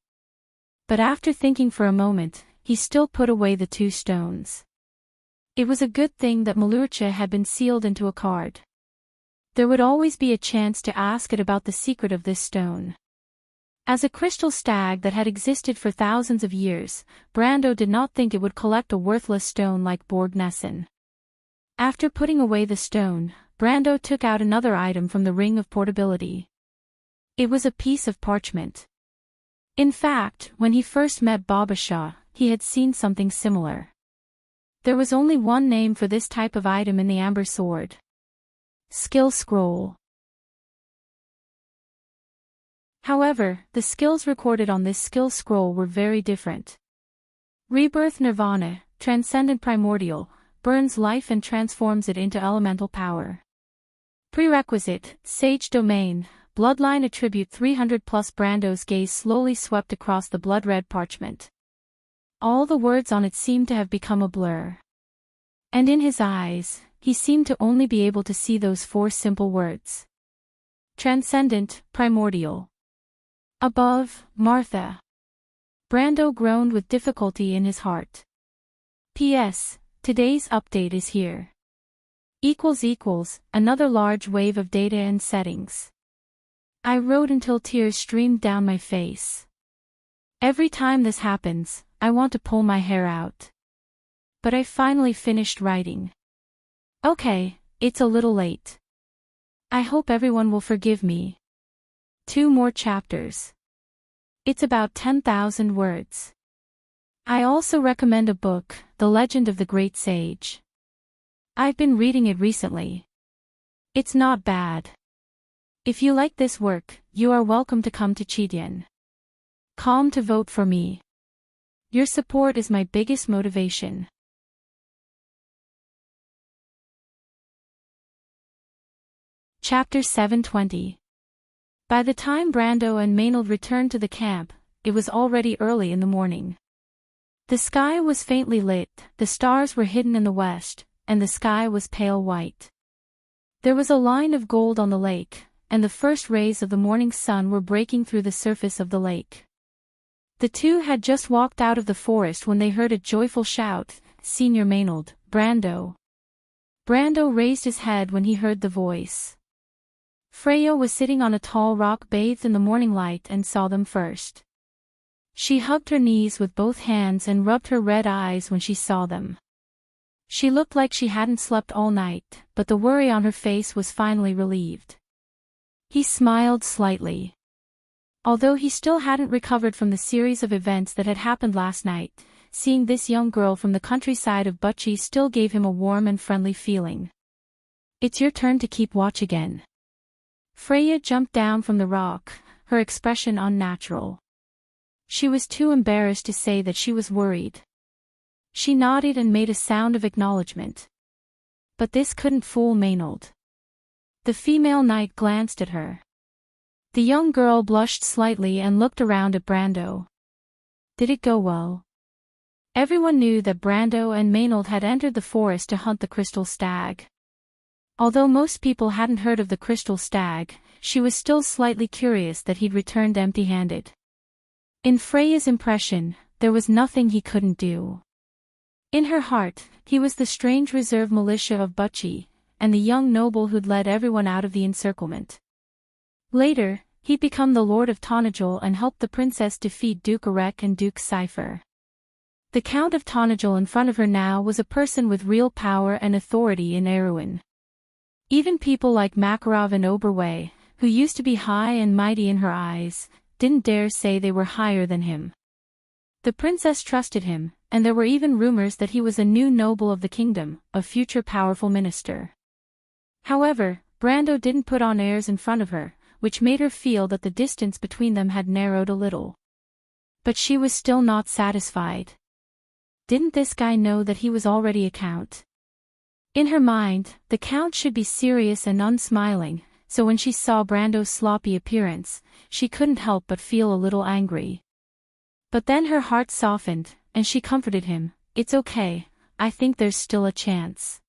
Speaker 1: But after thinking for a moment, he still put away the 2 stones. It was a good thing that Malucha had been sealed into a card. There would always be a chance to ask it about the secret of this stone. As a crystal stag that had existed for thousands of years, Brando did not think it would collect a worthless stone like Borgnessen. After putting away the stone, Brando took out another item from the ring of portability. It was a piece of parchment. In fact, when he first met Babasha, he had seen something similar. There was only one name for this type of item in the Amber Sword. Skill Scroll. However, the skills recorded on this skill scroll were very different. Rebirth Nirvana, Transcendent Primordial, burns life and transforms it into elemental power. Prerequisite, Sage Domain, Bloodline Attribute 300 plus. Brando's gaze slowly swept across the blood-red parchment. All the words on it seemed to have become a blur. And in his eyes, he seemed to only be able to see those 4 simple words. Transcendent, Primordial. Above, Martha. Brando groaned with difficulty in his heart. P.S. Today's update is here. Another large wave of data and settings. I wrote until tears streamed down my face. Every time this happens, I want to pull my hair out. But I finally finished writing. Okay, it's a little late. I hope everyone will forgive me. 2 more chapters. It's about 10,000 words. I also recommend a book, The Legend of the Great Sage. I've been reading it recently. It's not bad. If you like this work, you are welcome to come to Chidien. Calm to vote for me. Your support is my biggest motivation. Chapter 720. By the time Brando and Maynard returned to the camp, it was already early in the morning. The sky was faintly lit, the stars were hidden in the west, and the sky was pale white. There was a line of gold on the lake, and the first rays of the morning sun were breaking through the surface of the lake. The 2 had just walked out of the forest when they heard a joyful shout, "Senior Maynard, Brando." Brando raised his head when he heard the voice. Freya was sitting on a tall rock bathed in the morning light and saw them first. She hugged her knees with both hands and rubbed her red eyes when she saw them. She looked like she hadn't slept all night, but the worry on her face was finally relieved. He smiled slightly. Although he still hadn't recovered from the series of events that had happened last night, seeing this young girl from the countryside of Butchie still gave him a warm and friendly feeling. "It's your turn to keep watch again." Freya jumped down from the rock, her expression unnatural. She was too embarrassed to say that she was worried. She nodded and made a sound of acknowledgement. But this couldn't fool Maynard. The female knight glanced at her. The young girl blushed slightly and looked around at Brando. Did it go well? Everyone knew that Brando and Maynard had entered the forest to hunt the crystal stag. Although most people hadn't heard of the crystal stag, she was still slightly curious that he'd returned empty-handed. In Freya's impression, there was nothing he couldn't do. In her heart, he was the strange reserve militia of Butchie, and the young noble who'd led everyone out of the encirclement. Later, he'd become the Lord of Tonajol and helped the princess defeat Duke Arek and Duke Cypher. The Count of Tonajol in front of her now was a person with real power and authority in Erewhon. Even people like Makarov and Oberway, who used to be high and mighty in her eyes, didn't dare say they were higher than him. The princess trusted him, and there were even rumors that he was a new noble of the kingdom, a future powerful minister. However, Brando didn't put on airs in front of her, which made her feel that the distance between them had narrowed a little. But she was still not satisfied. Didn't this guy know that he was already a count? In her mind, the count should be serious and unsmiling, so when she saw Brando's sloppy appearance, she couldn't help but feel a little angry. But then her heart softened, and she comforted him. "It's okay, I think there's still a chance.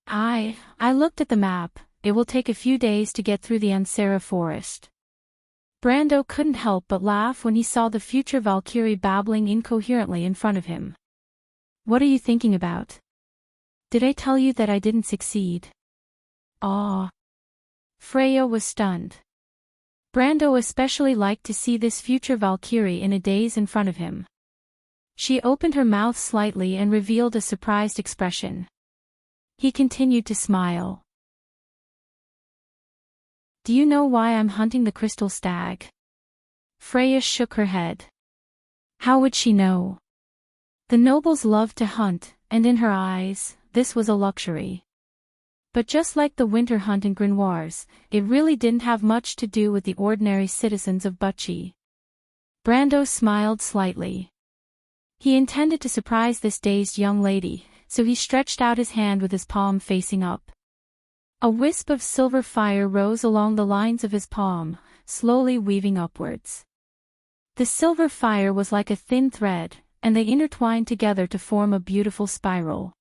Speaker 1: I looked at the map, it will take a few days to get through the Ansera forest." Brando couldn't help but laugh when he saw the future Valkyrie babbling incoherently in front of him. "What are you thinking about? Did I tell you that I didn't succeed?" "Aw." Freya was stunned. Brando especially liked to see this future Valkyrie in a daze in front of him. She opened her mouth slightly and revealed a surprised expression. He continued to smile. "Do you know why I'm hunting the crystal stag?" Freya shook her head. How would she know? The nobles loved to hunt, and in her eyes, this was a luxury. But just like the winter hunt in Grimoires, it really didn't have much to do with the ordinary citizens of Bucci. Brando smiled slightly. He intended to surprise this dazed young lady, so he stretched out his hand with his palm facing up. A wisp of silver fire rose along the lines of his palm, slowly weaving upwards. The silver fire was like a thin thread, and they intertwined together to form a beautiful spiral.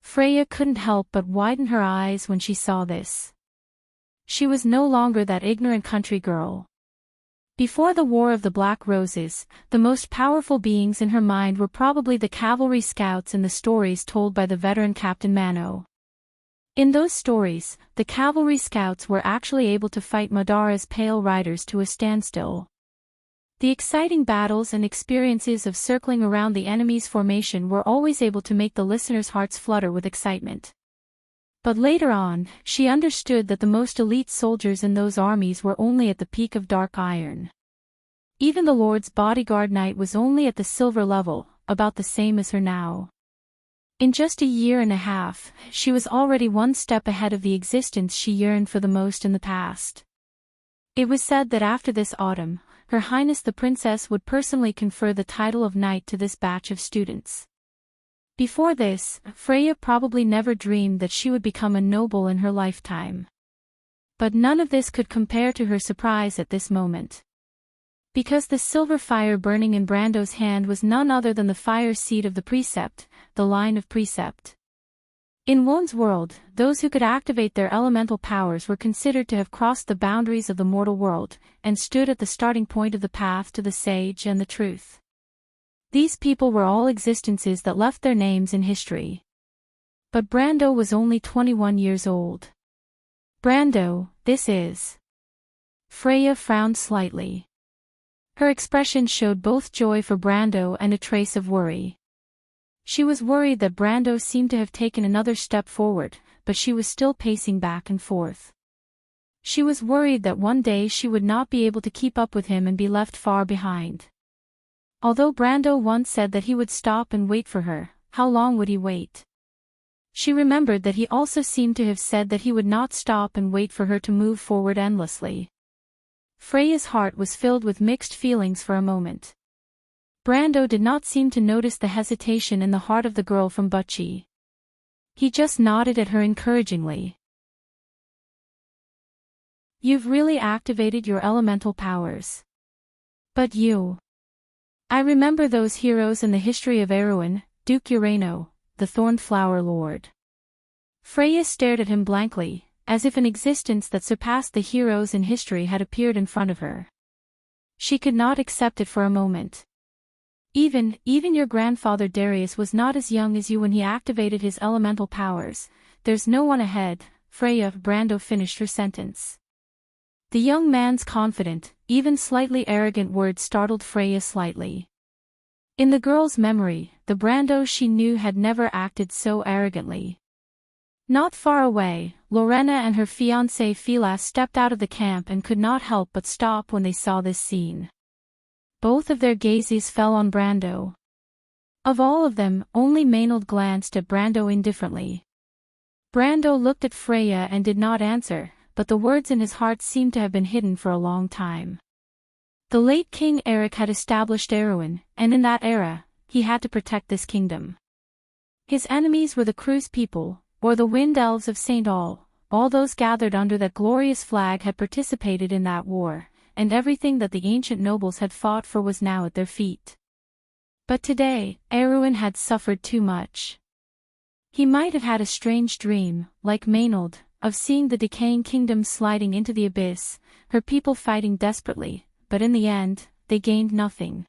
Speaker 1: Freya couldn't help but widen her eyes when she saw this. She was no longer that ignorant country girl. Before the War of the Black Roses, the most powerful beings in her mind were probably the cavalry scouts in the stories told by the veteran Captain Mano. In those stories, the cavalry scouts were actually able to fight Madara's Pale Riders to a standstill. The exciting battles and experiences of circling around the enemy's formation were always able to make the listeners' hearts flutter with excitement. But later on, she understood that the most elite soldiers in those armies were only at the peak of dark iron. Even the Lord's bodyguard knight was only at the silver level, about the same as her now. In just a year and a half, she was already one step ahead of the existence she yearned for the most in the past. It was said that after this autumn, Her Highness the Princess would personally confer the title of knight to this batch of students. Before this, Freya probably never dreamed that she would become a noble in her lifetime. But none of this could compare to her surprise at this moment. Because the silver fire burning in Brando's hand was none other than the fire seed of the precept, the line of precept. In Won's world, those who could activate their elemental powers were considered to have crossed the boundaries of the mortal world, and stood at the starting point of the path to the sage and the truth. These people were all existences that left their names in history. But Brando was only 21 years old. "Brando, this is..." Freya frowned slightly. Her expression showed both joy for Brando and a trace of worry. She was worried that Brando seemed to have taken another step forward, but she was still pacing back and forth. She was worried that one day she would not be able to keep up with him and be left far behind. Although Brando once said that he would stop and wait for her, how long would he wait? She remembered that he also seemed to have said that he would not stop and wait for her to move forward endlessly. Freya's heart was filled with mixed feelings for a moment. Brando did not seem to notice the hesitation in the heart of the girl from Bucci. He just nodded at her encouragingly. "You've really activated your elemental powers. But you..." "I remember those heroes in the history of Erewhon, Duke Urano, the Thornflower Lord." Freya stared at him blankly, as if an existence that surpassed the heroes in history had appeared in front of her. She could not accept it for a moment. Even your grandfather Darius was not as young as you when he activated his elemental powers. There's no one ahead, Freya." Brando finished her sentence. The young man's confident, even slightly arrogant words startled Freya slightly. In the girl's memory, the Brando she knew had never acted so arrogantly. Not far away, Lorena and her fiancé Filas stepped out of the camp and could not help but stop when they saw this scene. both of their gazes fell on Brando. Of all of them, only Maynard glanced at Brando indifferently. Brando looked at Freya and did not answer, but the words in his heart seemed to have been hidden for a long time. The late King Eric had established Erewhon, and in that era, he had to protect this kingdom. His enemies were the Cruise people, or the Wind Elves of St. All those gathered under that glorious flag had participated in that war, and everything that the ancient nobles had fought for was now at their feet. But today, Erewhon had suffered too much. He might have had a strange dream, like Maynard, of seeing the decaying kingdom sliding into the abyss, her people fighting desperately, but in the end, they gained nothing.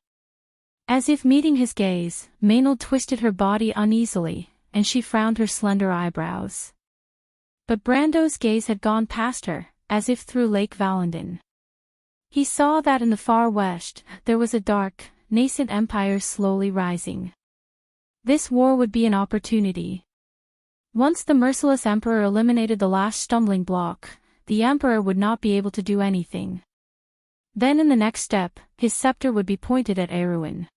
Speaker 1: As if meeting his gaze, Maynard twisted her body uneasily, and she frowned her slender eyebrows. But Brando's gaze had gone past her, as if through Lake Valendon. He saw that in the far west, there was a dark, nascent empire slowly rising. This war would be an opportunity. Once the merciless emperor eliminated the last stumbling block, the emperor would not be able to do anything. Then in the next step, his scepter would be pointed at Erewhon.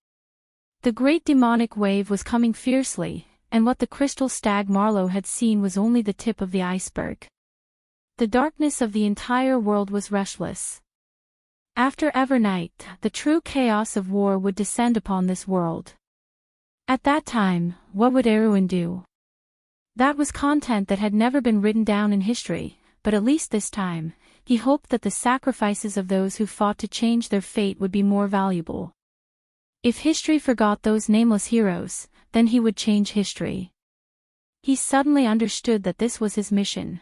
Speaker 1: The great demonic wave was coming fiercely, and what the crystal stag Marlowe had seen was only the tip of the iceberg. The darkness of the entire world was restless. After Evernight, the true chaos of war would descend upon this world. At that time, what would Erewhon do? That was content that had never been written down in history, but at least this time, he hoped that the sacrifices of those who fought to change their fate would be more valuable. If history forgot those nameless heroes, then he would change history. He suddenly understood that this was his mission.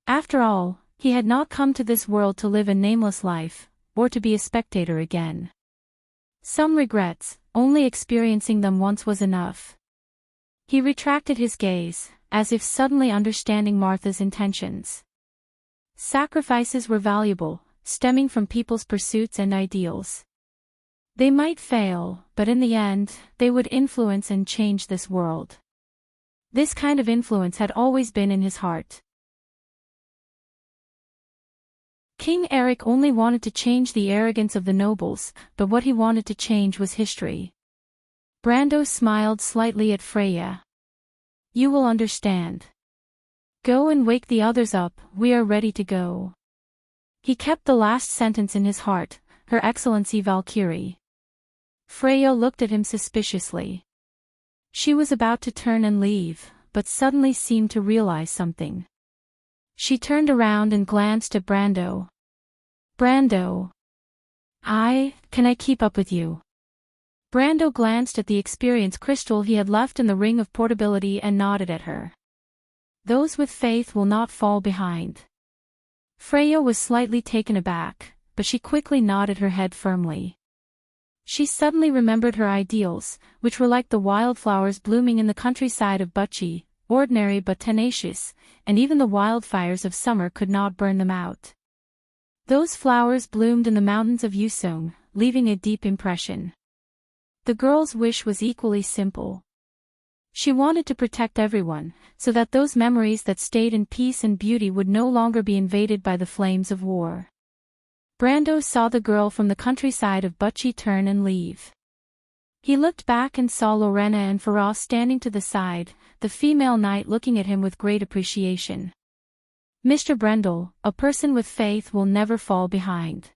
Speaker 1: After all, he had not come to this world to live a nameless life, or to be a spectator again. Some regrets, only experiencing them once was enough. He retracted his gaze, as if suddenly understanding Martha's intentions. Sacrifices were valuable, stemming from people's pursuits and ideals. They might fail, but in the end, they would influence and change this world. This kind of influence had always been in his heart. King Eric only wanted to change the arrogance of the nobles, but what he wanted to change was history. Brando smiled slightly at Freya. You will understand. Go and wake the others up, we are ready to go. He kept the last sentence in his heart, Her Excellency Valkyrie. Freya looked at him suspiciously. She was about to turn and leave, but suddenly seemed to realize something. She turned around and glanced at Brando. Brando. Can I keep up with you? Brando glanced at the experience crystal he had left in the ring of portability and nodded at her. Those with faith will not fall behind. Freya was slightly taken aback, but she quickly nodded her head firmly. She suddenly remembered her ideals, which were like the wildflowers blooming in the countryside of Bucci, ordinary but tenacious, and even the wildfires of summer could not burn them out. Those flowers bloomed in the mountains of Yusong, leaving a deep impression. The girl's wish was equally simple. She wanted to protect everyone, so that those memories that stayed in peace and beauty would no longer be invaded by the flames of war. Brando saw the girl from the countryside of Bucci turn and leave. He looked back and saw Lorena and Faraz standing to the side, the female knight looking at him with great appreciation. Mr. Brendel, a person with faith will never fall behind.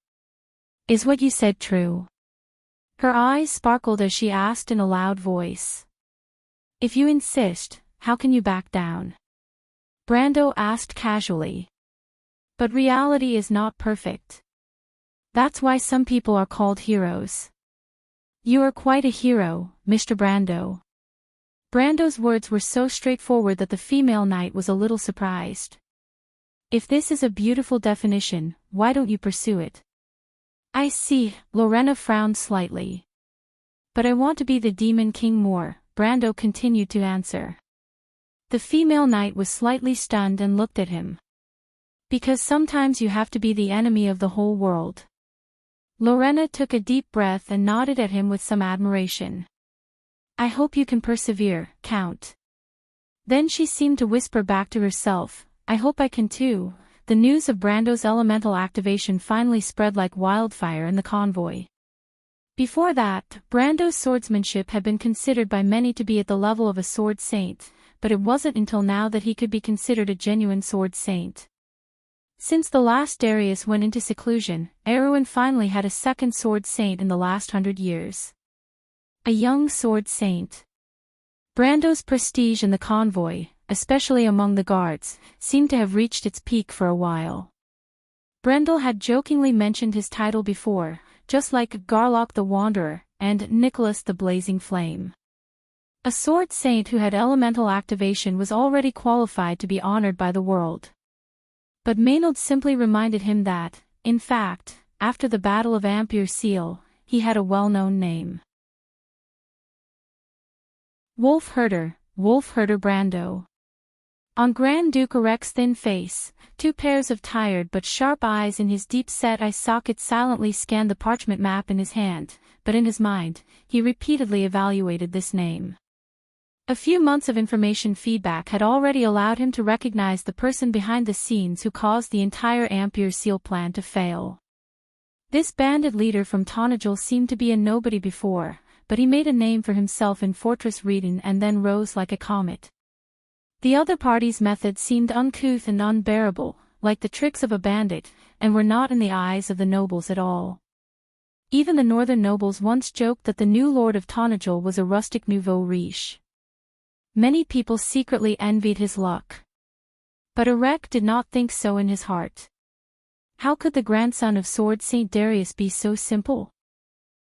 Speaker 1: Is what you said true? Her eyes sparkled as she asked in a loud voice. If you insist, how can you back down? Brando asked casually. But reality is not perfect. That's why some people are called heroes. You are quite a hero, Mr. Brando. Brando's words were so straightforward that the female knight was a little surprised. If this is a beautiful definition, why don't you pursue it? I see, Lorena frowned slightly. But I want to be the Demon King more, Brando continued to answer. The female knight was slightly stunned and looked at him. Because sometimes you have to be the enemy of the whole world. Lorena took a deep breath and nodded at him with some admiration. I hope you can persevere, Count. Then she seemed to whisper back to herself, I hope I can too. The news of Brando's elemental activation finally spread like wildfire in the convoy. Before that, Brando's swordsmanship had been considered by many to be at the level of a sword saint, but it wasn't until now that he could be considered a genuine sword saint. Since the last Darius went into seclusion, Erwin finally had a second sword saint in the last 100 years. A young sword saint. Brando's prestige in the convoy, especially among the guards, seemed to have reached its peak for a while. Brendel had jokingly mentioned his title before, just like Garlock the Wanderer, and Nicholas the Blazing Flame. A sword saint who had elemental activation was already qualified to be honored by the world. But Maynard simply reminded him that, in fact, after the Battle of Ampere Seal, he had a well-known name. Wolf-Herder Brando. On Grand Duke Arek's thin face, two pairs of tired but sharp eyes in his deep-set eye sockets silently scanned the parchment map in his hand, but in his mind, he repeatedly evaluated this name. A few months of information feedback had already allowed him to recognize the person behind the scenes who caused the entire Ampere Seal plan to fail. This bandit leader from Tonagel seemed to be a nobody before, but he made a name for himself in Fortress Reden and then rose like a comet. The other party's methods seemed uncouth and unbearable, like the tricks of a bandit, and were not in the eyes of the nobles at all. Even the northern nobles once joked that the new lord of Tonagel was a rustic nouveau riche. Many people secretly envied his luck. But Arek did not think so in his heart. How could the grandson of Sword Saint Darius be so simple?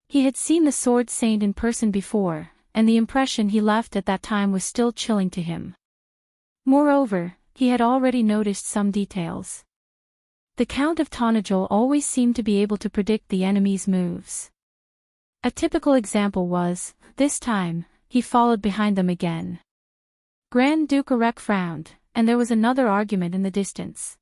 Speaker 1: He had seen the Sword Saint in person before, and the impression he left at that time was still chilling to him. Moreover, he had already noticed some details. The Count of Tonagel always seemed to be able to predict the enemy's moves. A typical example was, this time, he followed behind them again. Grand Duke Arek frowned, and there was another argument in the distance.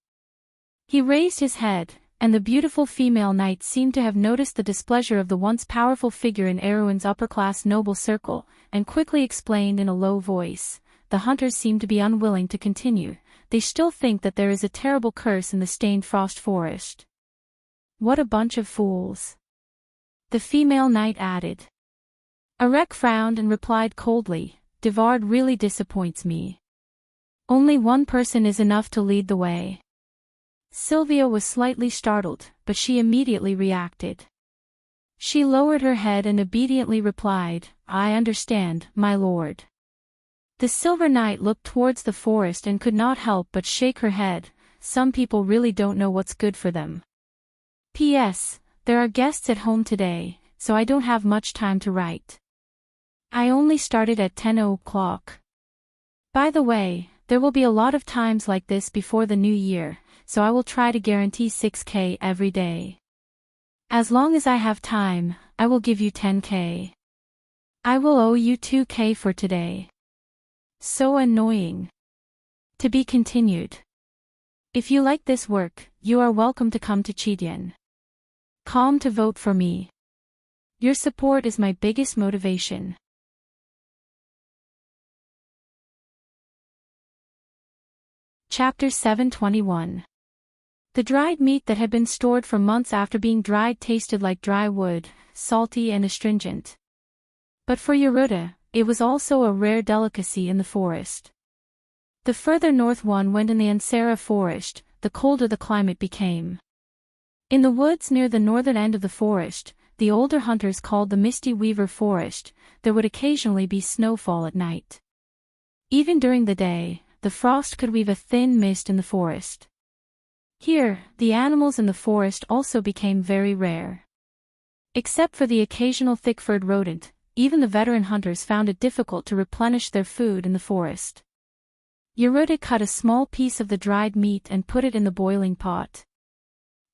Speaker 1: He raised his head, and the beautiful female knight seemed to have noticed the displeasure of the once powerful figure in Erwin's upper-class noble circle, and quickly explained in a low voice, "The hunters seem to be unwilling to continue. They still think that there is a terrible curse in the stained frost forest." "What a bunch of fools," the female knight added. Arek frowned and replied coldly, "Devard really disappoints me. Only one person is enough to lead the way." Sylvia was slightly startled, but she immediately reacted. She lowered her head and obediently replied, "I understand, my lord." The Silver Knight looked towards the forest and could not help but shake her head. Some people really don't know what's good for them. P.S. There are guests at home today, so I don't have much time to write. I only started at 10 o'clock. By the way, there will be a lot of times like this before the new year, so I will try to guarantee 6K every day. As long as I have time, I will give you 10K. I will owe you 2K for today. So annoying. To be continued. If you like this work, you are welcome to come to Chidian. Calm to vote for me. Your support is my biggest motivation. Chapter 721. The dried meat that had been stored for months after being dried tasted like dry wood, salty and astringent. But for Yeruda, it was also a rare delicacy in the forest. The further north one went in the Ansara forest, the colder the climate became. In the woods near the northern end of the forest, the older hunters called the Misty Weaver Forest, there would occasionally be snowfall at night. Even during the day, the frost could weave a thin mist in the forest. Here, the animals in the forest also became very rare. Except for the occasional thick-furred rodent, even the veteran hunters found it difficult to replenish their food in the forest. Yeruda cut a small piece of the dried meat and put it in the boiling pot.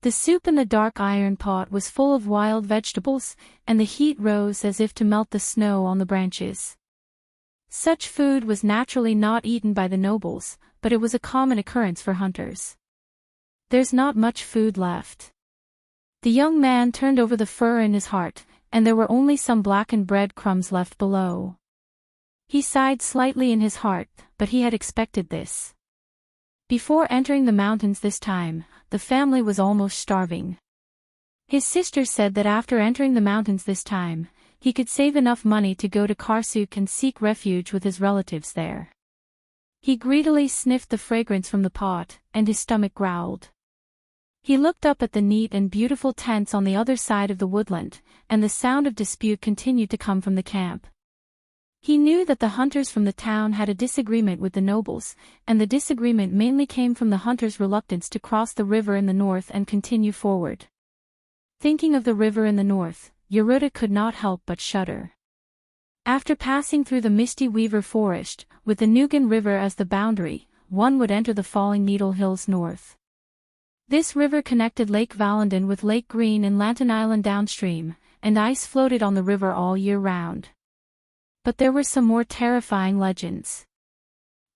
Speaker 1: The soup in the dark iron pot was full of wild vegetables, and the heat rose as if to melt the snow on the branches. Such food was naturally not eaten by the nobles, but it was a common occurrence for hunters. "There's not much food left." The young man turned over the fur in his heart, and there were only some blackened bread crumbs left below. He sighed slightly in his heart, but he had expected this. Before entering the mountains this time, the family was almost starving. His sister said that after entering the mountains this time, he could save enough money to go to Karsuk and seek refuge with his relatives there. He greedily sniffed the fragrance from the pot, and his stomach growled. He looked up at the neat and beautiful tents on the other side of the woodland, and the sound of dispute continued to come from the camp. He knew that the hunters from the town had a disagreement with the nobles, and the disagreement mainly came from the hunters' reluctance to cross the river in the north and continue forward. Thinking of the river in the north, Yeruda could not help but shudder. After passing through the misty Weaver Forest, with the Nugan River as the boundary, one would enter the Falling Needle Hills north. This river connected Lake Valendon with Lake Green and Lantern Island downstream, and ice floated on the river all year round. But there were some more terrifying legends.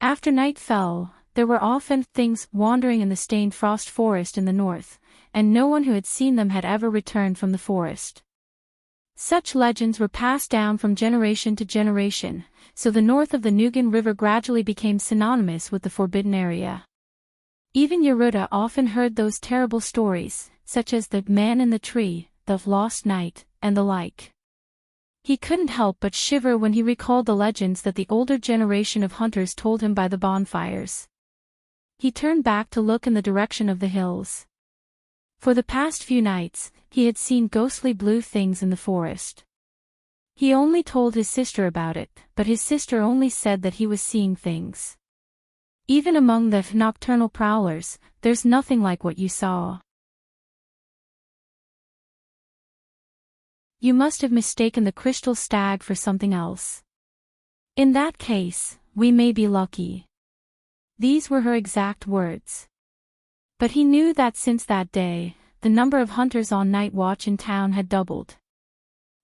Speaker 1: After night fell, there were often things wandering in the stained frost forest in the north, and no one who had seen them had ever returned from the forest. Such legends were passed down from generation to generation, so the north of the Nugan River gradually became synonymous with the forbidden area. Even Yeruda often heard those terrible stories, such as the man in the tree, the lost knight, and the like. He couldn't help but shiver when he recalled the legends that the older generation of hunters told him by the bonfires. He turned back to look in the direction of the hills. For the past few nights, he had seen ghostly blue things in the forest. He only told his sister about it, but his sister only said that he was seeing things. Even among the nocturnal prowlers, there's nothing like what you saw. You must have mistaken the crystal stag for something else. In that case, we may be lucky. These were her exact words. But he knew that since that day, the number of hunters on night watch in town had doubled.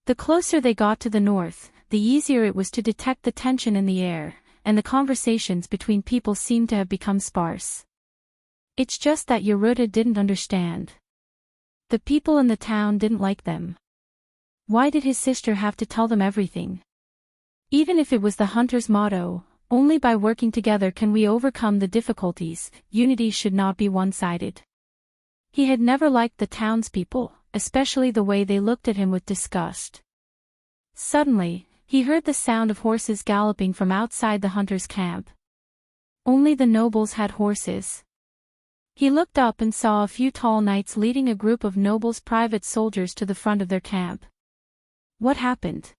Speaker 1: The closer they got to the north, the easier it was to detect the tension in the air, and the conversations between people seemed to have become sparse. It's just that Yeruda didn't understand. The people in the town didn't like them. Why did his sister have to tell them everything? Even if it was the hunter's motto, only by working together can we overcome the difficulties, unity should not be one-sided. He had never liked the townspeople, especially the way they looked at him with disgust. Suddenly, he heard the sound of horses galloping from outside the hunter's camp. Only the nobles had horses. He looked up and saw a few tall knights leading a group of nobles' private soldiers to the front of their camp. What happened?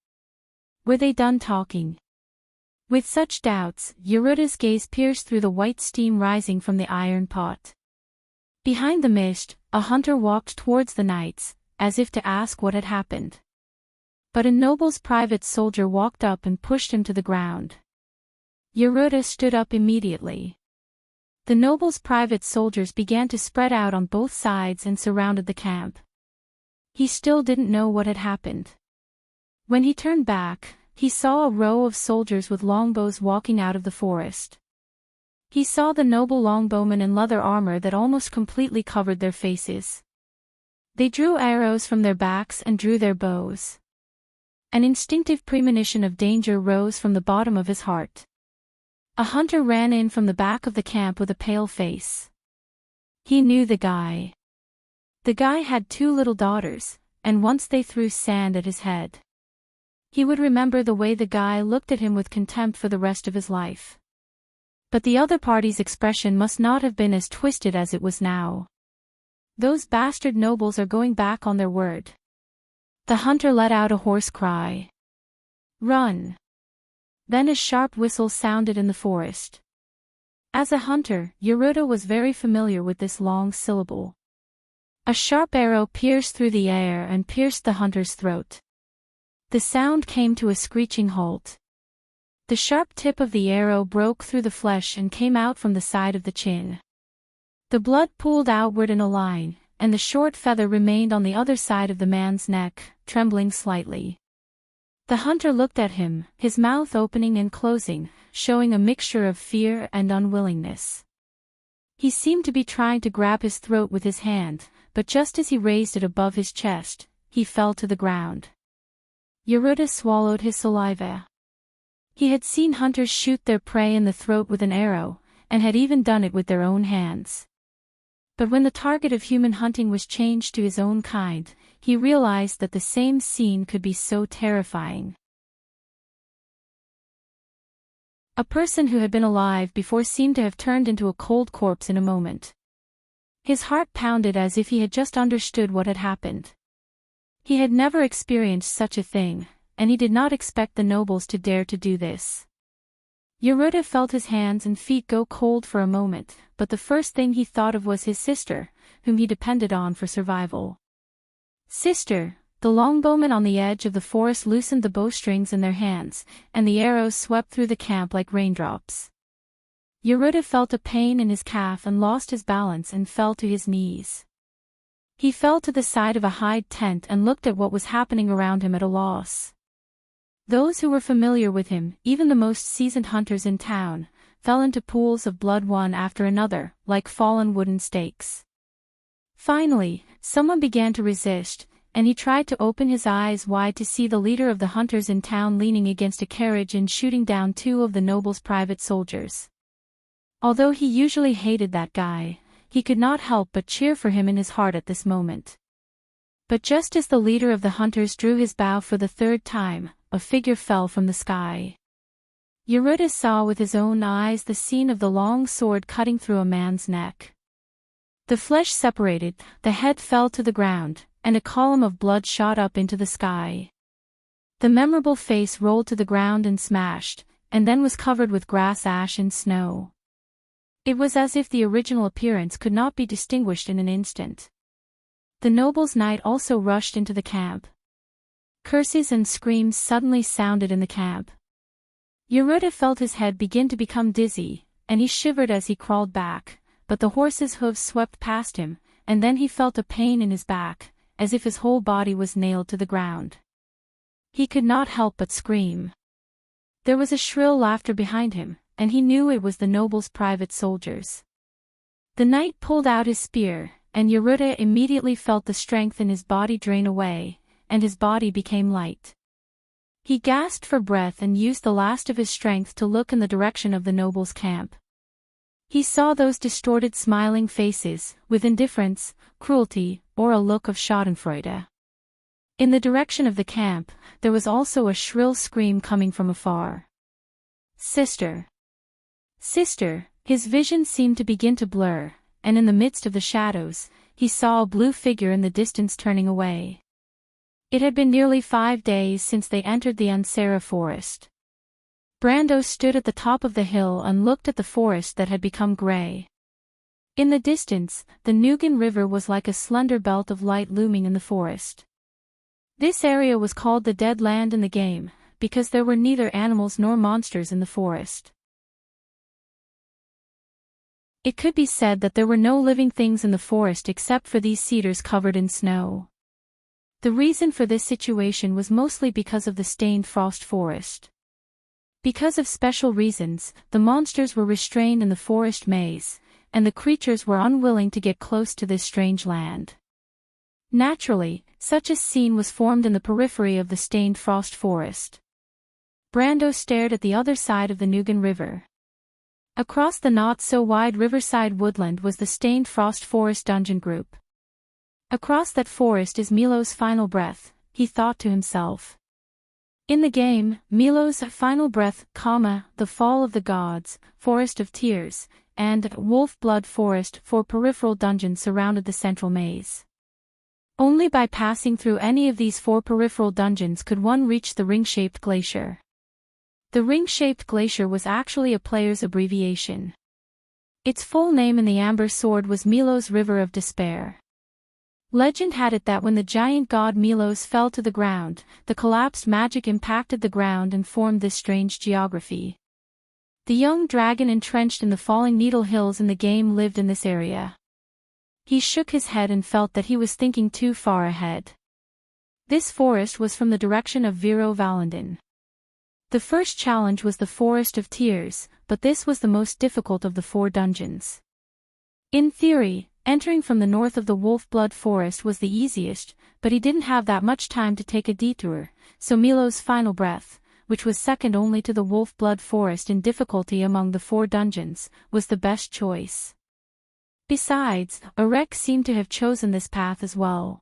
Speaker 1: Were they done talking? With such doubts, Yeruda's gaze pierced through the white steam rising from the iron pot. Behind the mist, a hunter walked towards the knights, as if to ask what had happened. But a noble's private soldier walked up and pushed him to the ground. Yeruda stood up immediately. The noble's private soldiers began to spread out on both sides and surrounded the camp. He still didn't know what had happened. When he turned back, he saw a row of soldiers with longbows walking out of the forest. He saw the noble longbowmen in leather armor that almost completely covered their faces. They drew arrows from their backs and drew their bows. An instinctive premonition of danger rose from the bottom of his heart. A hunter ran in from the back of the camp with a pale face. He knew the guy. The guy had 2 little daughters, and once they threw sand at his head. He would remember the way the guy looked at him with contempt for the rest of his life. But the other party's expression must not have been as twisted as it was now. Those bastard nobles are going back on their word. The hunter let out a hoarse cry. Run! Then a sharp whistle sounded in the forest. As a hunter, Yeruda was very familiar with this long syllable. A sharp arrow pierced through the air and pierced the hunter's throat. The sound came to a screeching halt. The sharp tip of the arrow broke through the flesh and came out from the side of the chin. The blood pooled outward in a line, and the short feather remained on the other side of the man's neck, trembling slightly. The hunter looked at him, his mouth opening and closing, showing a mixture of fear and unwillingness. He seemed to be trying to grab his throat with his hand, but just as he raised it above his chest, he fell to the ground. Yeruda swallowed his saliva. He had seen hunters shoot their prey in the throat with an arrow, and had even done it with their own hands. But when the target of human hunting was changed to his own kind, he realized that the same scene could be so terrifying. A person who had been alive before seemed to have turned into a cold corpse in a moment. His heart pounded as if he had just understood what had happened. He had never experienced such a thing, and he did not expect the nobles to dare to do this. Yeruda felt his hands and feet go cold for a moment, but the first thing he thought of was his sister, whom he depended on for survival. "Sister," the longbowmen on the edge of the forest loosened the bowstrings in their hands, and the arrows swept through the camp like raindrops. Yeruda felt a pain in his calf and lost his balance and fell to his knees. He fell to the side of a hide tent and looked at what was happening around him at a loss. Those who were familiar with him, even the most seasoned hunters in town, fell into pools of blood one after another, like fallen wooden stakes. Finally, someone began to resist, and he tried to open his eyes wide to see the leader of the hunters in town leaning against a carriage and shooting down two of the noble's private soldiers. Although he usually hated that guy, he could not help but cheer for him in his heart at this moment. But just as the leader of the hunters drew his bow for the third time, a figure fell from the sky. Yeruda saw with his own eyes the scene of the long sword cutting through a man's neck. The flesh separated, the head fell to the ground, and a column of blood shot up into the sky. The memorable face rolled to the ground and smashed, and then was covered with grass, ash and snow. It was as if the original appearance could not be distinguished in an instant. The noble's knight also rushed into the camp. Curses and screams suddenly sounded in the camp. Yeruda felt his head begin to become dizzy, and he shivered as he crawled back, but the horse's hooves swept past him, and then he felt a pain in his back, as if his whole body was nailed to the ground. He could not help but scream. There was a shrill laughter behind him, and he knew it was the noble's private soldiers. The knight pulled out his spear, and Yeruda immediately felt the strength in his body drain away, and his body became light. He gasped for breath and used the last of his strength to look in the direction of the noble's camp. He saw those distorted smiling faces, with indifference, cruelty, or a look of schadenfreude. In the direction of the camp, there was also a shrill scream coming from afar. "Sister! Sister!" His vision seemed to begin to blur, and in the midst of the shadows, he saw a blue figure in the distance turning away. It had been nearly 5 days since they entered the Unsera forest. Brando stood at the top of the hill and looked at the forest that had become gray. In the distance, the Nugan River was like a slender belt of light looming in the forest. This area was called the Dead Land in the game, because there were neither animals nor monsters in the forest. It could be said that there were no living things in the forest except for these cedars covered in snow. The reason for this situation was mostly because of the stained frost forest. Because of special reasons, the monsters were restrained in the forest maze, and the creatures were unwilling to get close to this strange land. Naturally, such a scene was formed in the periphery of the stained frost forest. Brando stared at the other side of the Nugan River. Across the not-so-wide riverside woodland was the stained frost forest dungeon group. Across that forest is Milo's final breath, he thought to himself. In the game, Milo's final breath, the Fall of the Gods, Forest of Tears, and Wolf Blood Forest for peripheral dungeons surrounded the central maze. Only by passing through any of these 4 peripheral dungeons could one reach the ring-shaped glacier. The ring-shaped glacier was actually a player's abbreviation. Its full name in the Amber Sword was Milo's River of Despair. Legend had it that when the giant god Milos fell to the ground, the collapsed magic impacted the ground and formed this strange geography. The young dragon entrenched in the falling Needle Hills in the game lived in this area. He shook his head and felt that he was thinking too far ahead. This forest was from the direction of Viro Valendin. The first challenge was the Forest of Tears, but this was the most difficult of the 4 dungeons. In theory, entering from the north of the Wolf Blood Forest was the easiest, but he didn't have that much time to take a detour, so Milo's final breath, which was second only to the Wolf Blood Forest in difficulty among the 4 dungeons, was the best choice. Besides, Erech seemed to have chosen this path as well.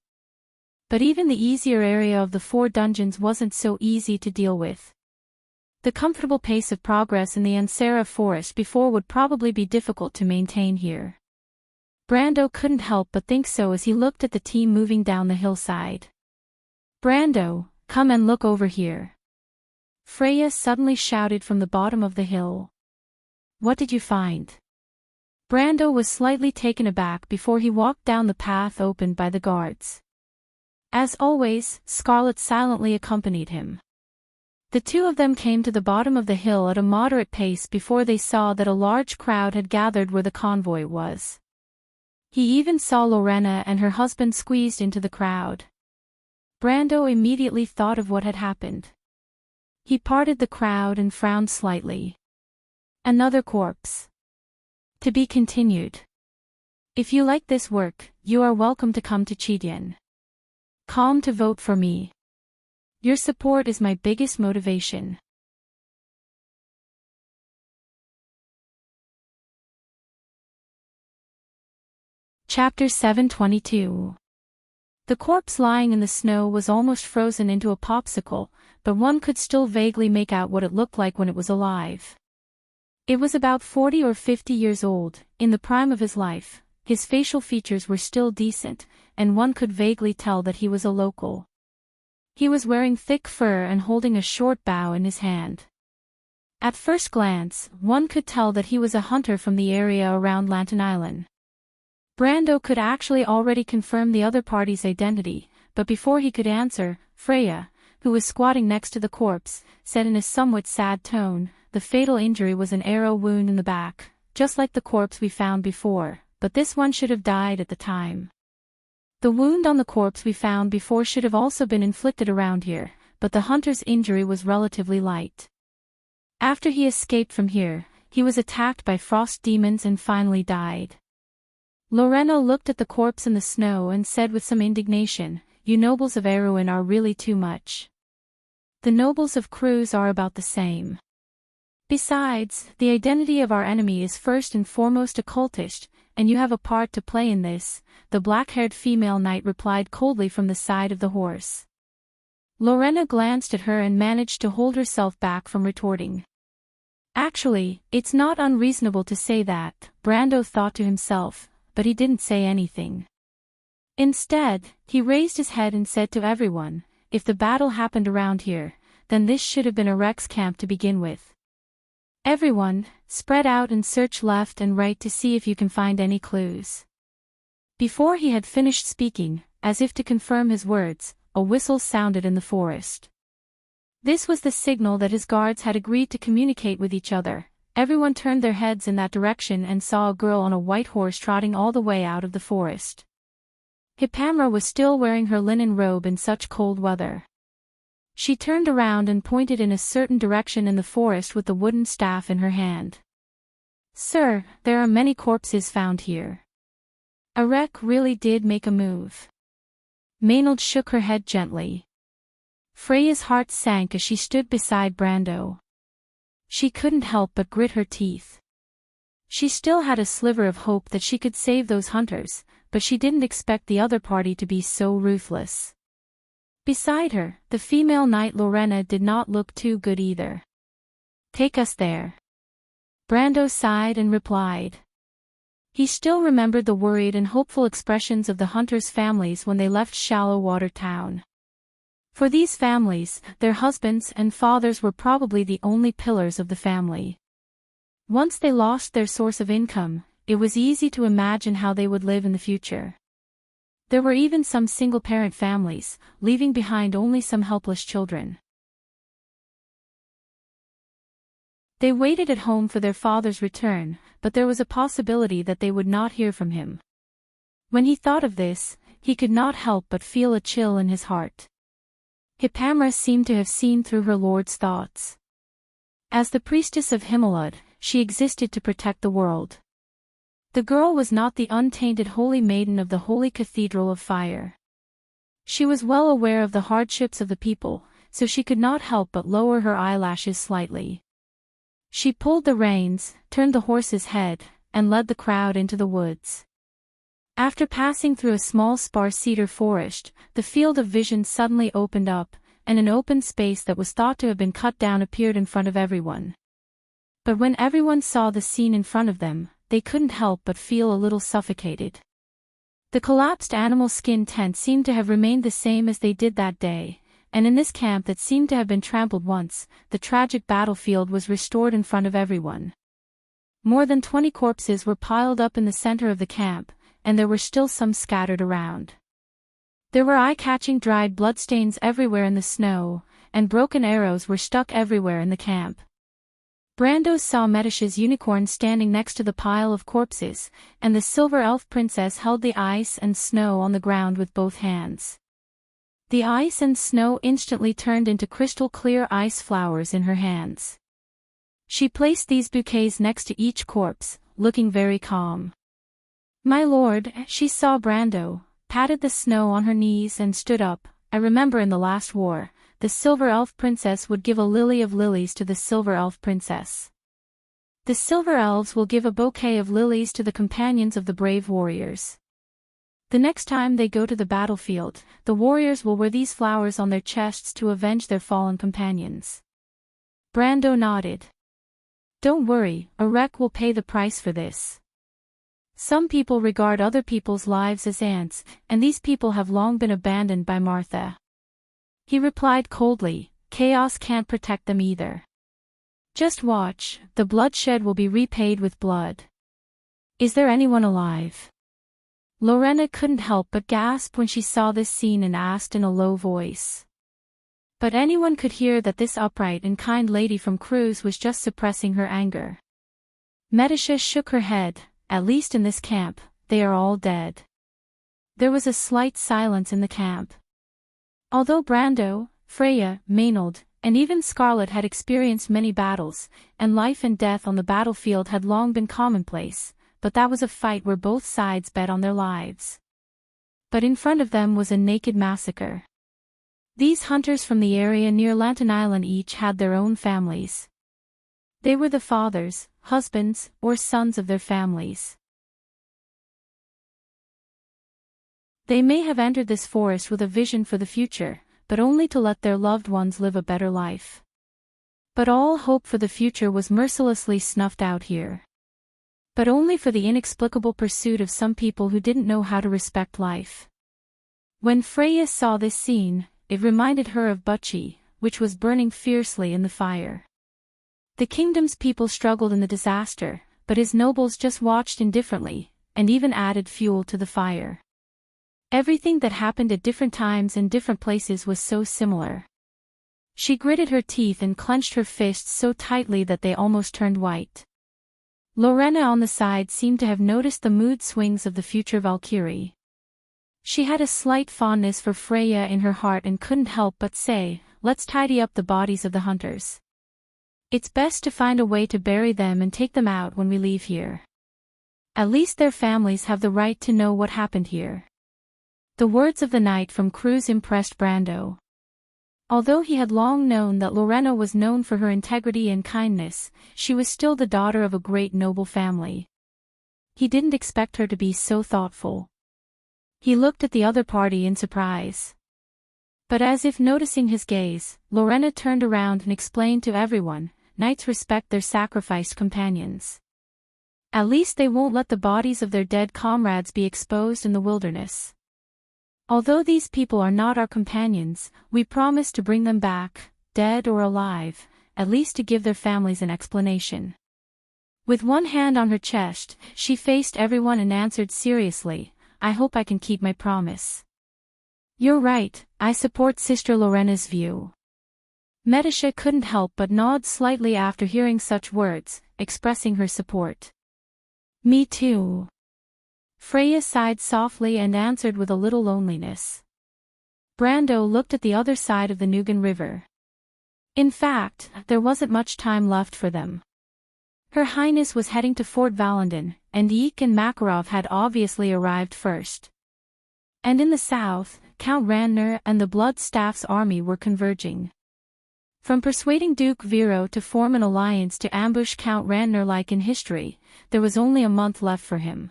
Speaker 1: But even the easier area of the 4 dungeons wasn't so easy to deal with. The comfortable pace of progress in the Ansera forest before would probably be difficult to maintain here. Brando couldn't help but think so as he looked at the team moving down the hillside. "Brando, come and look over here," Freya suddenly shouted from the bottom of the hill. "What did you find?" Brando was slightly taken aback before he walked down the path opened by the guards. As always, Scarlet silently accompanied him. The two of them came to the bottom of the hill at a moderate pace before they saw that a large crowd had gathered where the convoy was. He even saw Lorena and her husband squeezed into the crowd. Brando immediately thought of what had happened. He parted the crowd and frowned slightly. Another corpse. To be continued. If you like this work, you are welcome to come to Chidien. Calm to vote for me. Your support is my biggest motivation. Chapter 722. The corpse lying in the snow was almost frozen into a popsicle, but one could still vaguely make out what it looked like when it was alive. It was about 40 or 50 years old, in the prime of his life. His facial features were still decent, and one could vaguely tell that he was a local. He was wearing thick fur and holding a short bow in his hand. At first glance, one could tell that he was a hunter from the area around Lantern Island. Brando could actually already confirm the other party's identity, but before he could answer, Freya, who was squatting next to the corpse, said in a somewhat sad tone, "The fatal injury was an arrow wound in the back, just like the corpse we found before, but this one should have died at the time. The wound on the corpse we found before should have also been inflicted around here, but the hunter's injury was relatively light. After he escaped from here, he was attacked by frost demons and finally died." Lorena looked at the corpse in the snow and said with some indignation, "You nobles of Erewhon are really too much. The nobles of Cruz are about the same. Besides, the identity of our enemy is first and foremost occultist, and you have a part to play in this," the black-haired female knight replied coldly from the side of the horse. Lorena glanced at her and managed to hold herself back from retorting. Actually, it's not unreasonable to say that, Brando thought to himself, but he didn't say anything. Instead, he raised his head and said to everyone, "If the battle happened around here, then this should have been Erek's camp to begin with. Everyone, spread out and search left and right to see if you can find any clues." Before he had finished speaking, as if to confirm his words, a whistle sounded in the forest. This was the signal that his guards had agreed to communicate with each other. Everyone turned their heads in that direction and saw a girl on a white horse trotting all the way out of the forest. Hippamra was still wearing her linen robe in such cold weather. She turned around and pointed in a certain direction in the forest with the wooden staff in her hand. "Sir, there are many corpses found here." Erech really did make a move. Maynard shook her head gently. Freya's heart sank as she stood beside Brando. She couldn't help but grit her teeth. She still had a sliver of hope that she could save those hunters, but she didn't expect the other party to be so ruthless. Beside her, the female knight Lorena did not look too good either. "Take us there." Brando sighed and replied. He still remembered the worried and hopeful expressions of the hunters' families when they left Shallow Water Town. For these families, their husbands and fathers were probably the only pillars of the family. Once they lost their source of income, it was easy to imagine how they would live in the future. There were even some single-parent families, leaving behind only some helpless children. They waited at home for their father's return, but there was a possibility that they would not hear from him. When he thought of this, he could not help but feel a chill in his heart. Hippamra seemed to have seen through her lord's thoughts. As the priestess of Himalud, she existed to protect the world. The girl was not the untainted holy maiden of the Holy Cathedral of Fire. She was well aware of the hardships of the people, so she could not help but lower her eyelashes slightly. She pulled the reins, turned the horse's head, and led the crowd into the woods. After passing through a small sparse cedar forest, the field of vision suddenly opened up, and an open space that was thought to have been cut down appeared in front of everyone. But when everyone saw the scene in front of them, they couldn't help but feel a little suffocated. The collapsed animal skin tent seemed to have remained the same as they did that day, and in this camp that seemed to have been trampled once, the tragic battlefield was restored in front of everyone. More than 20 corpses were piled up in the center of the camp, and there were still some scattered around. There were eye-catching dried bloodstains everywhere in the snow, and broken arrows were stuck everywhere in the camp. Brando saw Medicia's unicorn standing next to the pile of corpses, and the silver elf princess held the ice and snow on the ground with both hands. The ice and snow instantly turned into crystal-clear ice flowers in her hands. She placed these bouquets next to each corpse, looking very calm. "My lord," she saw Brando, patted the snow on her knees and stood up. "I remember in the last war, the Silver Elf Princess would give a lily of lilies to the Silver Elf Princess. The Silver Elves will give a bouquet of lilies to the companions of the brave warriors. The next time they go to the battlefield, the warriors will wear these flowers on their chests to avenge their fallen companions." Brando nodded. "Don't worry, Erek will pay the price for this. Some people regard other people's lives as ants, and these people have long been abandoned by Martha." He replied coldly, "Chaos can't protect them either. Just watch, the bloodshed will be repaid with blood. Is there anyone alive?" Lorena couldn't help but gasp when she saw this scene and asked in a low voice. But anyone could hear that this upright and kind lady from Cruz was just suppressing her anger. Medicia shook her head. "At least in this camp, they are all dead." There was a slight silence in the camp. Although Brando, Freya, Maynard, and even Scarlet had experienced many battles, and life and death on the battlefield had long been commonplace, but that was a fight where both sides bet on their lives. But in front of them was a naked massacre. These hunters from the area near Lantern Island each had their own families. They were the fathers, husbands, or sons of their families. They may have entered this forest with a vision for the future, but only to let their loved ones live a better life. But all hope for the future was mercilessly snuffed out here. But only for the inexplicable pursuit of some people who didn't know how to respect life. When Freya saw this scene, it reminded her of Butchie, which was burning fiercely in the fire. The kingdom's people struggled in the disaster, but his nobles just watched indifferently, and even added fuel to the fire. Everything that happened at different times in different places was so similar. She gritted her teeth and clenched her fists so tightly that they almost turned white. Lorena on the side seemed to have noticed the mood swings of the future Valkyrie. She had a slight fondness for Freya in her heart and couldn't help but say, "Let's tidy up the bodies of the hunters. It's best to find a way to bury them and take them out when we leave here. At least their families have the right to know what happened here." The words of the knight from Cruz impressed Brando. Although he had long known that Lorena was known for her integrity and kindness, she was still the daughter of a great noble family. He didn't expect her to be so thoughtful. He looked at the other party in surprise. But as if noticing his gaze, Lorena turned around and explained to everyone, "Knights respect their sacrificed companions. At least they won't let the bodies of their dead comrades be exposed in the wilderness. Although these people are not our companions, we promise to bring them back, dead or alive, at least to give their families an explanation." With one hand on her chest, she faced everyone and answered seriously, "I hope I can keep my promise." "You're right, I support Sister Lorena's view." Medicia couldn't help but nod slightly after hearing such words, expressing her support. "Me too." Freya sighed softly and answered with a little loneliness. Brando looked at the other side of the Nugan River. In fact, there wasn't much time left for them. Her Highness was heading to Fort Valendon, and Yeek and Makarov had obviously arrived first. And in the south, Count Randner and the Bloodstaff's army were converging. From persuading Duke Vero to form an alliance to ambush Count Randner like in history, there was only a month left for him.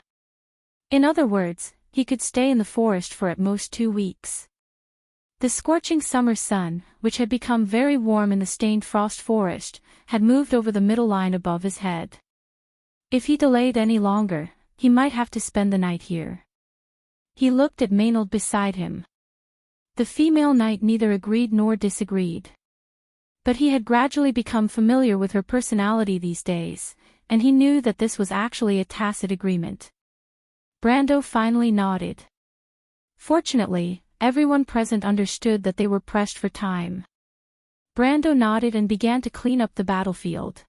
Speaker 1: In other words, he could stay in the forest for at most 2 weeks. The scorching summer sun, which had become very warm in the stained frost forest, had moved over the middle line above his head. If he delayed any longer, he might have to spend the night here. He looked at Maynard beside him. The female knight neither agreed nor disagreed. But he had gradually become familiar with her personality these days, and he knew that this was actually a tacit agreement. Brando finally nodded. Fortunately, everyone present understood that they were pressed for time. Brando nodded and began to clean up the battlefield.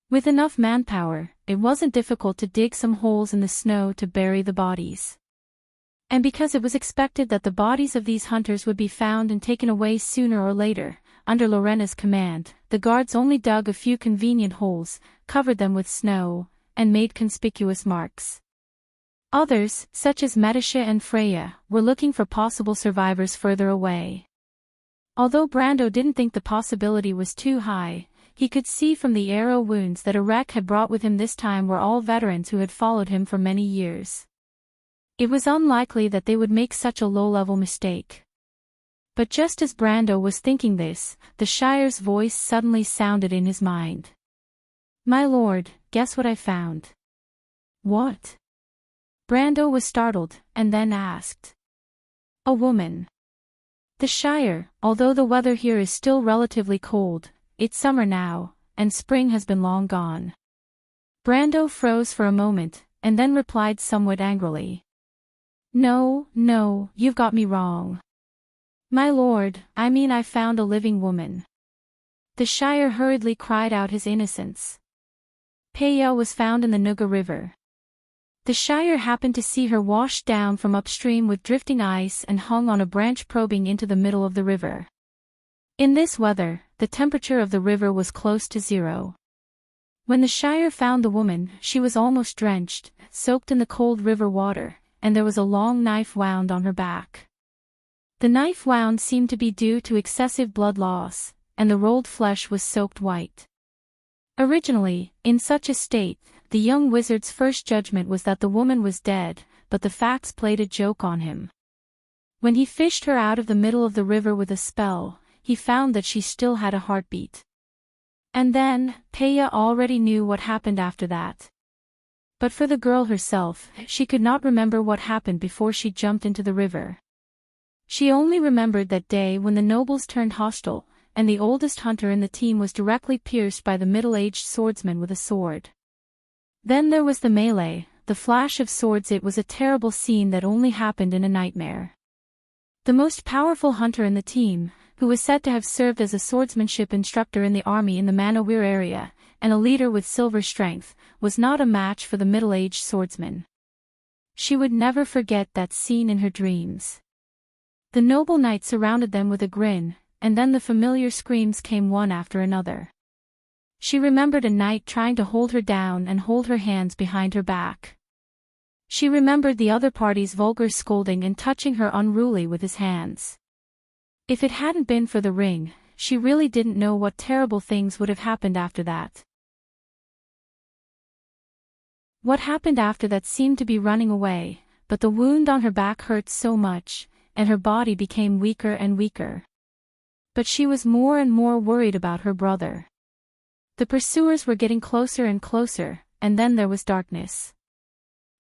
Speaker 1: With enough manpower, it wasn't difficult to dig some holes in the snow to bury the bodies. And because it was expected that the bodies of these hunters would be found and taken away sooner or later, under Lorena's command, the guards only dug a few convenient holes, covered them with snow, and made conspicuous marks. Others, such as Medisha and Freya, were looking for possible survivors further away. Although Brando didn't think the possibility was too high, he could see from the arrow wounds that Erek had brought with him this time were all veterans who had followed him for many years. It was unlikely that they would make such a low-level mistake. But just as Brando was thinking this, the Shire's voice suddenly sounded in his mind. "My lord, guess what I found." "What?" Brando was startled, and then asked. "A woman." The Shire, although the weather here is still relatively cold, it's summer now, and spring has been long gone. Brando froze for a moment, and then replied somewhat angrily. No, you've got me wrong. My lord, I mean I found a living woman." The Shire hurriedly cried out his innocence. Peya was found in the Nuga River. The Shire happened to see her washed down from upstream with drifting ice and hung on a branch probing into the middle of the river. In this weather, the temperature of the river was close to 0. When the Shire found the woman, she was almost drenched, soaked in the cold river water, and there was a long knife wound on her back. The knife wound seemed to be due to excessive blood loss, and the rolled flesh was soaked white. Originally, in such a state, the young wizard's first judgment was that the woman was dead, but the facts played a joke on him. When he fished her out of the middle of the river with a spell, he found that she still had a heartbeat. And then, Peya already knew what happened after that. But for the girl herself, she could not remember what happened before she jumped into the river. She only remembered that day when the nobles turned hostile, and the oldest hunter in the team was directly pierced by the middle-aged swordsman with a sword. Then there was the melee, the flash of swords. It was a terrible scene that only happened in a nightmare. The most powerful hunter in the team, who was said to have served as a swordsmanship instructor in the army in the Manowir area, and a leader with silver strength, was not a match for the middle-aged swordsman. She would never forget that scene in her dreams. The noble knight surrounded them with a grin, and then the familiar screams came one after another. She remembered a knight trying to hold her down and hold her hands behind her back. She remembered the other party's vulgar scolding and touching her unruly with his hands. If it hadn't been for the ring, she really didn't know what terrible things would have happened after that. What happened after that seemed to be running away, but the wound on her back hurt so much, and her body became weaker and weaker. But she was more and more worried about her brother. The pursuers were getting closer and closer, and then there was darkness.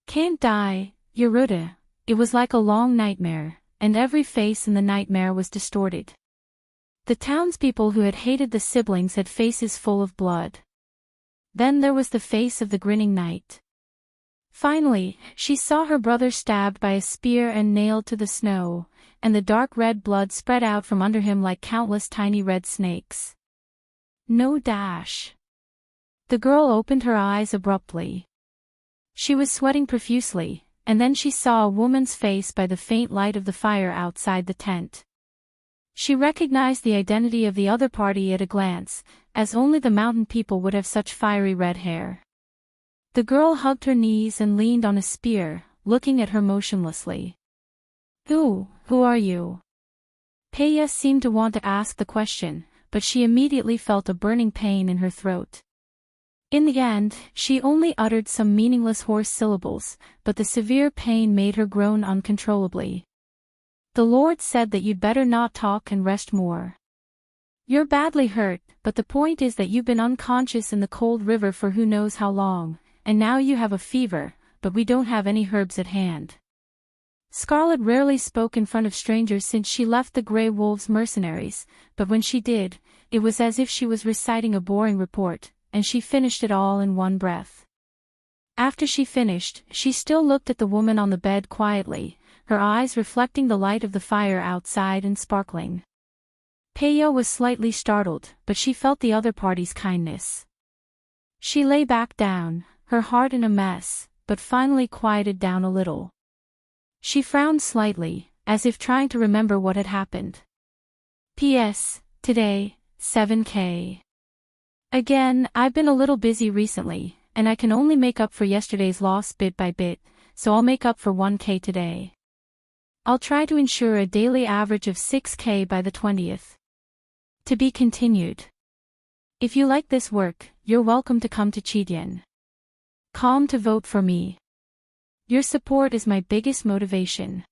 Speaker 1: "Can't die, Yeruda." It was like a long nightmare, and every face in the nightmare was distorted. The townspeople who had hated the siblings had faces full of blood. Then there was the face of the grinning knight. Finally, she saw her brother stabbed by a spear and nailed to the snow, and the dark red blood spread out from under him like countless tiny red snakes. No dash. The girl opened her eyes abruptly. She was sweating profusely, and then she saw a woman's face by the faint light of the fire outside the tent. She recognized the identity of the other party at a glance, as only the mountain people would have such fiery red hair. The girl hugged her knees and leaned on a spear, looking at her motionlessly. Who are you?" Peya seemed to want to ask the question, but she immediately felt a burning pain in her throat. In the end, she only uttered some meaningless hoarse syllables, but the severe pain made her groan uncontrollably. The Lord said that you'd better not talk and rest more. You're badly hurt, but the point is that you've been unconscious in the cold river for who knows how long, and now you have a fever, but we don't have any herbs at hand. Scarlet rarely spoke in front of strangers since she left the Grey Wolves mercenaries, but when she did, it was as if she was reciting a boring report, and she finished it all in one breath. After she finished, she still looked at the woman on the bed quietly, her eyes reflecting the light of the fire outside and sparkling. Peyo was slightly startled, but she felt the other party's kindness. She lay back down, her heart in a mess, but finally quieted down a little. She frowned slightly, as if trying to remember what had happened. P.S. Today, 7K. Again, I've been a little busy recently, and I can only make up for yesterday's loss bit by bit, so I'll make up for 1K today. I'll try to ensure a daily average of 6K by the 20th. To be continued. If you like this work, you're welcome to come to Chidien. Calm to vote for me. Your support is my biggest motivation.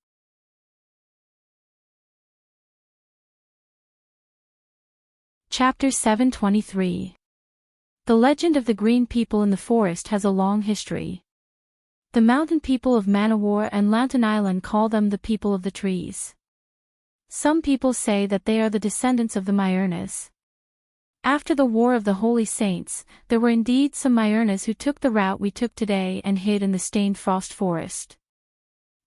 Speaker 1: Chapter 723. The legend of the green people in the forest has a long history. The mountain people of Manowar and Lantern Island call them the people of the trees. Some people say that they are the descendants of the Myurnas. After the War of the Holy Saints, there were indeed some Myurnas who took the route we took today and hid in the stained frost forest.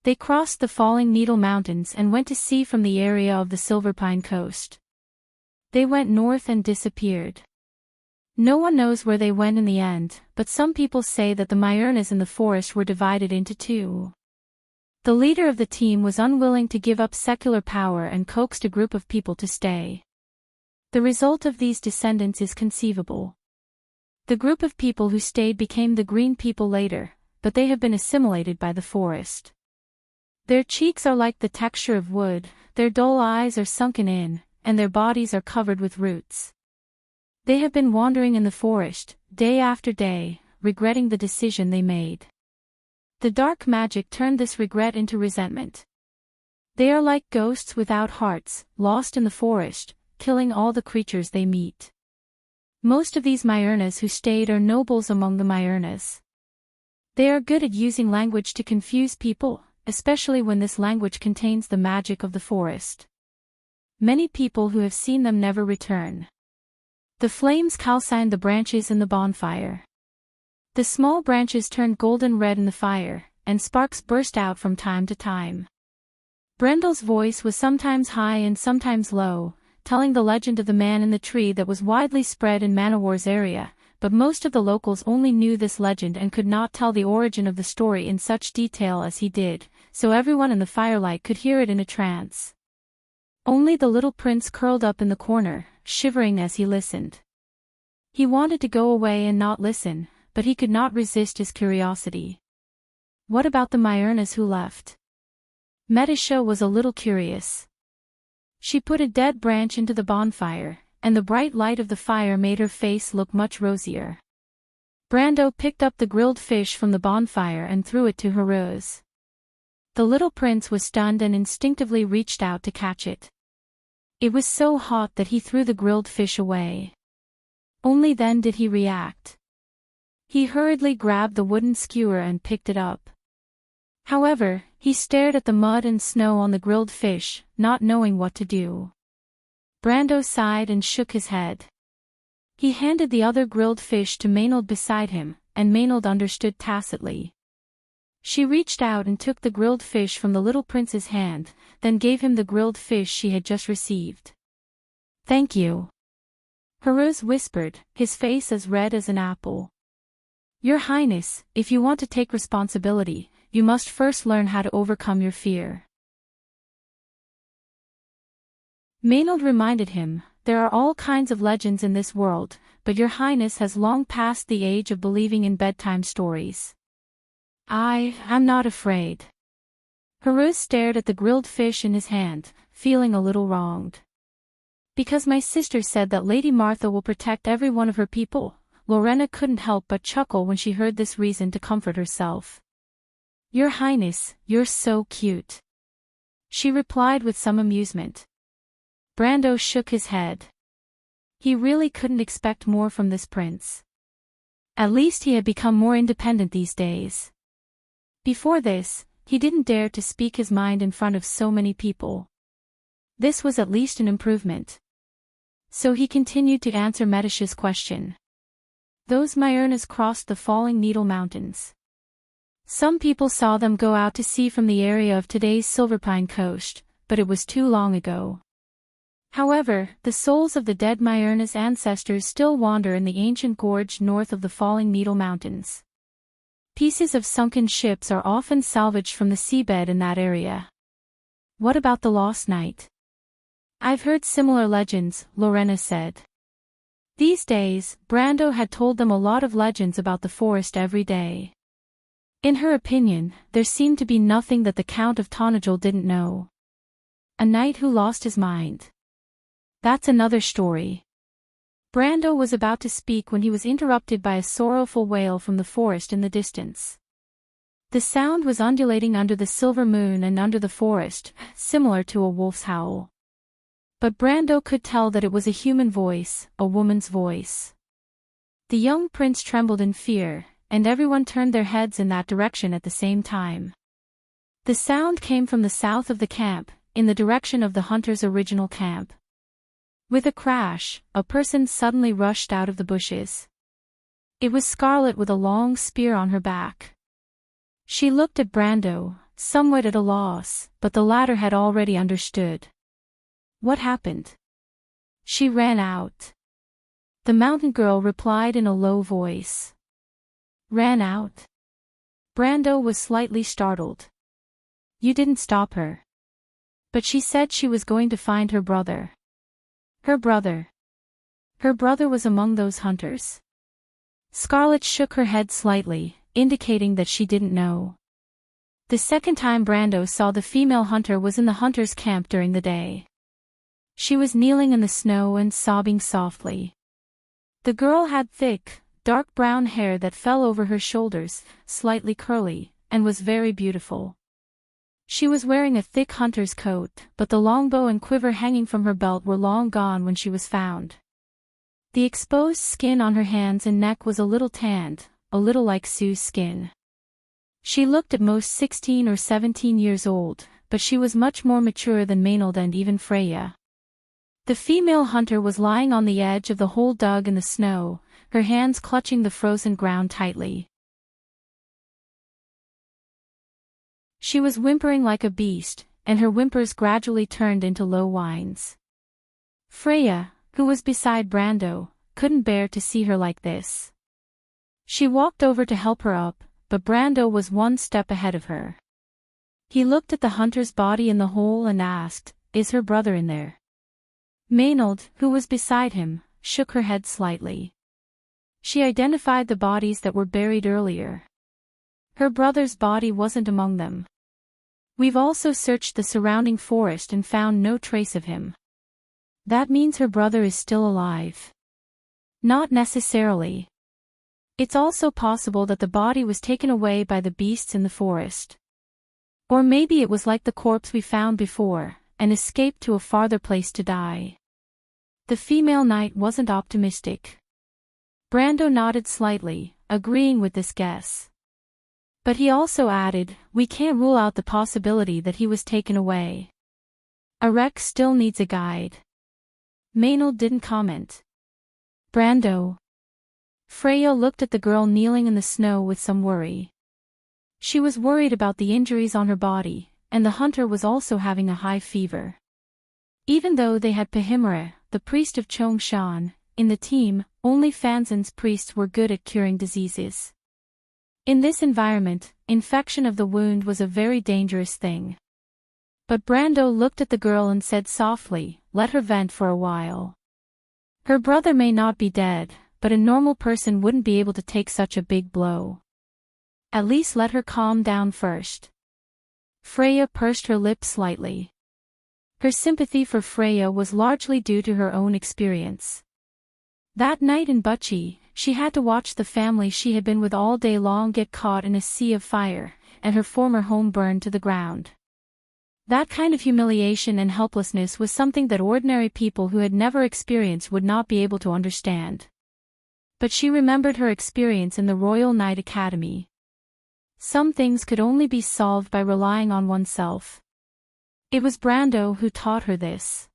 Speaker 1: They crossed the Falling Needle Mountains and went to sea from the area of the Silverpine coast. They went north and disappeared. No one knows where they went in the end, but some people say that the Myurnas in the forest were divided into two. The leader of the team was unwilling to give up secular power and coaxed a group of people to stay. The result of these descendants is conceivable. The group of people who stayed became the green people later, but they have been assimilated by the forest. Their cheeks are like the texture of wood, their dull eyes are sunken in, and their bodies are covered with roots. They have been wandering in the forest, day after day, regretting the decision they made. The dark magic turned this regret into resentment. They are like ghosts without hearts, lost in the forest, killing all the creatures they meet. Most of these Myurnas who stayed are nobles among the Myurnas. They are good at using language to confuse people, especially when this language contains the magic of the forest. Many people who have seen them never return. The flames calcined the branches in the bonfire. The small branches turned golden red in the fire, and sparks burst out from time to time. Brendel's voice was sometimes high and sometimes low, telling the legend of the man in the tree that was widely spread in Manowar's area, but most of the locals only knew this legend and could not tell the origin of the story in such detail as he did, so everyone in the firelight could hear it in a trance. Only the little prince curled up in the corner, shivering as he listened. He wanted to go away and not listen, but he could not resist his curiosity. What about the Myurnas who left? Metasha was a little curious. She put a dead branch into the bonfire, and the bright light of the fire made her face look much rosier. Brando picked up the grilled fish from the bonfire and threw it to Heroes. The little prince was stunned and instinctively reached out to catch it. It was so hot that he threw the grilled fish away. Only then did he react. He hurriedly grabbed the wooden skewer and picked it up. However, he stared at the mud and snow on the grilled fish, not knowing what to do. Brando sighed and shook his head. He handed the other grilled fish to Maynard beside him, and Maynard understood tacitly. She reached out and took the grilled fish from the little prince's hand, then gave him the grilled fish she had just received. "Thank you," Heroes whispered, his face as red as an apple. "Your Highness, if you want to take responsibility, you must first learn how to overcome your fear." Maynard reminded him, "There are all kinds of legends in this world, but your Highness has long passed the age of believing in bedtime stories." I'm not afraid." Heroes stared at the grilled fish in his hand, feeling a little wronged. "Because my sister said that Lady Martha will protect every one of her people, Lorena couldn't help but chuckle when she heard this reason to comfort herself. "Your Highness, you're so cute," she replied with some amusement. Brando shook his head. He really couldn't expect more from this prince. At least he had become more independent these days. Before this, he didn't dare to speak his mind in front of so many people. This was at least an improvement. So he continued to answer Medicia's question. Those Myernas crossed the Falling Needle Mountains. Some people saw them go out to sea from the area of today's Silverpine Coast, but it was too long ago. However, the souls of the dead Myernas ancestors still wander in the ancient gorge north of the Falling Needle Mountains. Pieces of sunken ships are often salvaged from the seabed in that area. What about the lost knight? I've heard similar legends, Lorena said. These days, Brando had told them a lot of legends about the forest every day. In her opinion, there seemed to be nothing that the Count of Tonagel didn't know. A knight who lost his mind. That's another story. Brando was about to speak when he was interrupted by a sorrowful wail from the forest in the distance. The sound was undulating under the silver moon and under the forest, similar to a wolf's howl. But Brando could tell that it was a human voice, a woman's voice. The young prince trembled in fear, and everyone turned their heads in that direction at the same time. The sound came from the south of the camp, in the direction of the hunter's original camp. With a crash, a person suddenly rushed out of the bushes. It was Scarlet with a long spear on her back. She looked at Brando, somewhat at a loss, but the latter had already understood. What happened? She ran out. The mountain girl replied in a low voice. Ran out? Brando was slightly startled. You didn't stop her. But she said she was going to find her brother. Her brother. Her brother was among those hunters. Scarlet shook her head slightly, indicating that she didn't know. The second time Brando saw the female hunter was in the hunter's camp during the day. She was kneeling in the snow and sobbing softly. The girl had thick, dark brown hair that fell over her shoulders, slightly curly, and was very beautiful. She was wearing a thick hunter's coat, but the longbow and quiver hanging from her belt were long gone when she was found. The exposed skin on her hands and neck was a little tanned, a little like Sue's skin. She looked at most 16 or 17 years old, but she was much more mature than Maynard and even Freya. The female hunter was lying on the edge of the hole dug in the snow, her hands clutching the frozen ground tightly. She was whimpering like a beast, and her whimpers gradually turned into low whines. Freya, who was beside Brando, couldn't bear to see her like this. She walked over to help her up, but Brando was one step ahead of her. He looked at the hunter's body in the hole and asked, "Is her brother in there?" Maynard, who was beside him, shook her head slightly. She identified the bodies that were buried earlier. Her brother's body wasn't among them. We've also searched the surrounding forest and found no trace of him. That means her brother is still alive. Not necessarily. It's also possible that the body was taken away by the beasts in the forest. Or maybe it was like the corpse we found before, and escaped to a farther place to die. The female knight wasn't optimistic. Brando nodded slightly, agreeing with this guess. But he also added, we can't rule out the possibility that he was taken away. A wreck still needs a guide. Maynard didn't comment. Brando. Freya looked at the girl kneeling in the snow with some worry. She was worried about the injuries on her body, and the hunter was also having a high fever. Even though they had Pahimara, the priest of Chongshan, in the team, only Fanzin's priests were good at curing diseases. In this environment, infection of the wound was a very dangerous thing. But Brando looked at the girl and said softly, let her vent for a while. Her brother may not be dead, but a normal person wouldn't be able to take such a big blow. At least let her calm down first. Freya pursed her lips slightly. Her sympathy for Freya was largely due to her own experience. That night in Butchie, she had to watch the family she had been with all day long get caught in a sea of fire, and her former home burned to the ground. That kind of humiliation and helplessness was something that ordinary people who had never experienced would not be able to understand. But she remembered her experience in the Royal Knight Academy. Some things could only be solved by relying on oneself. It was Brando who taught her this.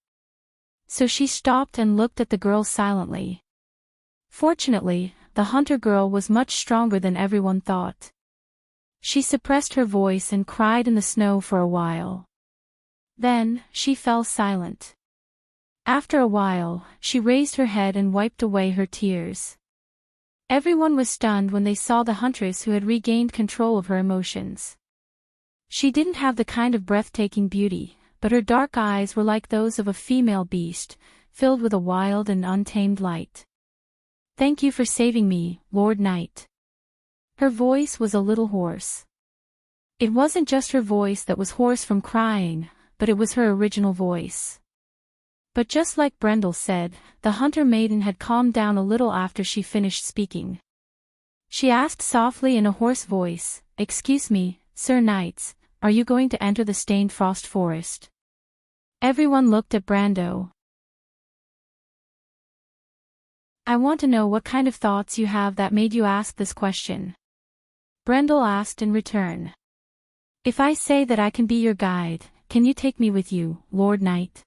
Speaker 1: So she stopped and looked at the girl silently. Fortunately, the hunter girl was much stronger than everyone thought. She suppressed her voice and cried in the snow for a while. Then, she fell silent. After a while, she raised her head and wiped away her tears. Everyone was stunned when they saw the huntress who had regained control of her emotions. She didn't have the kind of breathtaking beauty, but her dark eyes were like those of a female beast, filled with a wild and untamed light. "Thank you for saving me, Lord Knight." Her voice was a little hoarse. It wasn't just her voice that was hoarse from crying, but it was her original voice. But just like Brendel said, the hunter maiden had calmed down a little after she finished speaking. She asked softly in a hoarse voice, "Excuse me, Sir Knights, are you going to enter the stained frost forest?" Everyone looked at Brando. "I want to know what kind of thoughts you have that made you ask this question," Brendel asked in return. "If I say that I can be your guide, can you take me with you, Lord Knight?"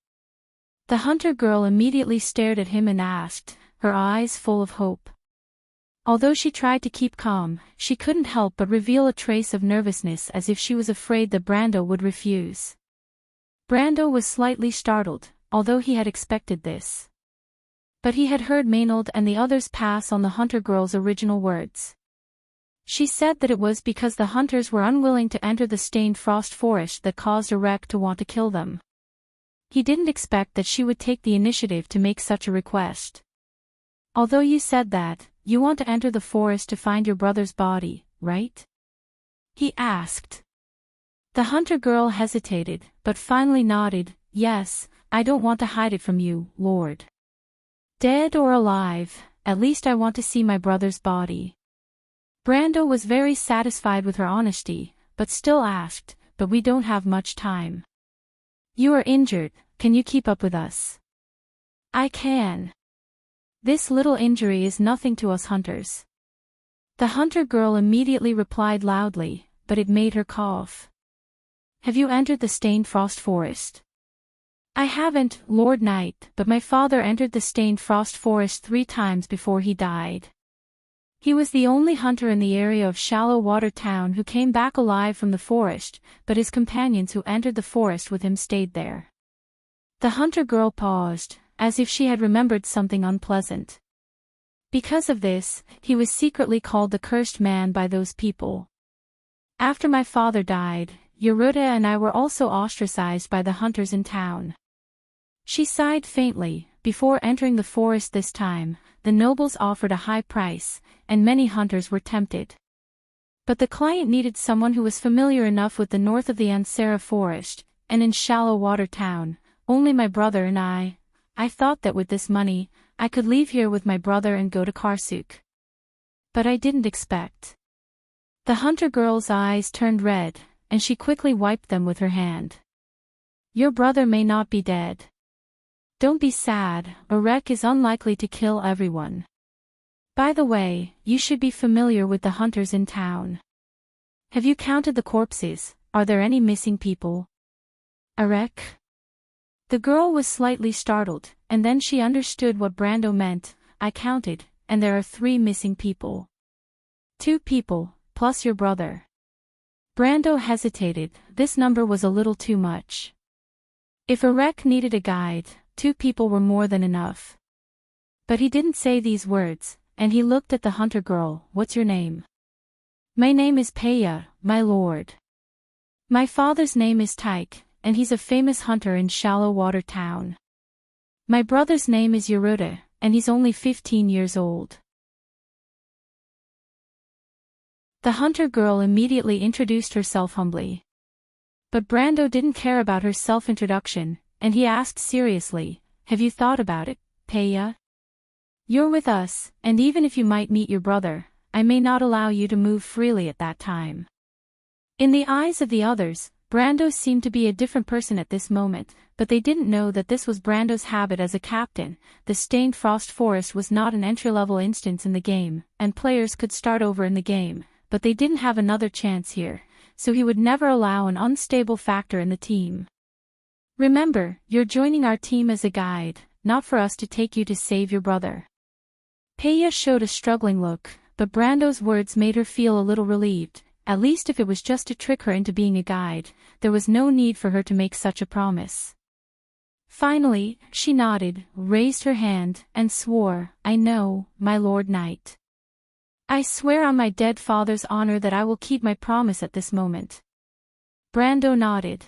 Speaker 1: The hunter girl immediately stared at him and asked, her eyes full of hope. Although she tried to keep calm, she couldn't help but reveal a trace of nervousness as if she was afraid that Brando would refuse. Brando was slightly startled, although he had expected this. But he had heard Maynard and the others pass on the hunter girl's original words. She said that it was because the hunters were unwilling to enter the stained frost forest that caused Erek to want to kill them. He didn't expect that she would take the initiative to make such a request. "Although you said that, you want to enter the forest to find your brother's body, right?" he asked. The hunter girl hesitated, but finally nodded, "Yes, I don't want to hide it from you, Lord. Dead or alive, at least I want to see my brother's body." Brando was very satisfied with her honesty, but still asked, "But we don't have much time. You are injured, can you keep up with us?" "I can. This little injury is nothing to us hunters." The hunter girl immediately replied loudly, but it made her cough. "Have you entered the stained frost forest?" "I haven't, Lord Knight, but my father entered the stained frost forest 3 times before he died. He was the only hunter in the area of Shallow Water Town who came back alive from the forest, but his companions who entered the forest with him stayed there." The hunter girl paused, as if she had remembered something unpleasant. "Because of this, he was secretly called the Cursed Man by those people. After my father died, Yeruta and I were also ostracized by the hunters in town." She sighed faintly. Before entering the forest this time, the nobles offered a high price, and many hunters were tempted. But the client needed someone who was familiar enough with the north of the Ansara forest, and in Shallow Water Town, only my brother and I thought that with this money, I could leave here with my brother and go to Karsuk. But I didn't expect. The hunter girl's eyes turned red, and she quickly wiped them with her hand. "Your brother may not be dead. Don't be sad, Erek is unlikely to kill everyone. By the way, you should be familiar with the hunters in town. Have you counted the corpses? Are there any missing people?" "Erek?" The girl was slightly startled, and then she understood what Brando meant. "I counted, and there are 3 missing people. 2 people, plus your brother." Brando hesitated. This number was a little too much. If Erek needed a guide, 2 people were more than enough. But he didn't say these words, and he looked at the hunter girl. "What's your name?" "My name is Peya, my lord. My father's name is Tyke, and he's a famous hunter in Shallow Water Town. My brother's name is Yeruta, and he's only 15 years old." The hunter girl immediately introduced herself humbly. But Brando didn't care about her self-introduction, and he asked seriously, "Have you thought about it, Peya?" You're with us, and even if you might meet your brother, I may not allow you to move freely at that time." In the eyes of the others, Brando seemed to be a different person at this moment, but they didn't know that this was Brando's habit as a captain. The Stained Frost Forest was not an entry-level instance in the game, and players could start over in the game, but they didn't have another chance here, so he would never allow an unstable factor in the team. "Remember, you're joining our team as a guide, not for us to take you to save your brother." Peya showed a struggling look, but Brando's words made her feel a little relieved. At least if it was just to trick her into being a guide, there was no need for her to make such a promise. Finally, she nodded, raised her hand, and swore, "I know, my Lord Knight. I swear on my dead father's honor that I will keep my promise at this moment." Brando nodded.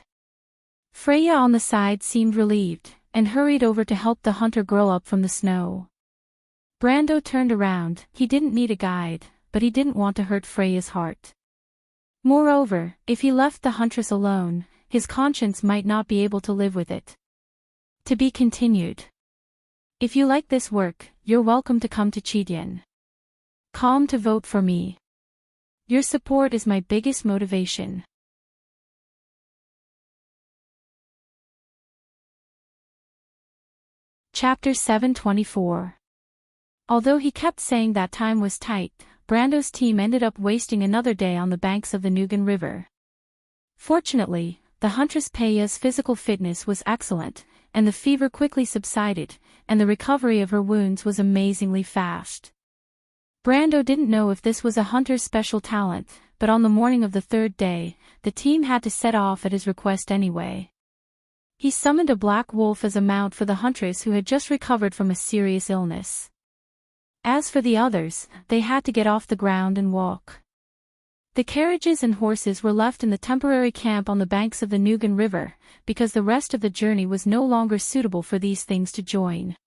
Speaker 1: Freya on the side seemed relieved, and hurried over to help the hunter girl up from the snow. Brando turned around. He didn't need a guide, but he didn't want to hurt Freya's heart. Moreover, if he left the huntress alone, his conscience might not be able to live with it. To be continued. If you like this work, you're welcome to come to Chidien. Calm to vote for me. Your support is my biggest motivation. Chapter 724. Although he kept saying that time was tight, Brando's team ended up wasting another day on the banks of the Nugan River. Fortunately, the huntress Peya's physical fitness was excellent, and the fever quickly subsided, and the recovery of her wounds was amazingly fast. Brando didn't know if this was a hunter's special talent, but on the morning of the third day, the team had to set off at his request anyway. He summoned a black wolf as a mount for the huntress who had just recovered from a serious illness. As for the others, they had to get off the ground and walk. The carriages and horses were left in the temporary camp on the banks of the Nugan River, because the rest of the journey was no longer suitable for these things to join.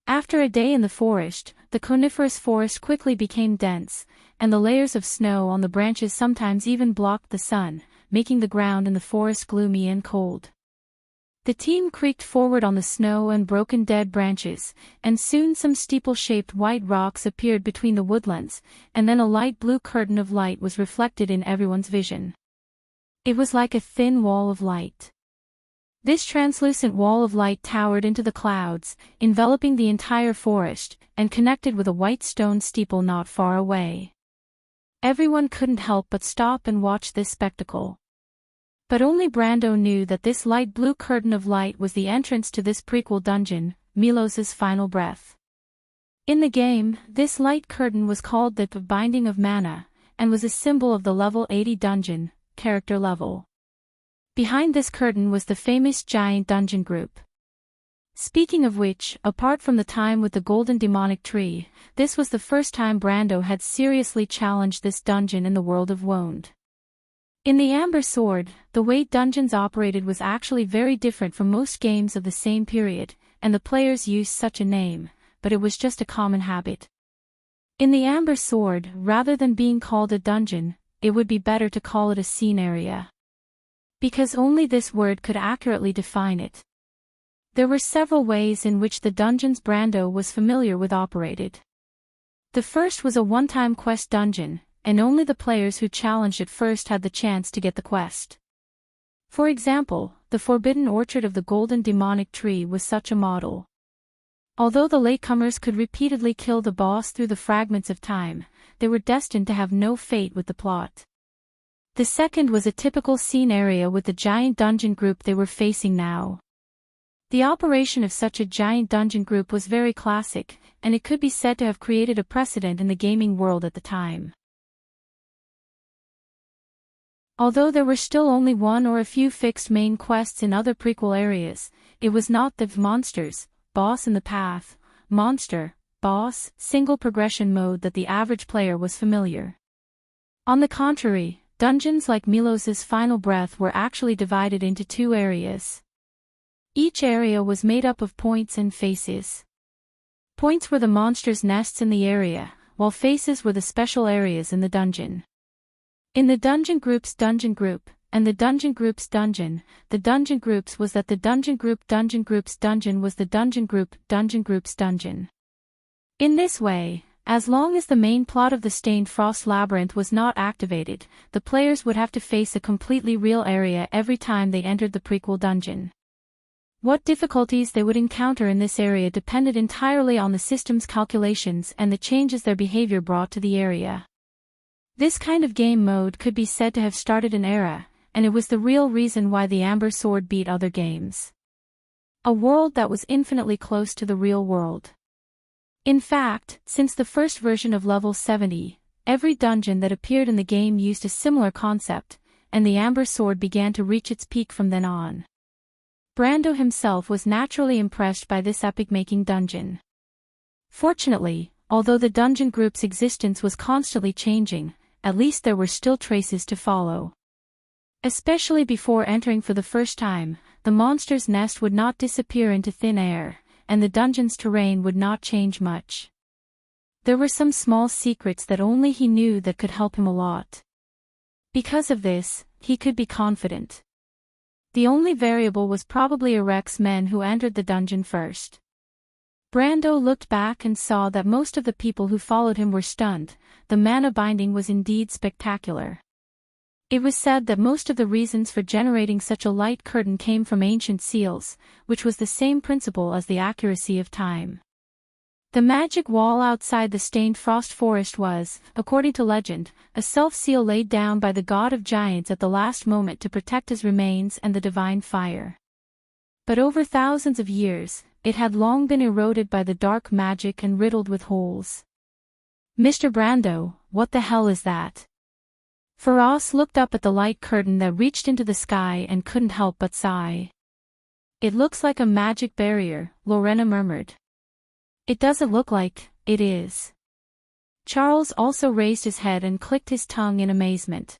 Speaker 1: After a day in the forest, the coniferous forest quickly became dense, and the layers of snow on the branches sometimes even blocked the sun, making the ground in the forest gloomy and cold. The team creaked forward on the snow and broken dead branches, and soon some steeple-shaped white rocks appeared between the woodlands, and then a light blue curtain of light was reflected in everyone's vision. It was like a thin wall of light. This translucent wall of light towered into the clouds, enveloping the entire forest, and connected with a white stone steeple not far away. Everyone couldn't help but stop and watch this spectacle. But only Brando knew that this light blue curtain of light was the entrance to this prequel dungeon, Milos's Final Breath. In the game, this light curtain was called the Binding of Mana, and was a symbol of the level 80 dungeon, character level. Behind this curtain was the famous giant dungeon group. Speaking of which, apart from the time with the golden demonic tree, this was the first time Brando had seriously challenged this dungeon in the world of Woned. In the Amber Sword, the way dungeons operated was actually very different from most games of the same period, and the players used such a name, but it was just a common habit. In the Amber Sword, rather than being called a dungeon, it would be better to call it a scene area. Because only this word could accurately define it. There were several ways in which the dungeons Brando was familiar with operated. The first was a one-time quest dungeon, and only the players who challenged it first had the chance to get the quest. For example, the Forbidden Orchard of the Golden Demonic Tree was such a model. Although the latecomers could repeatedly kill the boss through the fragments of time, they were destined to have no fate with the plot. The second was a typical scene area with the giant dungeon group they were facing now. The operation of such a giant dungeon group was very classic, and it could be said to have created a precedent in the gaming world at the time. Although there were still only one or a few fixed main quests in other prequel areas, it was not the monsters, boss in the path, monster, boss, single progression mode that the average player was familiar. On the contrary, dungeons like Milos's Final Breath were actually divided into two areas. Each area was made up of points and faces. Points were the monsters' nests in the area, while faces were the special areas in the dungeon. In the dungeon group's dungeon group, and the dungeon group's dungeon, the dungeon groups was that the dungeon group's dungeon was the dungeon group's dungeon. In this way, as long as the main plot of the Stained Frost Labyrinth was not activated, the players would have to face a completely real area every time they entered the prequel dungeon. What difficulties they would encounter in this area depended entirely on the system's calculations and the changes their behavior brought to the area. This kind of game mode could be said to have started an era, and it was the real reason why the Amber Sword beat other games. A world that was infinitely close to the real world. In fact, since the first version of level 70, every dungeon that appeared in the game used a similar concept, and the Amber Sword began to reach its peak from then on. Brando himself was naturally impressed by this epic-making dungeon. Fortunately, although the dungeon group's existence was constantly changing, at least there were still traces to follow. Especially before entering for the first time, the monster's nest would not disappear into thin air, and the dungeon's terrain would not change much. There were some small secrets that only he knew that could help him a lot. Because of this, he could be confident. The only variable was probably Eric's men who entered the dungeon first. Brando looked back and saw that most of the people who followed him were stunned. The mana binding was indeed spectacular. It was said that most of the reasons for generating such a light curtain came from ancient seals, which was the same principle as the accuracy of time. The magic wall outside the Stained Frost Forest was, according to legend, a self-seal laid down by the god of giants at the last moment to protect his remains and the divine fire. But over thousands of years, it had long been eroded by the dark magic and riddled with holes. "Mr. Brando, what the hell is that?" Faraz looked up at the light curtain that reached into the sky and couldn't help but sigh. "It looks like a magic barrier," Lorena murmured. "It doesn't look like it is." Charles also raised his head and clicked his tongue in amazement.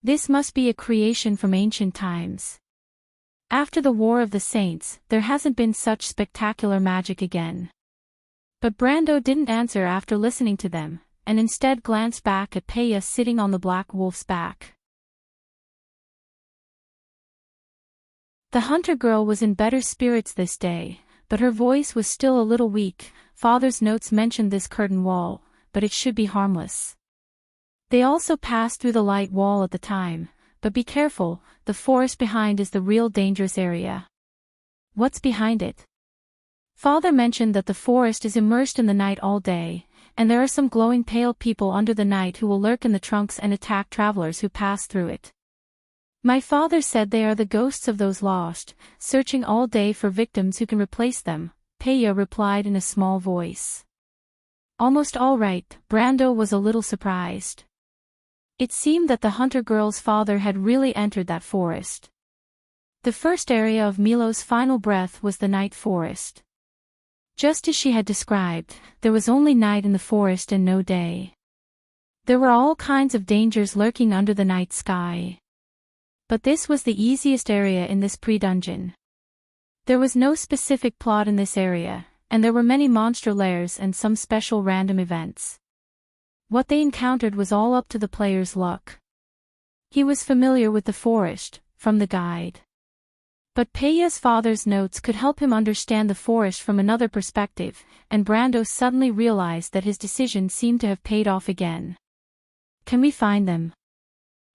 Speaker 1: This must be a creation from ancient times. After the War of the Saints, there hasn't been such spectacular magic again. But Brando didn't answer after listening to them, and instead glanced back at Peya sitting on the black wolf's back. The hunter girl was in better spirits this day, but her voice was still a little weak. "Father's notes mentioned this curtain wall, but it should be harmless. They also passed through the light wall at the time, but be careful, the forest behind is the real dangerous area." "What's behind it?" "Father mentioned that the forest is immersed in the night all day, and there are some glowing pale people under the night who will lurk in the trunks and attack travelers who pass through it. My father said they are the ghosts of those lost, searching all day for victims who can replace them," Peya replied in a small voice. "Almost all right," Brando was a little surprised. It seemed that the hunter girl's father had really entered that forest. The first area of Milo's final breath was the night forest. Just as she had described, there was only night in the forest and no day. There were all kinds of dangers lurking under the night sky. But this was the easiest area in this pre-dungeon. There was no specific plot in this area, and there were many monster lairs and some special random events. What they encountered was all up to the player's luck. He was familiar with the forest, from the guide. But Peya's father's notes could help him understand the forest from another perspective, and Brando suddenly realized that his decision seemed to have paid off again. "Can we find them?"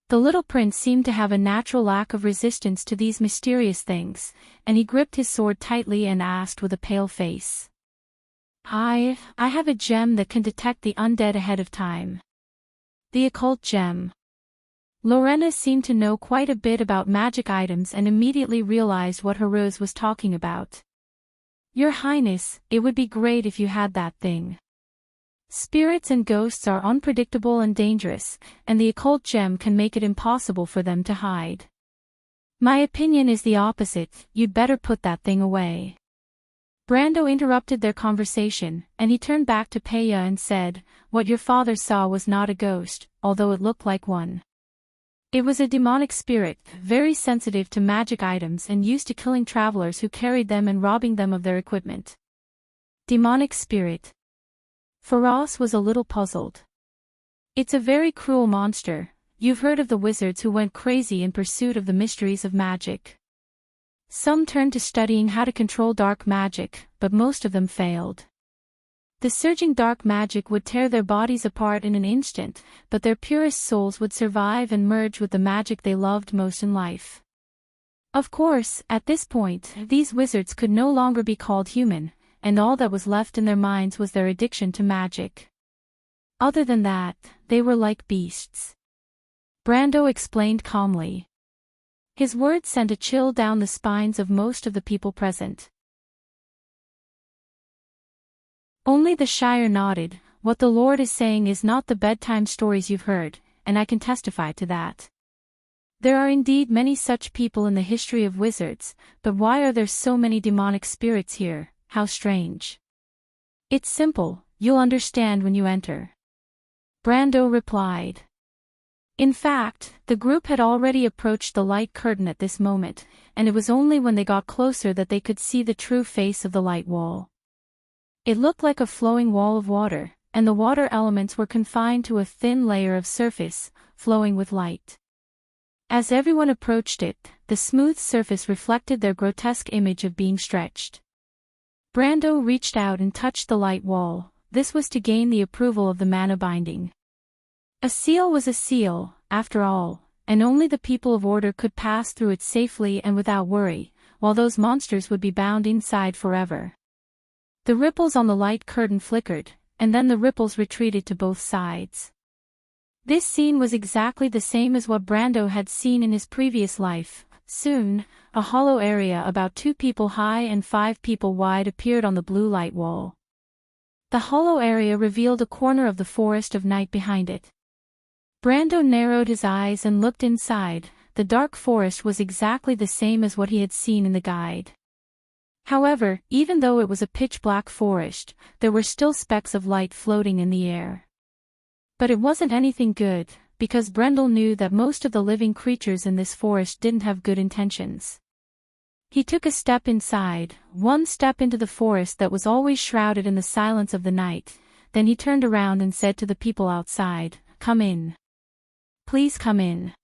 Speaker 1: The little prince seemed to have a natural lack of resistance to these mysterious things, and he gripped his sword tightly and asked with a pale face. I have a gem that can detect the undead ahead of time." "The occult gem." Lorena seemed to know quite a bit about magic items and immediately realized what Haruz was talking about. "Your Highness, it would be great if you had that thing. Spirits and ghosts are unpredictable and dangerous, and the occult gem can make it impossible for them to hide. My opinion is the opposite, you'd better put that thing away." Brando interrupted their conversation, and he turned back to Peya and said, "What your father saw was not a ghost, although it looked like one. It was a demonic spirit, very sensitive to magic items and used to killing travelers who carried them and robbing them of their equipment." "Demonic spirit?" Faraz was a little puzzled. "It's a very cruel monster. You've heard of the wizards who went crazy in pursuit of the mysteries of magic. Some turned to studying how to control dark magic, but most of them failed. The surging dark magic would tear their bodies apart in an instant, but their purest souls would survive and merge with the magic they loved most in life. Of course, at this point, these wizards could no longer be called human, and all that was left in their minds was their addiction to magic. Other than that, they were like beasts. Brando explained calmly. His words sent a chill down the spines of most of the people present. Only the Shire nodded. What the Lord is saying is not the bedtime stories you've heard, and I can testify to that. There are indeed many such people in the history of wizards, but why are there so many demonic spirits here? How strange. It's simple, you'll understand when you enter. Brando replied. In fact, the group had already approached the light curtain at this moment, and it was only when they got closer that they could see the true face of the light wall. It looked like a flowing wall of water, and the water elements were confined to a thin layer of surface, flowing with light. As everyone approached it, the smooth surface reflected their grotesque image of being stretched. Brando reached out and touched the light wall. This was to gain the approval of the mana binding. A seal was a seal, after all, and only the people of order could pass through it safely and without worry, while those monsters would be bound inside forever. The ripples on the light curtain flickered, and then the ripples retreated to both sides. This scene was exactly the same as what Brando had seen in his previous life. Soon, a hollow area about 2 people high and 5 people wide appeared on the blue light wall. The hollow area revealed a corner of the forest of night behind it. Brando narrowed his eyes and looked inside. The dark forest was exactly the same as what he had seen in the guide. However, even though it was a pitch-black forest, there were still specks of light floating in the air. But it wasn't anything good, because Brando knew that most of the living creatures in this forest didn't have good intentions. He took a step inside, one step into the forest that was always shrouded in the silence of the night, then he turned around and said to the people outside, "Come in. Please come in.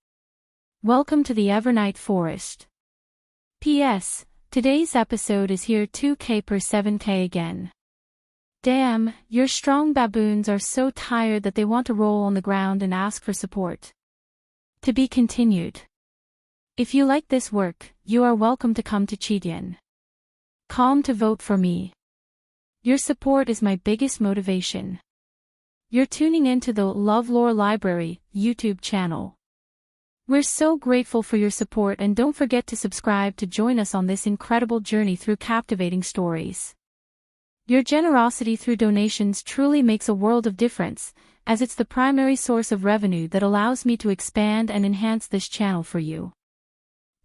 Speaker 1: Welcome to the Evernight Forest. P.S. Today's episode is here 2K per 7K again. Damn, your strong baboons are so tired that they want to roll on the ground and ask for support. To be continued. If you like this work, you are welcome to come to Cheedian.com to vote for me. Your support is my biggest motivation. You're tuning in to the LoveLore Library YouTube channel. We're so grateful for your support, and don't forget to subscribe to join us on this incredible journey through captivating stories. Your generosity through donations truly makes a world of difference, as it's the primary source of revenue that allows me to expand and enhance this channel for you.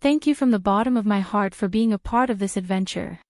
Speaker 1: Thank you from the bottom of my heart for being a part of this adventure.